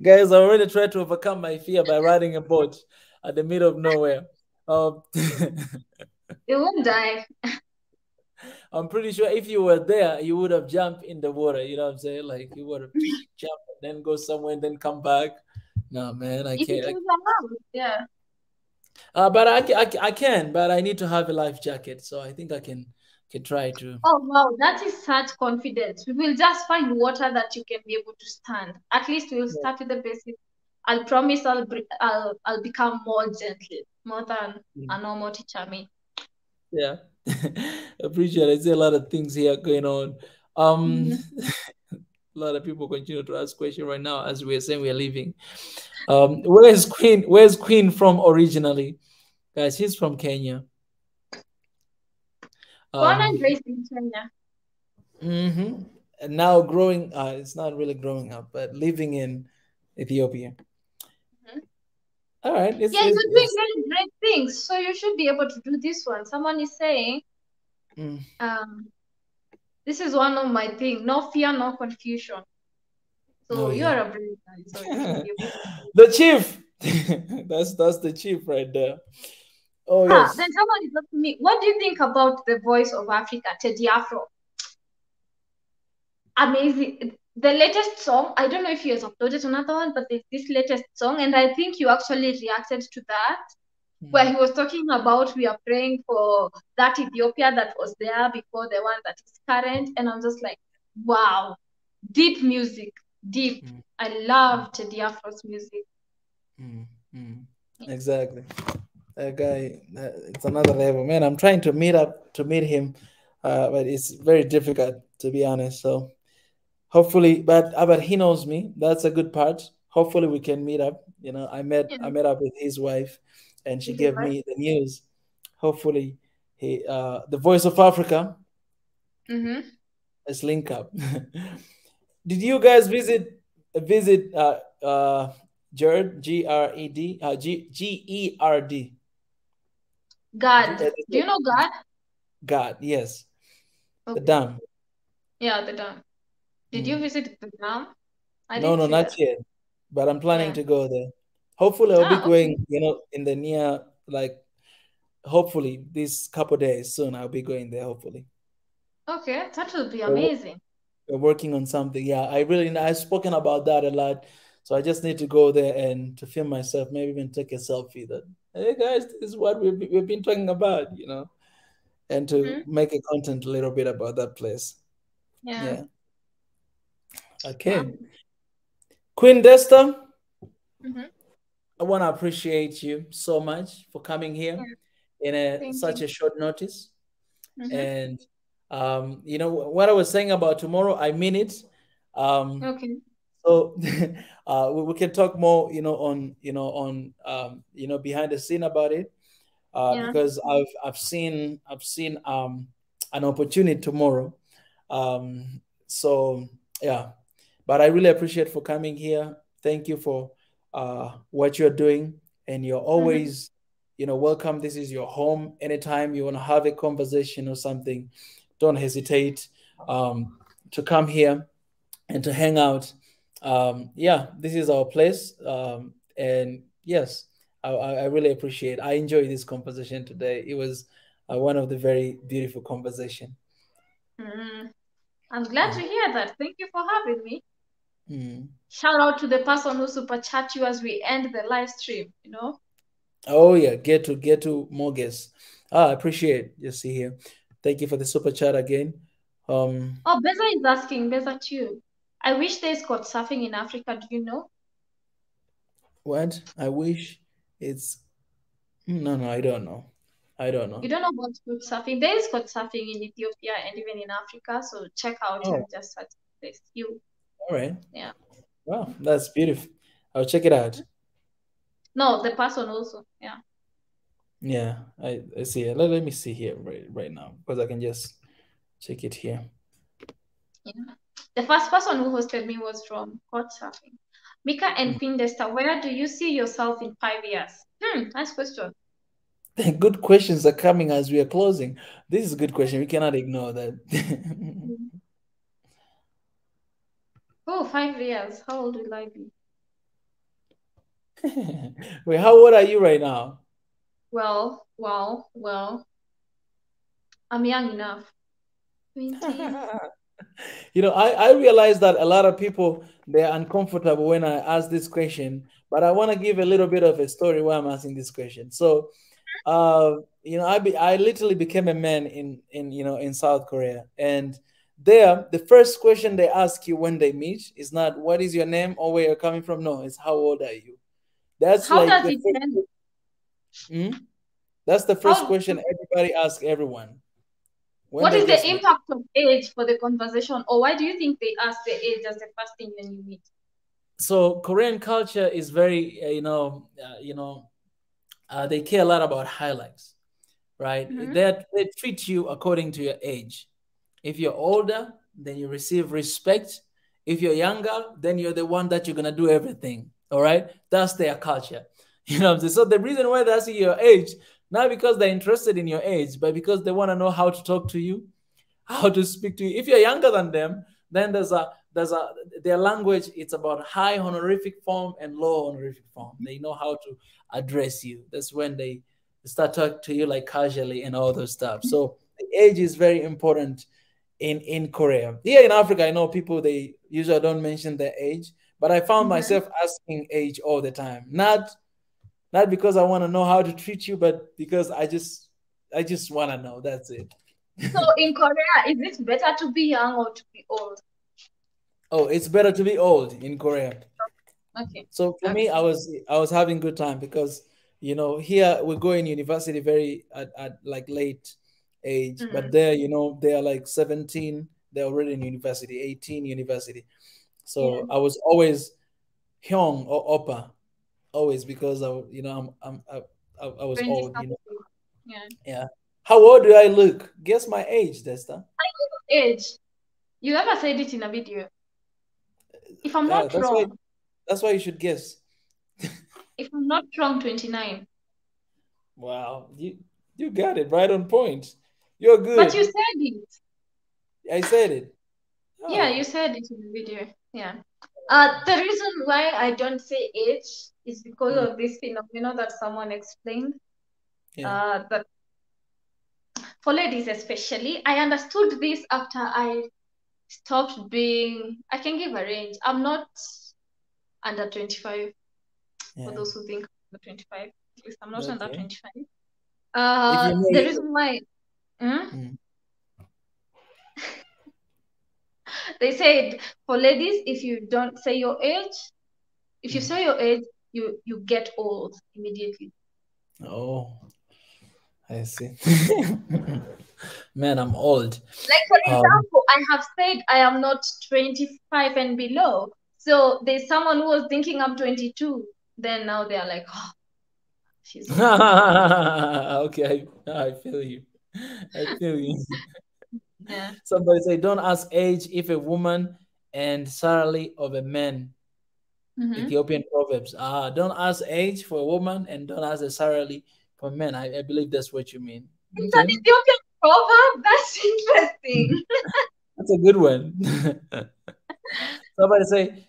Guys, I already tried to overcome my fear by riding a boat at the middle of nowhere. You won't die. I'm pretty sure if you were there, you would have jumped in the water. You know what I'm saying? Like you would have jumped and then go somewhere and then come back. No, man, I If it can't. was allowed, yeah. But I can, but I need to have a life jacket. So I think I can try to. Oh wow, that is such confidence. We will just find water that you can be able to stand. At least we'll Yeah. start with the basics. I'll promise I'll become more gentle, more than a normal teacher me. Yeah. Appreciate it. I see a lot of things here going on. Um, a lot of people continue to ask questions right now as we're saying we're leaving. Where's Queen? Where's Queen from originally? Guys, she's from Kenya. Born and raised in Kenya. And now growing, it's not really growing up, but living in Ethiopia. All right. Yeah, you're doing very great things, so you should be able to do this one. Someone is saying, this is one of my things. No fear, no confusion. So you are a brave guy, so you should be able to do it. The chief. That's the chief right there. Oh yes. Then someone is asking me, what do you think about the voice of Africa, Teddy Afro? Amazing. The latest song, I don't know if he has uploaded another one, but there's this latest song, and I think you actually reacted to that, where he was talking about we are praying for that Ethiopia that was there before the one that is current, and I'm just like, wow, deep music, deep. I love Teddy Afro's music. Exactly. That guy, it's another level, man. I'm trying to meet him, but it's very difficult to be honest. So hopefully, but he knows me. That's a good part. Hopefully, we can meet up. You know, I met up with his wife, and she gave me the news. Hopefully, the Voice of Africa. Let's link up. Did you guys visit Gerd, Gerd, Gerd? God. Do you know God? God, yes. Okay. The dam. Yeah, the dam. Did you visit the dam? No, not yet. But I'm planning to go there. Hopefully, I'll be going, in the near, hopefully, this couple days soon, I'll be going there, hopefully. Okay, that will be amazing. We're working on something. Yeah, I've spoken about that a lot. So I just need to go there and to film myself, maybe even take a selfie that, hey guys, this is what we've been talking about, and to make a content a little bit about that place. Yeah. Okay. Queen Desta, I want to appreciate you so much for coming here in such a short notice. And what I was saying about tomorrow, I mean it. Okay. So we can talk more, on behind the scene about it, because I've seen an opportunity tomorrow. So yeah, but I really appreciate for coming here. Thank you for what you're doing, and you're always, welcome. This is your home. Anytime you want to have a conversation or something, don't hesitate to come here and to hang out. This is our place. And yes, I really appreciate it. I enjoyed this conversation today. It was one of the very beautiful conversation. I'm glad to hear that. Thank you for having me. Shout out to the person who super chat you as we end the live stream, Oh yeah, get to more guests. I appreciate you see here. Thank you for the super chat again. Beza is asking, Beza too. I wish there's caught surfing in Africa. Do you know? What? I wish it's no, I don't know. I don't know. You don't know about caught surfing? There is caught surfing in Ethiopia and even in Africa. So check out and just search this. All right. Yeah. Wow, that's beautiful. I'll check it out. No, the person also. Yeah. Yeah, I see it. Let me see here right now, because I can just check it here. Yeah. The first person who hosted me was from Couchsurfing. Mika and Queen Desta, where do you see yourself in 5 years? Nice question. Good questions are coming as we are closing. This is a good question. We cannot ignore that. Oh, 5 years. How old will I be? Wait, how old are you right now? Well, I'm young enough. 20s. I realize that a lot of people, they're uncomfortable when I ask this question, but I want to give a little bit of a story why I'm asking this question. So, I literally became a man in South Korea, and there the first question they ask you when they meet is not what is your name or where you're coming from. No, it's how old are you. That's How like does the it end? first. That's the first How, question everybody asks everyone when what they is the just meet. impact of age for the conversation? Or why do you think they ask the age as the first thing when you meet? So Korean culture is very, they care a lot about highlights, right? Mm-hmm. They treat you according to your age. If you're older, then you receive respect. If you're younger, then you're the one that you're gonna do everything. All right, that's their culture. You know what I'm saying? So the reason why they ask you your age, not because they're interested in your age, but because they want to know how to talk to you, how to speak to you. If you're younger than them, then there's a their language. It's about high honorific form and low honorific form. They know how to address you. That's when they start talking to you like casually and all those stuff. So the age is very important in Korea. Here in Africa, I know people they usually don't mention their age, but I found Mm-hmm. myself asking age all the time. Not because I want to know how to treat you, but because I just want to know. That's it. So in Korea, is it better to be young or to be old? Oh, it's better to be old in Korea. Okay. So for me, Okay. I was having good time because here we go in university very at like late age, but Mm-hmm. there they are like 17, they're already in university, 18 university. Yeah. So I was always hyung or oppa, always because I was 20 old, something. Yeah. yeah. How old do I look? Guess my age, Desta. Age. You ever said it in a video? If I'm Yeah, not wrong, that's why you should guess. if I'm not wrong, 29. Wow, you got it right on point. You're But you good. said it. I said it. Yeah, Oh, you said it in the video. Yeah. The reason why I don't say age is because mm, of this phenomenon that someone explained. yeah. That for ladies especially, I understood this after I stopped being. I can give a range. I'm not under 25. For Yeah. those who think I'm under 25, at least I'm not under Okay. 25. If you The may. reason why. Hmm? Mm, They said for ladies, if you don't say your age, if you mm. say your age, you get old immediately. Oh, I see. Man, I'm old. Like for Um, example, I have said I am not 25 and below. So there's someone who was thinking I'm 22. Then now they are like, oh, she's old. okay, I feel you. I feel you. Yeah. Somebody say, don't ask age if a woman and salary of a man. Mm-hmm. Ethiopian proverbs. Don't ask age for a woman and don't ask the salary for men. I believe that's what you mean. It's an Okay. Ethiopian proverb. That's interesting. That's a good one. Somebody say,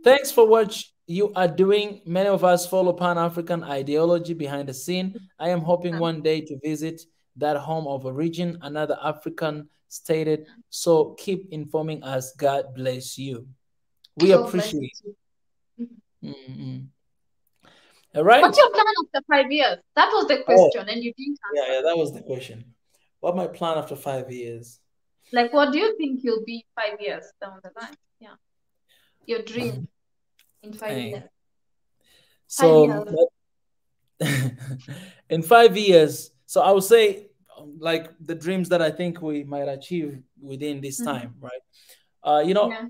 thanks for what you are doing. Many of us follow Pan African ideology behind the scene. I am hoping one day to visit that home of origin, another African stated. So keep informing us. God bless you. We God bless you appreciate too. it. Mm-mm. All What's right. your plan after 5 years? That was the Oh, question, and you didn't yeah, answer. that was the question. What my plan after 5 years? Like, what do you think you'll be 5 years down the line? Yeah. Your dream in 5 years. Dang. 5 years. So in 5 years, so I would say like the dreams that I think we might achieve within this Mm-hmm. time, right? Yeah.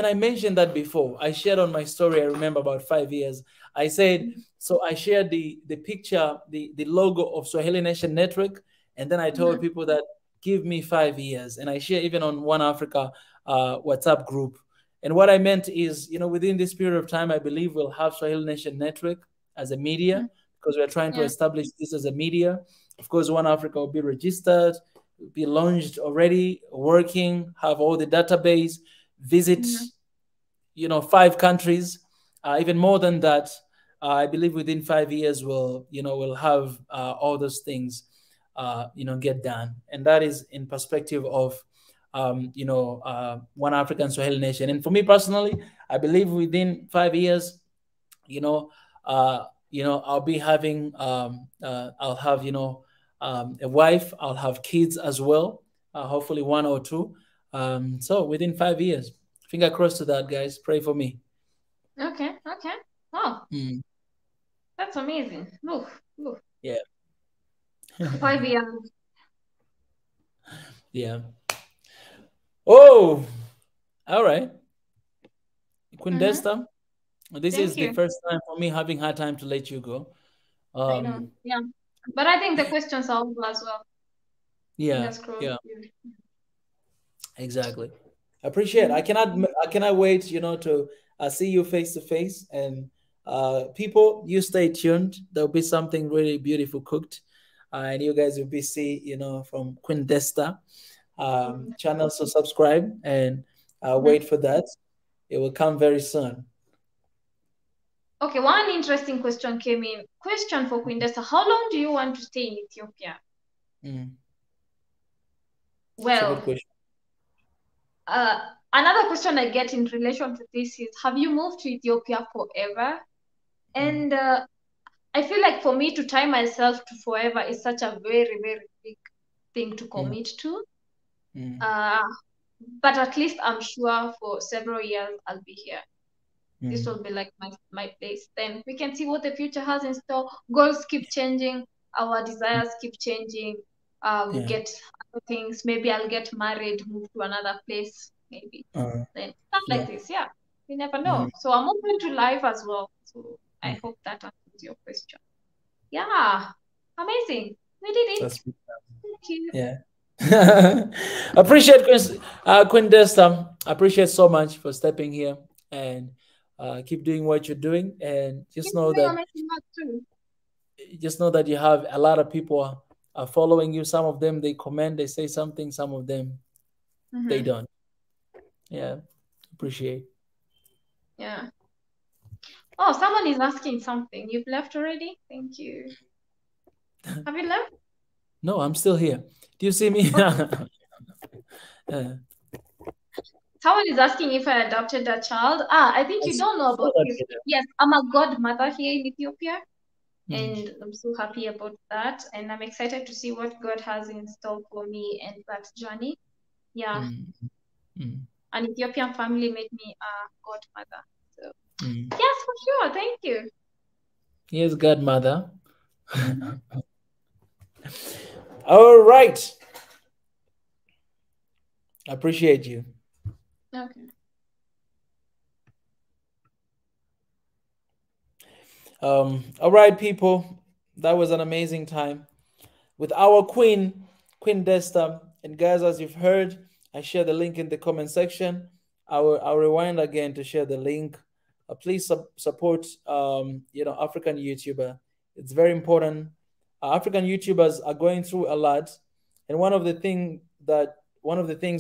I mentioned that before. I shared on my story. I remember about 5 years. I said so. I shared the picture, the logo of Swahili Nation Network, and then I told Mm-hmm. people that give me 5 years, and I share even on One Africa WhatsApp group. And what I meant is, within this period of time, I believe we'll have Swahili Nation Network as a media because we're trying to establish this as a media. Of course, One Africa will be registered, be launched already, working, have all the database, visit, 5 countries, even more than that. I believe within 5 years we'll have all those things, get done, and that is in perspective of One African Swahili Nation. And for me personally, I believe within 5 years, I'll be having, I'll have, a wife, I'll have kids as well, hopefully 1 or 2. So within 5 years, finger crossed to that, guys. Pray for me. Okay. Oh, that's amazing. Oof. Yeah. 5 years. Yeah. Oh, all right. Queen Desta, this is the first time for me having had time to let you go. I know. Yeah. But I think the questions are over as well. Yeah. Exactly. I appreciate it. I cannot wait, to see you face to face. And people, you stay tuned. There'll be something really beautiful cooked. And you guys will be from Queen Desta channel. So subscribe and wait for that. It will come very soon. Okay, one interesting question came in. Question for Queen Desta. How long do you want to stay in Ethiopia? Well, good question. Another question I get in relation to this is, have you moved to Ethiopia forever? And I feel like for me to tie myself to forever is such a very, very big thing to commit to. But at least I'm sure for several years I'll be here. This will be like my place. Then we can see what the future has in store. Goals keep changing. Our desires keep changing. We get other things. Maybe I'll get married, move to another place, maybe. Then stuff like this. Yeah, we never know. So I'm open to life as well. So I hope that answers your question. Yeah, amazing. We did it. Thank you. Yeah. Appreciate Queen Desta. Appreciate so much for stepping here and keep doing what you're doing, and just know that you have a lot of people are following you. Some of them they comment, they say something. Some of them they don't. Yeah, appreciate. Yeah. Oh, someone is asking something. You've left already? Thank you. Have you left? No, I'm still here. Do you see me? Someone is asking if I adopted a child. I think you don't know about this. Yes, I'm a godmother here in Ethiopia. And I'm so happy about that. And I'm excited to see what God has in store for me and that journey. Yeah. An Ethiopian family made me a godmother. So yes, for sure. Thank you. Yes, godmother. All right. I appreciate you. Okay. All right, people. That was an amazing time with our Queen Desta. And guys, as you've heard, I share the link in the comment section. I'll rewind again to share the link. Please support African YouTuber. It's very important. African YouTubers are going through a lot, and one of the things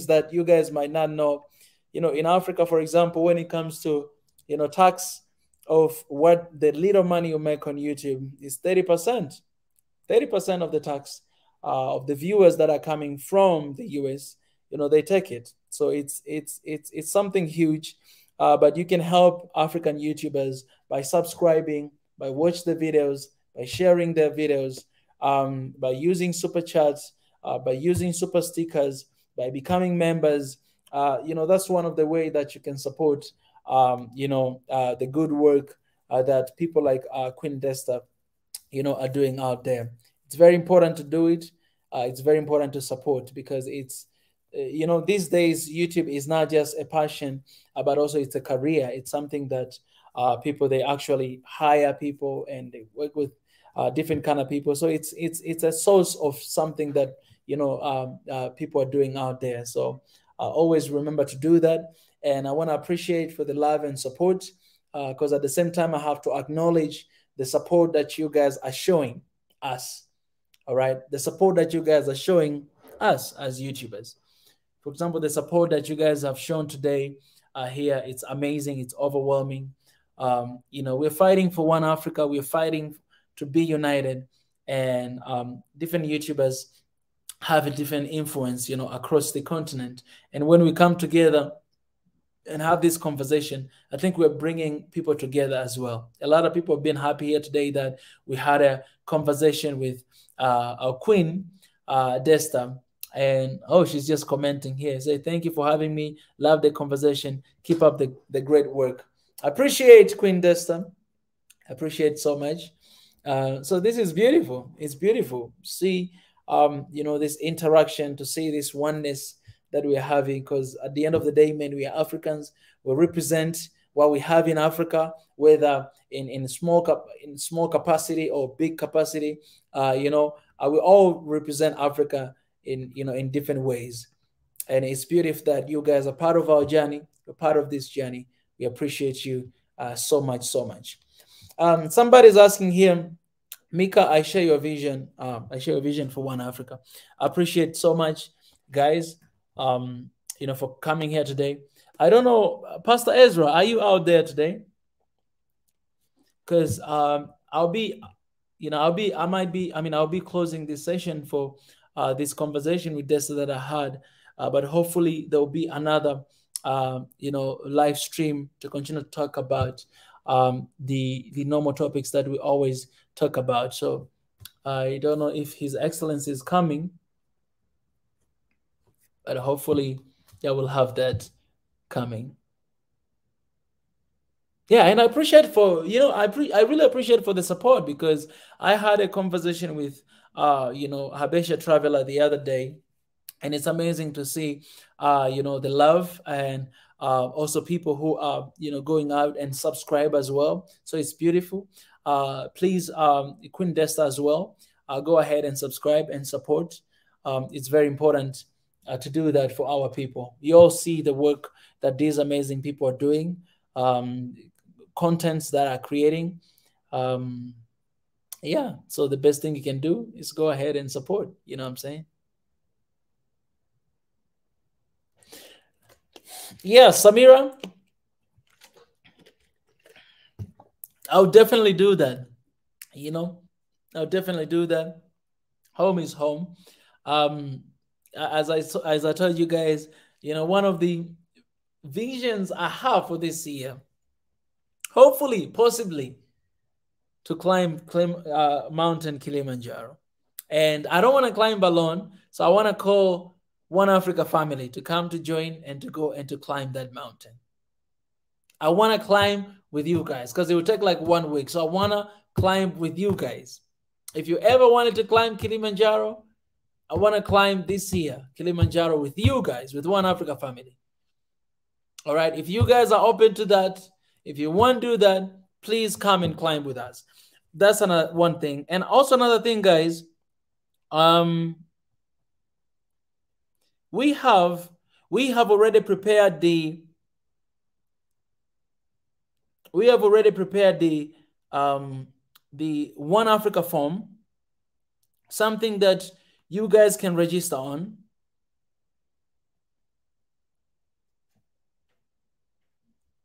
that you guys might not know, in Africa, for example, when it comes to tax of what the little money you make on YouTube is 30%. 30% of the tax of the viewers that are coming from the US, they take it. So it's something huge. But you can help African YouTubers by subscribing, by watch the videos, by sharing their videos, by using super chats, by using super stickers, by becoming members. That's one of the ways that you can support, the good work that people like Queen Desta, are doing out there. It's very important to do it. It's very important to support, because it's, these days, YouTube is not just a passion, but also it's a career. It's something that people, they actually hire people and they work with different kind of people. So it's a source of something that, people are doing out there. So always remember to do that. And I want to appreciate for the love and support, because at the same time, I have to acknowledge the support that you guys are showing us. All right, the support that you guys are showing us as YouTubers. For example, the support that you guys have shown today here, it's amazing, it's overwhelming. We're fighting for one Africa, we're fighting to be united, and different YouTubers have a different influence, across the continent. And when we come together and have this conversation, I think we're bringing people together as well. A lot of people have been happy here today that we had a conversation with our queen, Desta. And she's just commenting here. Say, thank you for having me. Love the conversation. Keep up the great work. I appreciate Queen Desta. I appreciate so much. So this is beautiful. It's beautiful. See, this interaction, to see this oneness that we're having, because at the end of the day, man, we are Africans. We represent what we have in Africa, whether in small capacity or big capacity. We all represent Africa in different ways, and it's beautiful that you guys are part of our journey. You're part of this journey. We appreciate you so much, so much. Somebody's asking here, Mika, I share your vision. I share your vision for One Africa. I appreciate so much, guys. For coming here today. I don't know, Pastor Ezra, are you out there today? Because I'll be closing this session for this conversation with Desta that I had, but hopefully there will be another live stream to continue to talk about the normal topics that we always talk about. So I don't know if His Excellency is coming, but hopefully I will have that coming. Yeah, and I appreciate I really appreciate for the support, because I had a conversation with Habesha Traveler the other day, and it's amazing to see the love, and also people who are going out and subscribe as well. So it's beautiful. Please, Queen Desta as well, go ahead and subscribe and support. It's very important to do that for our people. You all see the work that these amazing people are doing, contents that are creating. Yeah, so the best thing you can do is go ahead and support. You know what I'm saying? Yeah, Samira, I'll definitely do that. I'll definitely do that. Home is home. As I told you guys, one of the visions I have for this year, hopefully, possibly, to climb Mountain Kilimanjaro. And I don't want to climb alone, so I want to call One Africa family to come to join and to go and to climb that mountain. I want to climb with you guys, because it will take like 1 week. So I want to climb with you guys. If you ever wanted to climb Kilimanjaro, I want to climb this year Kilimanjaro with you guys, with One Africa family. All right. If you guys are open to that, if you want to do that, please come and climb with us. That's one thing. And also another thing, guys, we have already prepared the One Africa form, something that you guys can register on.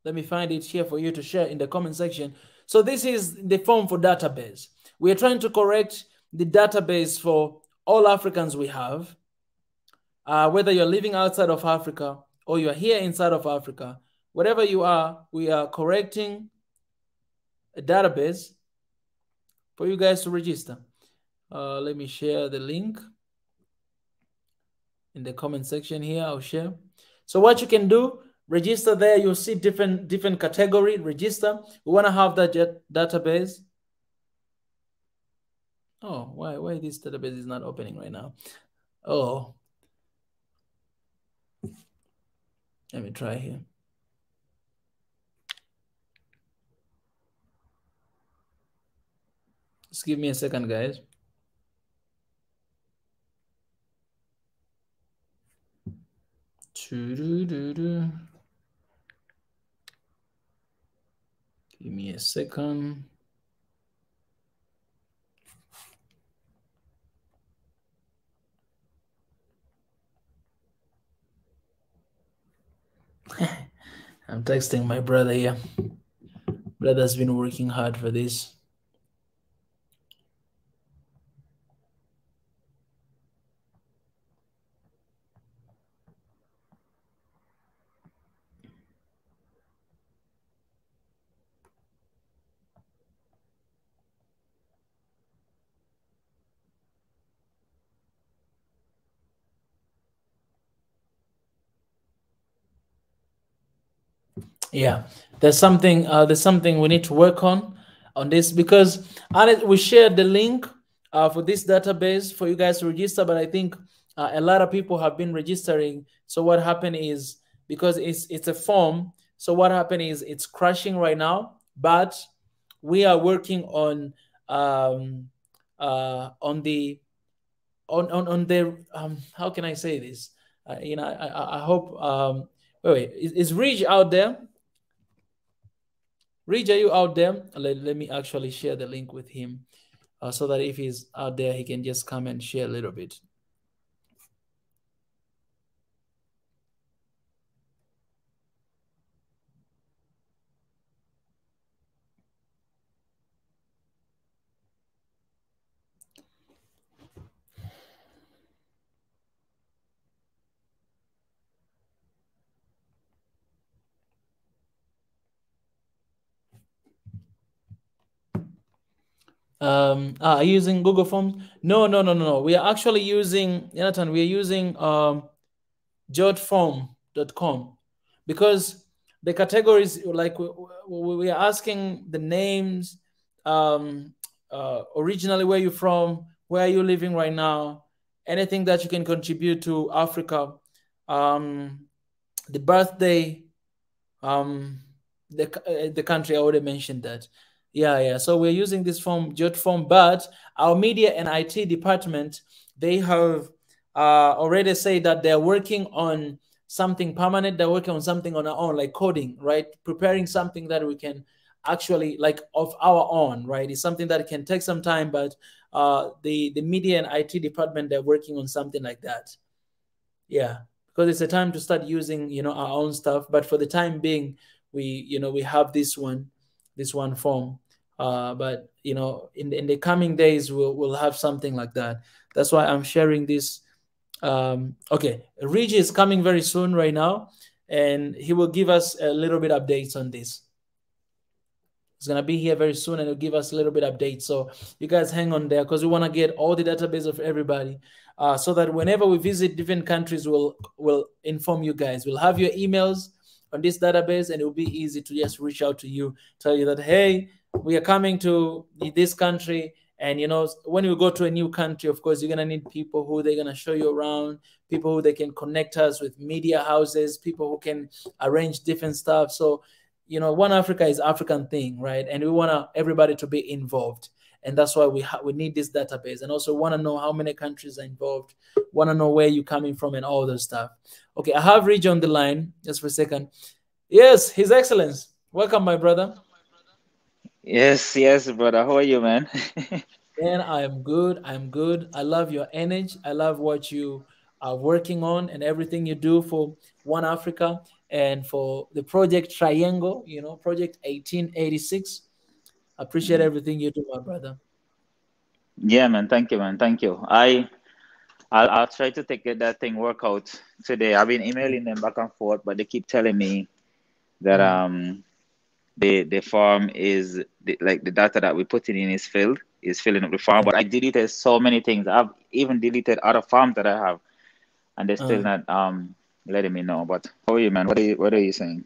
Let me find it here for you to share in the comment section. So this is the form for database. We are trying to correct the database for all Africans we have. Whether you're living outside of Africa or you're here inside of Africa, whatever you are, we are correcting a database for you guys to register. Let me share the link in the comment section here. I'll share. So what you can do, register there. You'll see different category. Register. We want to have that database. Oh, why this database is not opening right now? Oh, let me try here. Just give me a second, guys. Give me a second. I'm texting my brother here. Brother's been working hard for this. Yeah, there's something we need to work on this, because we shared the link for this database for you guys to register, but I think a lot of people have been registering. So what happened is, because it's a form, so what happened is it's crashing right now, but we are working on the how can I say this? I hope wait, is Rich out there? Rich, are you out there? Let me actually share the link with him, so that if he's out there, he can just come and share a little bit. Are you using Google Forms? No. We are actually using, Jonathan, we are using jotform.com, because the categories, like we are asking the names, originally where you're from, where are you living right now, anything that you can contribute to Africa, the birthday, the country. I already mentioned that. Yeah. So we're using this form, jot form, but our media and IT department, they have already said that they're working on something permanent. They're working on something on our own, like coding, right? Preparing something that we can actually, like, of our own, right? It's something that can take some time, but the media and IT department, they're working on something like that. Yeah, because it's a time to start using, our own stuff. But for the time being, we have this one form. But in the coming days, we'll have something like that. That's why I'm sharing this. Okay, Rigi is coming very soon right now, and he will give us a little bit updates on this. He's gonna be here very soon, and he'll give us a little bit update. So you guys hang on there, because we want to get all the database of everybody, so that whenever we visit different countries, we'll inform you guys. We'll have your emails on this database, and it will be easy to just reach out to you, tell you that, hey, we are coming to this country. And when you go to a new country, of course, you're gonna need people who they're gonna show you around, people who they can connect us with media houses, people who can arrange different stuff. So One Africa is African thing, right? And we want everybody to be involved. And that's why we need this database. And also want to know how many countries are involved, want to know where you're coming from and all those stuff. Okay, I have Rich on the line just for a second. Yes, His Excellence. Welcome, my brother. Yes, brother. How are you, man? Man, I am good. I'm good. I love your energy. I love what you are working on and everything you do for One Africa and for the Project Triangle, Project 1886. I appreciate everything you do, my brother. Yeah, man. Thank you, man. Thank you. I'll try to get that thing work out today. I've been emailing them back and forth, but they keep telling me that the form is like the data that we put in is filling up the form. But I deleted so many things. I've even deleted other forms that I have, and they're still not letting me know. But how are you, man? What are you saying?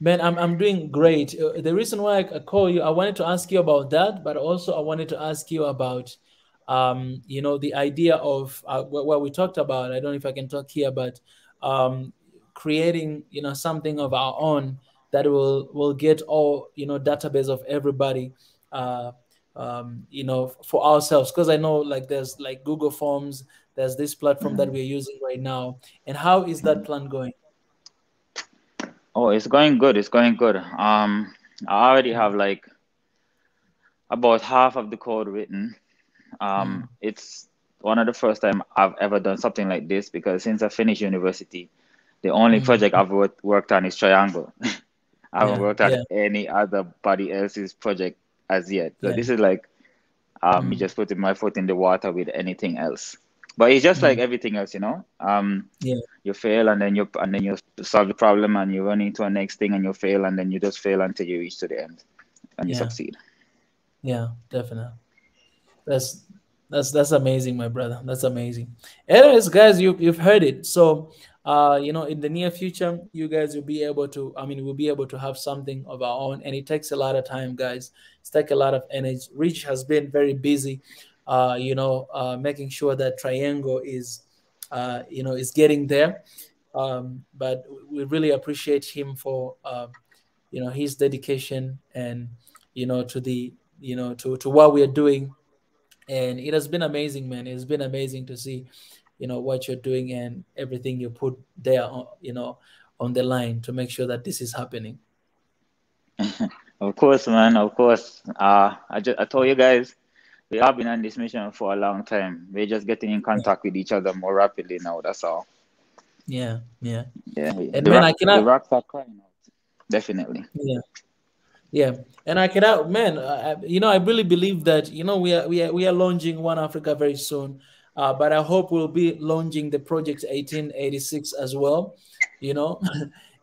Man, I'm doing great. The reason why I call you, I wanted to ask you about that, but also I wanted to ask you about, the idea of what we talked about. I don't know if I can talk here, but creating, something of our own that will get all, database of everybody, for ourselves. Because I know, like, there's like Google Forms, there's this platform that we're using right now. And how is that plan going? Oh, it's going good. It's going good. I already have like about half of the code written. It's one of the first time I've ever done something like this, because since I finished university, The only project I've worked on is Triangle. I haven't worked on any other body else's project as yet. So this is like me just putting my foot in the water with anything else. But it's just like everything else, you know. You fail and then you solve the problem and you run into a next thing and you fail and then you just fail until you reach to the end and you succeed. Yeah, definitely. That's amazing, my brother. That's amazing. Anyways, guys, you've heard it. So you know, in the near future, you guys will be able to, we'll be able to have something of our own, and it takes a lot of time, guys. It takes a lot of energy. Rich has been very busy, you know, making sure that Triangle is, you know, is getting there. But we really appreciate him for, you know, his dedication and, you know, to the, you know, to what we are doing. And it has been amazing, man. It's been amazing to see, you know, what you're doing and everything you put there, you know, on the line to make sure that this is happening. Of course, man. Of course. I told you guys, we have been on this mission for a long time. We're just getting in contact with each other more rapidly now. That's all. Yeah. And man, the rocks are crying out. Definitely. Yeah. And I cannot, man. You know, I really believe that, you know, we are launching One Africa very soon. But I hope we'll be launching the Project 1886 as well. You know,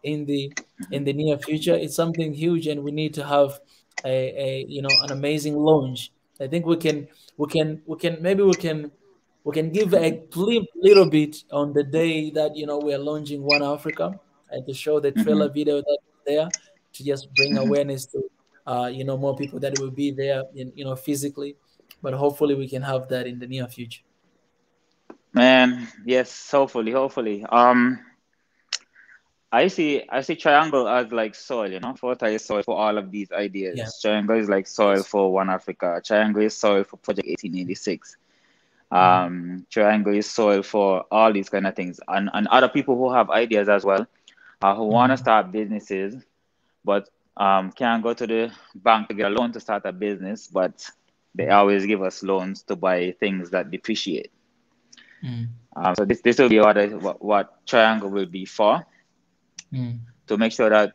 in the near future. It's something huge, and we need to have a you know, an amazing launch. I think we can give a clip little bit on the day that, you know, we are launching One Africa, and to show the trailer video that's there, to just bring awareness to you know, more people that will be there, you know, physically. But hopefully we can have that in the near future. Man, yes, hopefully. I see Triangle as like soil, you know, fertile soil for all of these ideas. Yeah. Triangle is like soil for One Africa. Triangle is soil for Project 1886. Triangle is soil for all these kind of things, and other people who have ideas as well, who want to start businesses, but can't go to the bank to get a loan to start a business, but they always give us loans to buy things that depreciate. So this will be what Triangle will be for, to make sure that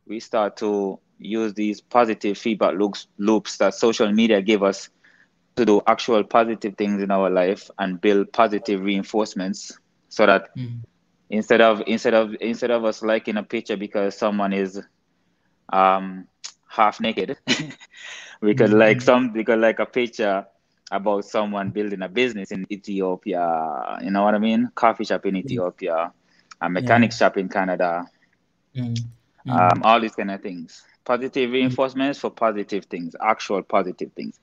we start to use these positive feedback loops that social media give us to do actual positive things in our life and build positive reinforcements, so that instead of us liking a picture because someone is half naked, we could like a picture about someone building a business in Ethiopia, you know what I mean? Coffee shop in Ethiopia, a mechanic shop in Canada, all these kind of things. Positive reinforcements for positive things, actual positive things.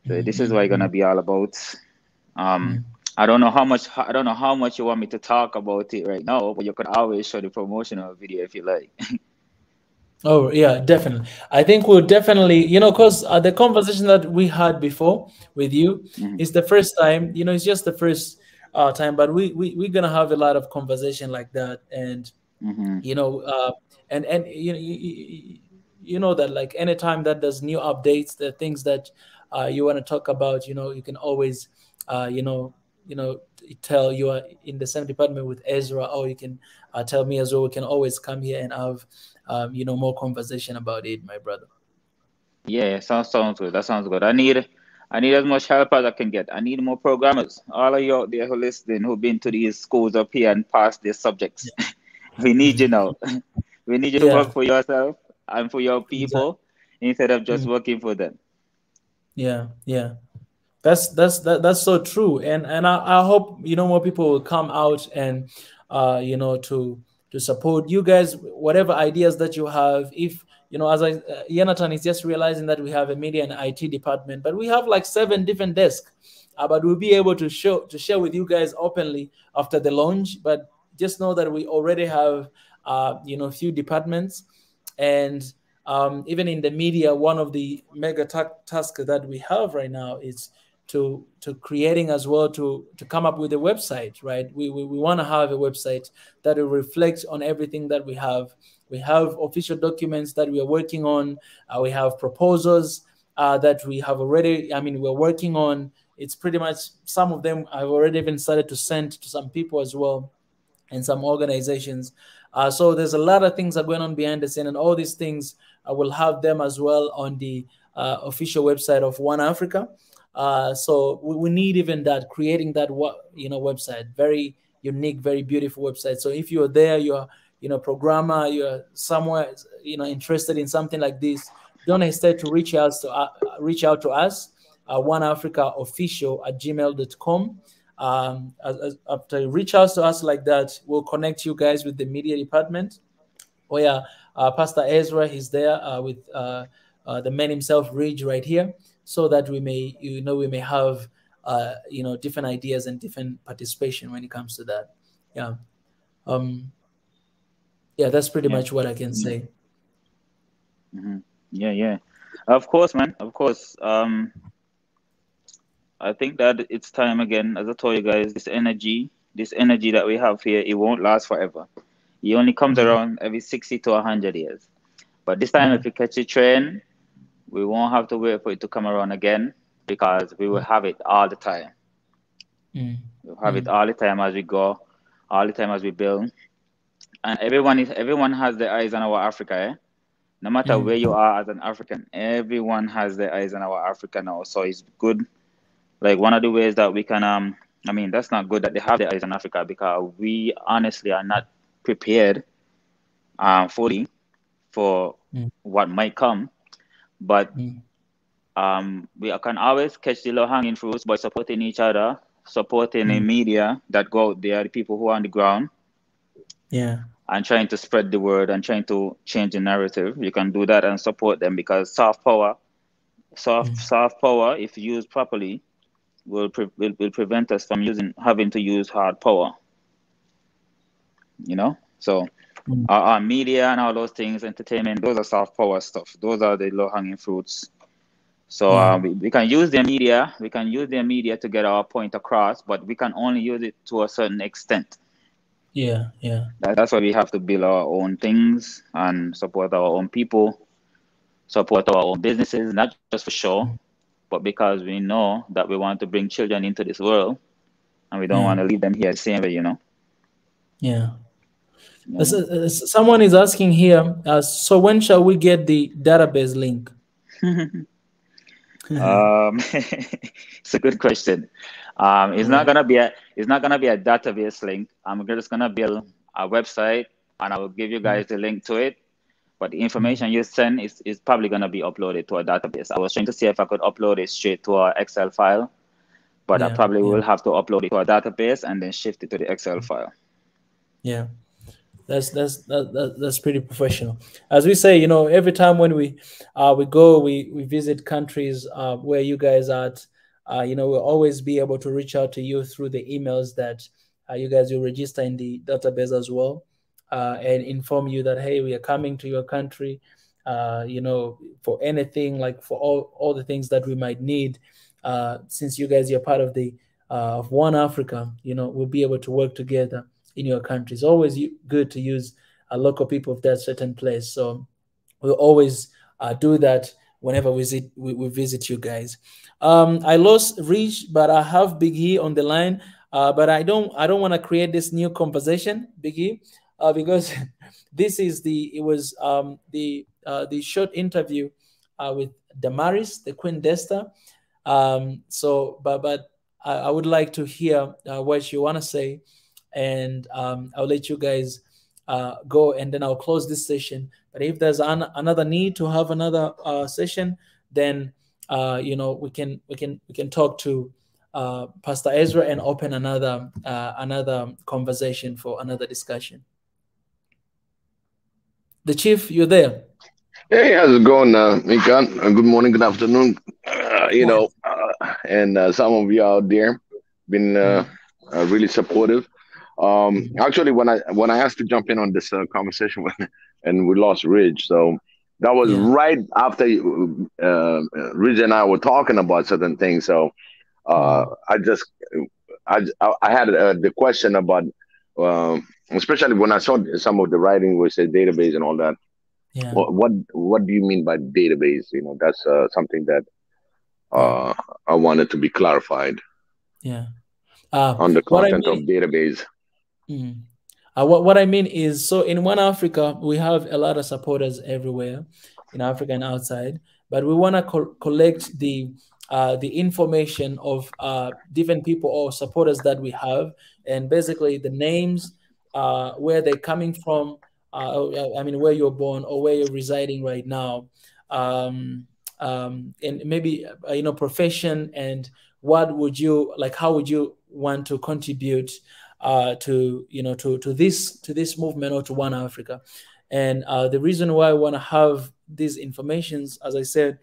So this is what it's gonna be all about. I don't know how much you want me to talk about it right now, but you can always show the promotional video if you like. Oh yeah, definitely. I think we'll definitely, you know, because the conversation that we had before with you is the first time. You know, it's just the first time, but we're gonna have a lot of conversation like that, and you know, and you know that, like, anytime that there's new updates, the things that you want to talk about, you know, you can always you know, tell you are in the same department with Ezra, or you can tell me as well. We can always come here and have you know, more conversation about it, my brother. Yeah, sounds good. That sounds good. I need as much help as I can get. I need more programmers. All of you out there who listening, who've been to these schools up here and passed these subjects, we need you now. We need you to work for yourself and for your people instead of just working for them. Yeah. That's so true, and I hope, you know, more people will come out and you know, to support you guys, whatever ideas that you have. If, you know, as Jonathan is just realizing that we have a media and IT department, but we have like 7 different desks, but we'll be able to share with you guys openly after the launch. But just know that we already have you know, a few departments, and even in the media, one of the mega tasks that we have right now is to creating as well, to come up with a website, right? We want to have a website that will reflect on everything that we have. We have official documents that we are working on. We have proposals that we have already, we're working on. It's pretty much, some of them I've already even started to send to some people as well. and some organizations. So there's a lot of things that are going on behind the scene, and all these things I will have them as well on the official website of One Africa. So we need even that, creating that website, very unique, very beautiful website. So if you're there, you're programmer, you're somewhere interested in something like this, don't hesitate to reach out to us, oneafricaofficial@gmail.com. After you reach out to us like that, we'll connect you guys with the media department. Where Pastor Ezra is there with the man himself, Ridge, right here, so that we may have different ideas and different participation when it comes to that. That's pretty much what I can say. Yeah, of course, man, of course. I think that it's time again, as I told you guys, this energy that we have here, it won't last forever. It only comes around every 60 to 100 years. But this time, if we catch a train, we won't have to wait for it to come around again, because we will have it all the time. We'll have it all the time as we go, all the time as we build. And everyone has their eyes on our Africa, eh? No matter where you are as an African, everyone has their eyes on our Africa now. So it's good. Like, one of the ways that we can, that's not good that they have their eyes on Africa, because we honestly are not prepared fully for what might come. But we can always catch the low-hanging fruits by supporting each other, supporting the media that go out there, the people who are on the ground. Yeah. And trying to spread the word and trying to change the narrative. You can do that and support them, because soft power, if used properly, will prevent us from having to use hard power. So our media and all those things, entertainment, those are soft power stuff. Those are the low-hanging fruits. So we can use their media. We can use their media to get our point across, but we can only use it to a certain extent. Yeah. That's why we have to build our own things and support our own people, support our own businesses, not just for show, but because we know that we want to bring children into this world, and we don't want to leave them here the same way, Yeah. Someone is asking here, so when shall we get the database link? It's a good question. It's not gonna be a database link. I'm just gonna build a website, and I will give you guys the link to it. But the information you send is probably gonna be uploaded to a database. I was trying to see if I could upload it straight to our Excel file, but I probably will have to upload it to a database and then shift it to the Excel file. Yeah. That's pretty professional. As we say, every time when we visit countries where you guys are at, we'll always be able to reach out to you through the emails that you guys will register in the database as well, and inform you that, hey, we are coming to your country, for anything, like for all the things that we might need, since you guys are part of the of One Africa, we'll be able to work together in your country. It's always good to use local people of that certain place. So we'll always do that whenever we visit you guys. I lost Rich, but I have Big E on the line. But I don't want to create this new conversation, Big E, because this is the short interview with Damaris, the Queen Desta. But I would like to hear what you want to say. And I'll let you guys go, and then I'll close this session. But if there's another need to have another session, then we can talk to Pastor Ezra and open another conversation for another discussion. The Chief, you're there. Hey, how's it going, Mika? Good morning, good afternoon. And some of you out there been really supportive. Actually, when I asked to jump in on this conversation and we lost Ridge, so that was right after Ridge and I were talking about certain things. So I had the question about, especially when I saw some of the writing where it said database and all that. Yeah. What do you mean by database? That's something that I wanted to be clarified. Yeah. On the content of database. What I mean is, so in One Africa, we have a lot of supporters everywhere in Africa and outside, but we want to collect the information of different people or supporters that we have, and basically the names, where they're coming from, I mean, where you're born or where you're residing right now, and maybe profession, and what would you like, how would you want to contribute to this movement, or to One Africa. And the reason why I want to have these informations, as I said,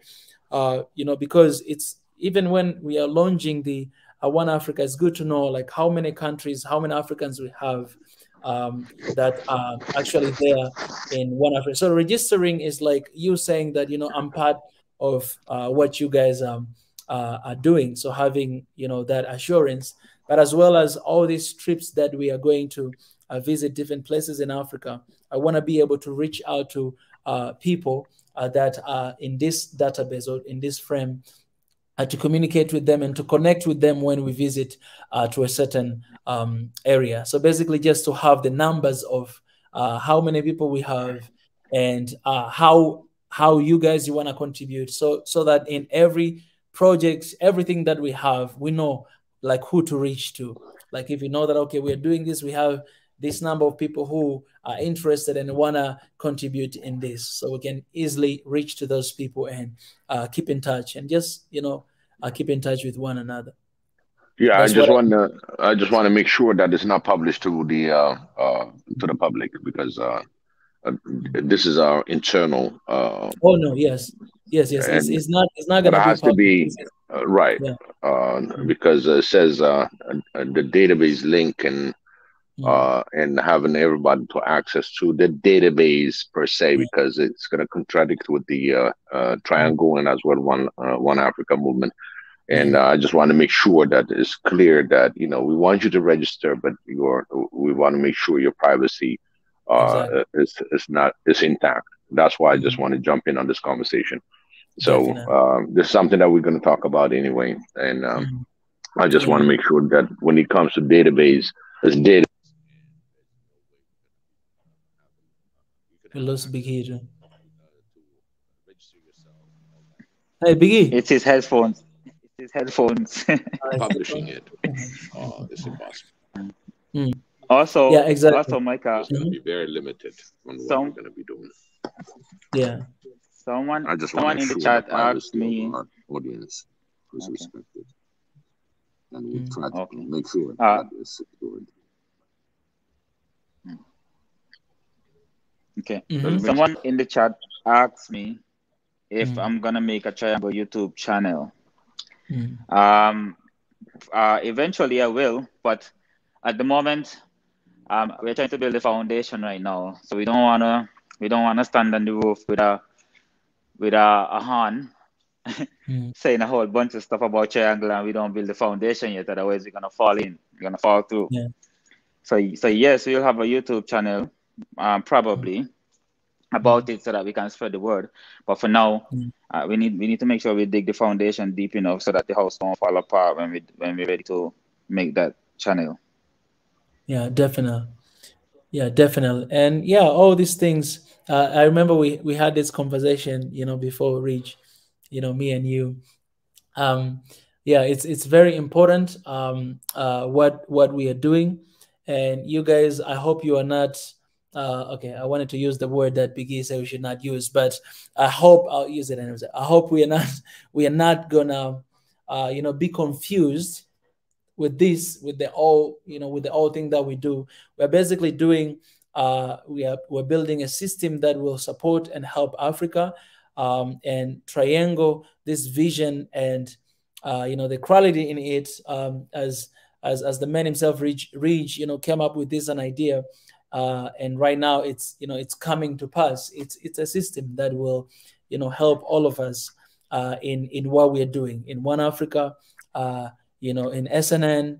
because it's, even when we are launching the One Africa, it's good to know like how many countries, how many Africans we have that are actually there in One Africa. So registering is like you saying that I'm part of what you guys are doing. So having that assurance, but as well as all these trips that we are going to visit different places in Africa, I want to be able to reach out to people that are in this database or in this frame, to communicate with them and to connect with them when we visit to a certain area. So basically just to have the numbers of how many people we have, and how you guys want to contribute, so that in every project, everything that we have, we know like who to reach to. Like if you know that, okay, we're doing this, we have this number of people who are interested and want to contribute in this, so we can easily reach to those people and keep in touch, and just keep in touch with one another. Yeah, That's I just want to make sure that it's not published to the public, because this is our internal. Oh no, yes. It's not but gonna it be has to public. be right, Yeah. because it says the database link, and having everybody to access to the database per se, because it's going to contradict with the Triangle and as well One Africa movement. And I just want to make sure that it's clear that we want you to register, but we want to make sure your privacy is intact. That's why I just want to jump in on this conversation. So there's something that we're going to talk about anyway, and I just want to make sure that when it comes to database, it's data. We lost Biggie. Hey, Biggie. It's his headphones. Publishing it. It's impossible. Also, yeah, exactly. Also, Micah, it's going to be very limited on what we're going to be doing. Yeah. Someone in the sure chat asked me. Our audience is respected, and we try to make sure that is secured. Okay. Someone in the chat asked me if I'm gonna make a Triangle YouTube channel. Eventually I will, but at the moment, we're trying to build a foundation right now. So we don't wanna stand on the roof with a horn saying a whole bunch of stuff about Triangle, and we don't build the foundation yet. Otherwise, we're gonna fall through. Yeah. So yes, we'll have a YouTube channel, probably about it, so that we can spread the word. But for now, we need to make sure we dig the foundation deep enough so that the house won't fall apart when we're ready to make that channel. Yeah, definitely. Yeah, definitely. And yeah, all these things. I remember we had this conversation, before Reach, me and you. Yeah, it's very important what we are doing, and you guys. I hope you are not. Okay, I wanted to use the word that Biggie said we should not use, but I hope I'll use it anyways. I hope we are not gonna be confused with this, with the all thing that we do. We're basically doing we're building a system that will support and help Africa, and Triangle this vision and the quality in it, as the man himself Reach came up with this an idea, and right now it's coming to pass. It's a system that will help all of us in what we are doing in One Africa, in SNN,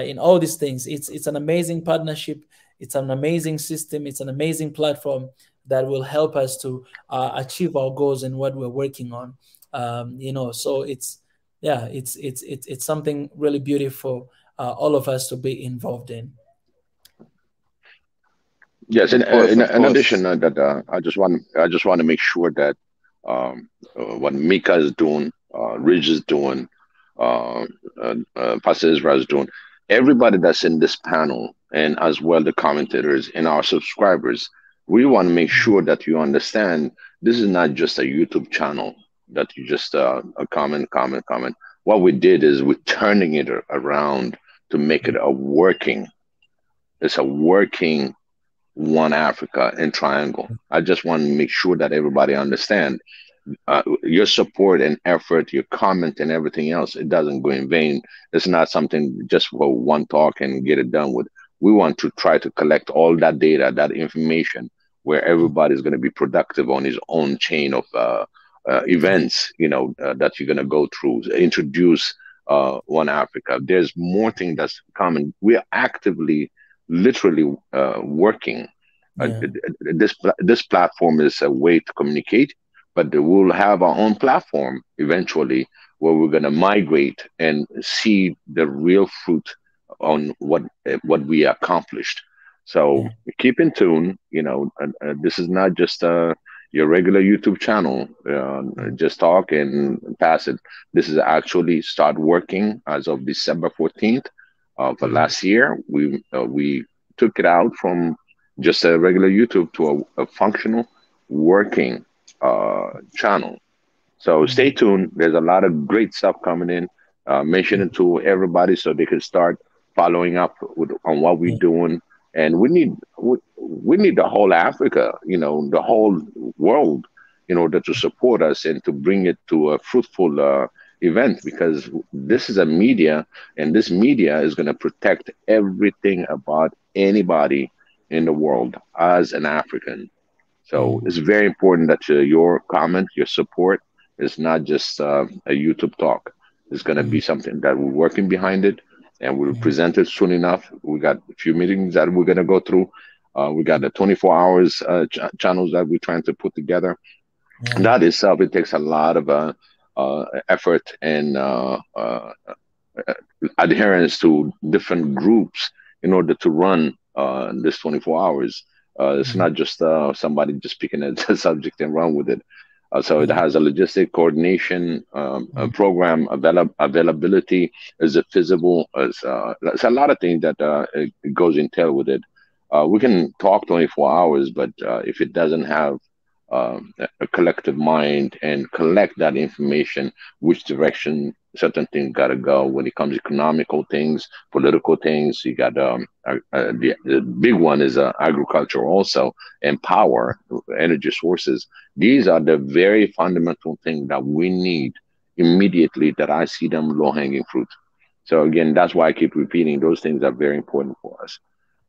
in all these things. It's an amazing partnership. It's an amazing system. It's an amazing platform that will help us to achieve our goals and what we're working on. So it's something really beautiful, all of us to be involved in. Yes, Of course, of in addition course. that I just want to make sure that what Mika is doing, Ridge is doing, Pastor Israel is doing, everybody that's in this panel, and as well the commentators and our subscribers, we want to make sure that you understand this is not just a YouTube channel that you just a comment. What we did is we're turning it around to make it a working. It's a working one Africa and triangle. I just want to make sure that everybody understand your support and effort, your comment and everything else. It doesn't go in vain. It's not something just for one talk and get it done with. We want to try to collect all that data, that information, where everybody's going to be productive on his own chain of events. That you're going to go through. Introduce one Africa. There's more thing that's common. We are actively, literally working. Yeah. This platform is a way to communicate, but we'll have our own platform eventually where we're going to migrate and see the real fruit on what we accomplished. So keep in tune. This is not just your regular YouTube channel. Just talk and pass it. This is actually start working as of December 14th of last year. We took it out from just a regular YouTube to a functional working channel. So stay tuned. There's a lot of great stuff coming in. Mention it to everybody so they can start following up on what we're doing. And we need the whole Africa, the whole world, in order to support us and to bring it to a fruitful event, because this is a media, and this media is going to protect everything about anybody in the world as an African. So it's very important that your comment, your support is not just a YouTube talk. It's going to be something that we're working behind it, and we'll present it soon enough. We got a few meetings that we're going to go through. We got the 24 hours channels that we're trying to put together. That itself, it takes a lot of effort and adherence to different groups in order to run this 24 hours. It's not just somebody just picking a subject and run with it. So it has a logistic coordination program, availability. Is it feasible? It's a lot of things that it goes entail with it. We can talk 24 hours, but if it doesn't have a collective mind and collect that information, which direction certain things got to go when it comes to economical things, political things. You got the big one is agriculture also, and power, energy sources. These are the very fundamental things that we need immediately, that I see them low hanging fruit. So again, that's why I keep repeating those things are very important for us.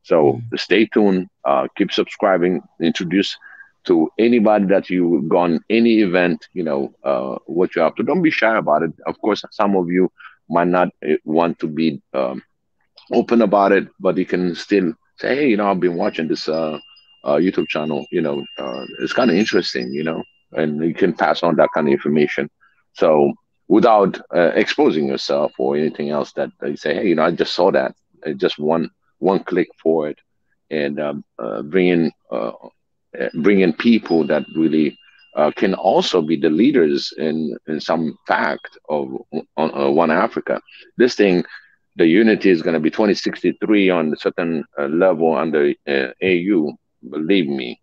So stay tuned, keep subscribing, introduce to anybody that you gone any event, what you're up to. Don't be shy about it. Of course, some of you might not want to be open about it, but you can still say, hey, I've been watching this YouTube channel, it's kind of interesting, and you can pass on that kind of information. So without exposing yourself or anything else, that you say, hey, I just saw that, just one click for it, and bring in people that really can also be the leaders in some fact of One Africa. This thing, the unity is going to be 2063 on a certain level under AU. Believe me,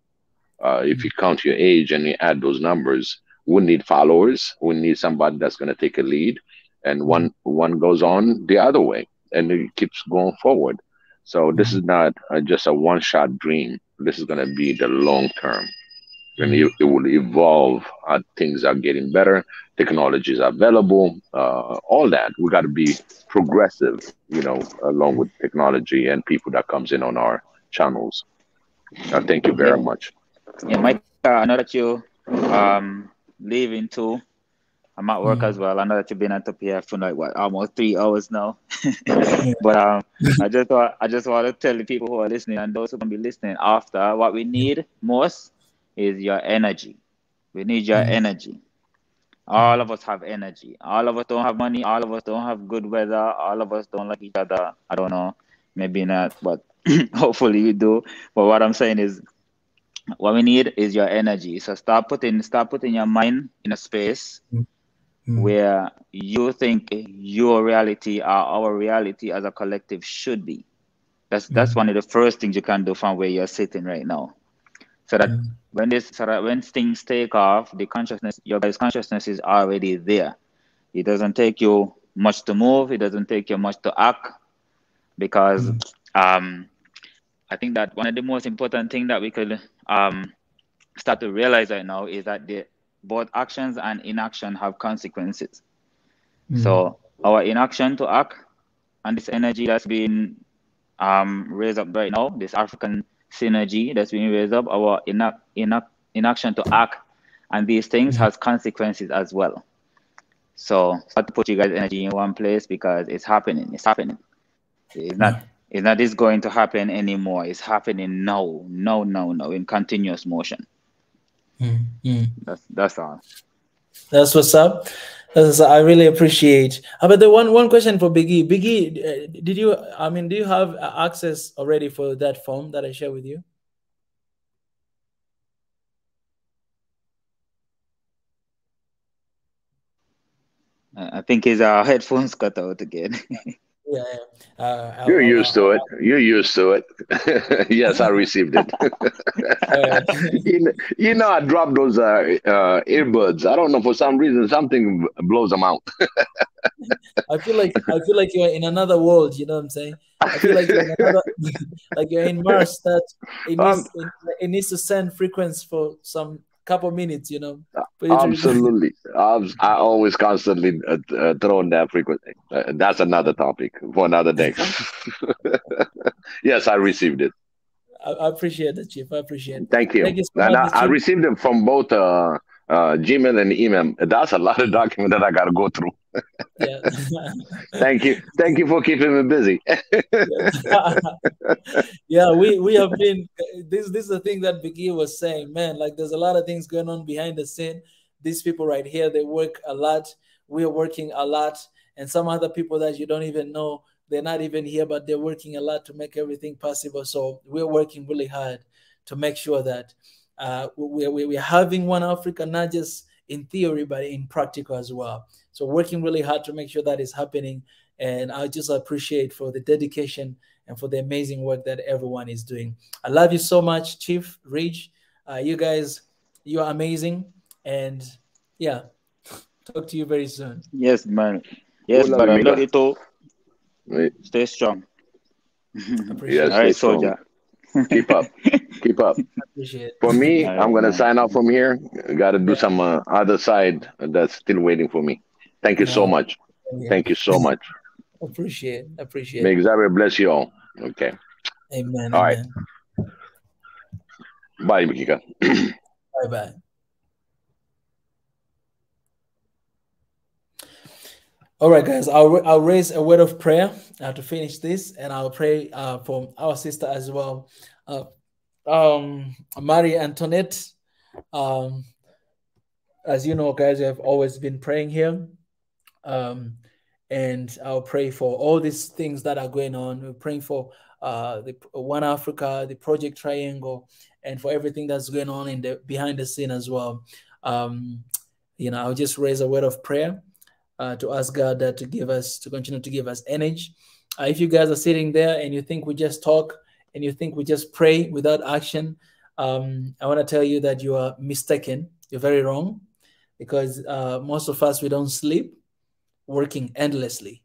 if you count your age and you add those numbers, we need followers. We need somebody that's going to take a lead, and one goes on the other way, and it keeps going forward. So this is not just a one-shot dream. This is going to be the long term, and it will evolve. Things are getting better. Technologies are available. All that, we got to be progressive, along with technology and people that comes in on our channels. Thank you very much. Yeah, Mike, I know that you leaving too. I'm at work as well. I know that you've been at Ethiopia for almost 3 hours now. But I just want to tell the people who are listening and those who can be listening after, what we need most is your energy. We need your energy. All of us have energy. All of us don't have money. All of us don't have good weather. All of us don't like each other. I don't know. maybe not, but hopefully you do. But what I'm saying is, what we need is your energy. So start putting your mind in a space where you think your reality or our reality as a collective should be. That's one of the first things you can do from where you're sitting right now. So that when things take off, the consciousness, your guys' consciousness is already there. It doesn't take you much to move. It doesn't take you much to act, because I think that one of the most important things that we could start to realize right now is that both actions and inaction have consequences. So our inaction to act and this energy that's being raised up right now, this African synergy that's being raised up, our inaction to act, and these things has consequences as well. So start to put you guys' energy in one place, because it's happening. It's happening. It's not this going to happen anymore. It's happening now, in continuous motion. That's all. That's what's up. I really appreciate. But the one question for Biggie. Biggie, do you have access already for that form that I share with you? I think his headphones cut out again. Yeah. You're used to it. You're used to it. Yes, I received it. I dropped those earbuds. I don't know, for some reason, something blows them out. I feel like you're in another world. You know what I'm saying? I feel like you're in another, like you're in Mars. That it needs to send frequency for some couple minutes. You know. Absolutely. I always constantly throw in that frequency. That's another topic for another day. Yes, I received it. I appreciate it, Chief. I appreciate it. Thank you. Thank you so And much, I received them from both Gmail and email. That's a lot of document that I got to go through. Yeah. Thank you for keeping me busy. Yeah, we have been. This is the thing that Biggie was saying, man. Like, there's a lot of things going on behind the scene. These people right here, they work a lot. We are working a lot, and some other people that you don't even know, they're not even here, but they're working a lot to make everything possible. So we're working really hard to make sure that we're having one Africa, not just in theory, but in practical as well. So working really hard to make sure that is happening. And I just appreciate for the dedication and for the amazing work that everyone is doing. I love you so much, Chief, Ridge. You guys, you are amazing. And yeah, talk to you very soon. Yes, man. Yes, but I love you too. Stay strong. Yes, all right, soldier. Keep up. Keep up. Appreciate it. For me, I'm going to sign off from here. Got to do some other side that's still waiting for me. Thank you so much. Thank you so much. Appreciate it. May Xavier bless you all. Okay. Amen. All amen. Right. Bye, Mikika. Bye. All right, guys, I'll raise a word of prayer to finish this, and I'll pray for our sister as well, Marie Antoinette. As you know, guys, we have always been praying here, and I'll pray for all these things that are going on. We're praying for the One Africa, the Project Triangle, and for everything that's going on in the behind the scene as well. I'll just raise a word of prayer to ask God that to continue to give us energy. If you guys are sitting there and you think we just talk and you think we just pray without action, I want to tell you that you are mistaken. You're very wrong, because most of us, we don't sleep, working endlessly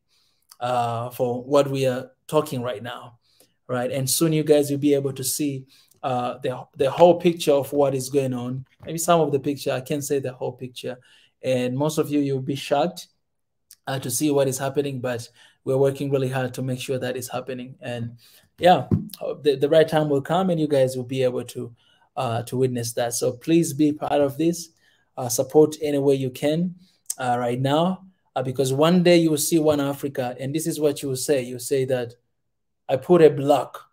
for what we are talking right now, right? And soon you guys will be able to see the whole picture of what is going on. Maybe some of the picture, I can't say the whole picture. And most of you'll be shocked to see what is happening, but we're working really hard to make sure that is happening. And yeah, the right time will come and you guys will be able to witness that. So please be part of this, support any way you can right now, because one day you will see One Africa, and this is what you will say. You say that I put a block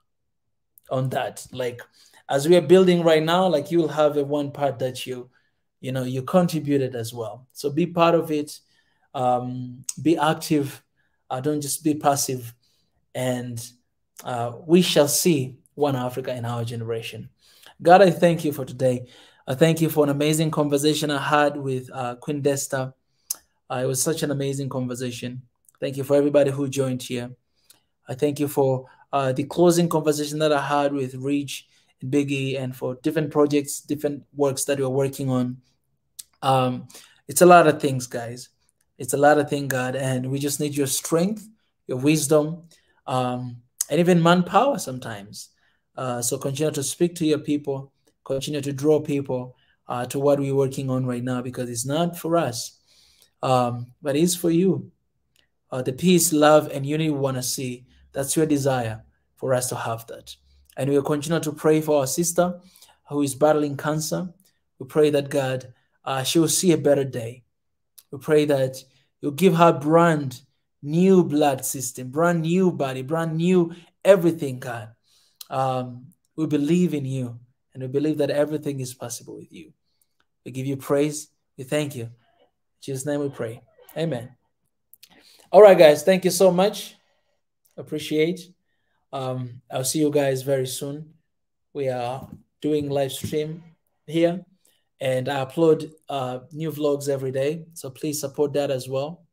on that. Like, as we are building right now, like, you will have a one part that you contributed as well. So be part of it. Be active. Don't just be passive. And we shall see one Africa in our generation. God, I thank you for today. I thank you for an amazing conversation I had with Queen Desta. It was such an amazing conversation. Thank you for everybody who joined here. I thank you for the closing conversation that I had with Rich and Biggie, and for different projects, different works that you're working on. It's a lot of things, guys. It's a lot of things, God, and we just need your strength, your wisdom, and even manpower sometimes. So continue to speak to your people, continue to draw people to what we're working on right now, because it's not for us, but it's for you. The peace, love, and unity we want to see. That's your desire for us to have that. And we will continue to pray for our sister who is battling cancer. We pray that God, she will see a better day. We pray that you'll give her brand new blood system, brand new body, brand new everything, God. We believe in you, and we believe that everything is possible with you. We give you praise. We thank you. In Jesus' name we pray. Amen. All right, guys. Thank you so much. Appreciate. I'll see you guys very soon. We are doing live stream here, and I upload new vlogs every day. So please support that as well.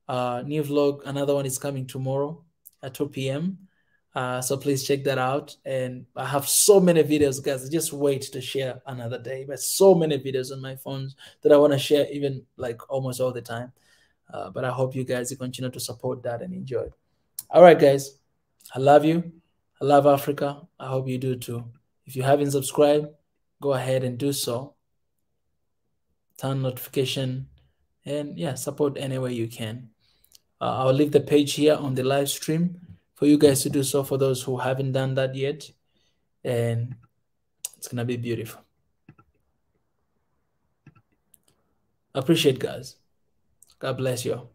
New vlog, another one is coming tomorrow at 2 p.m. So please check that out. And I have so many videos, guys. Just wait to share another day. But so many videos on my phones that I want to share, even like almost all the time. But I hope you guys continue to support that and enjoy. All right, guys. I love you. I love Africa. I hope you do too. If you haven't subscribed, go ahead and do so. Turn notification, and yeah, support any way you can. I'll leave the page here on the live stream for you guys to do so, for those who haven't done that yet. And it's going to be beautiful. Appreciate, guys. God bless you.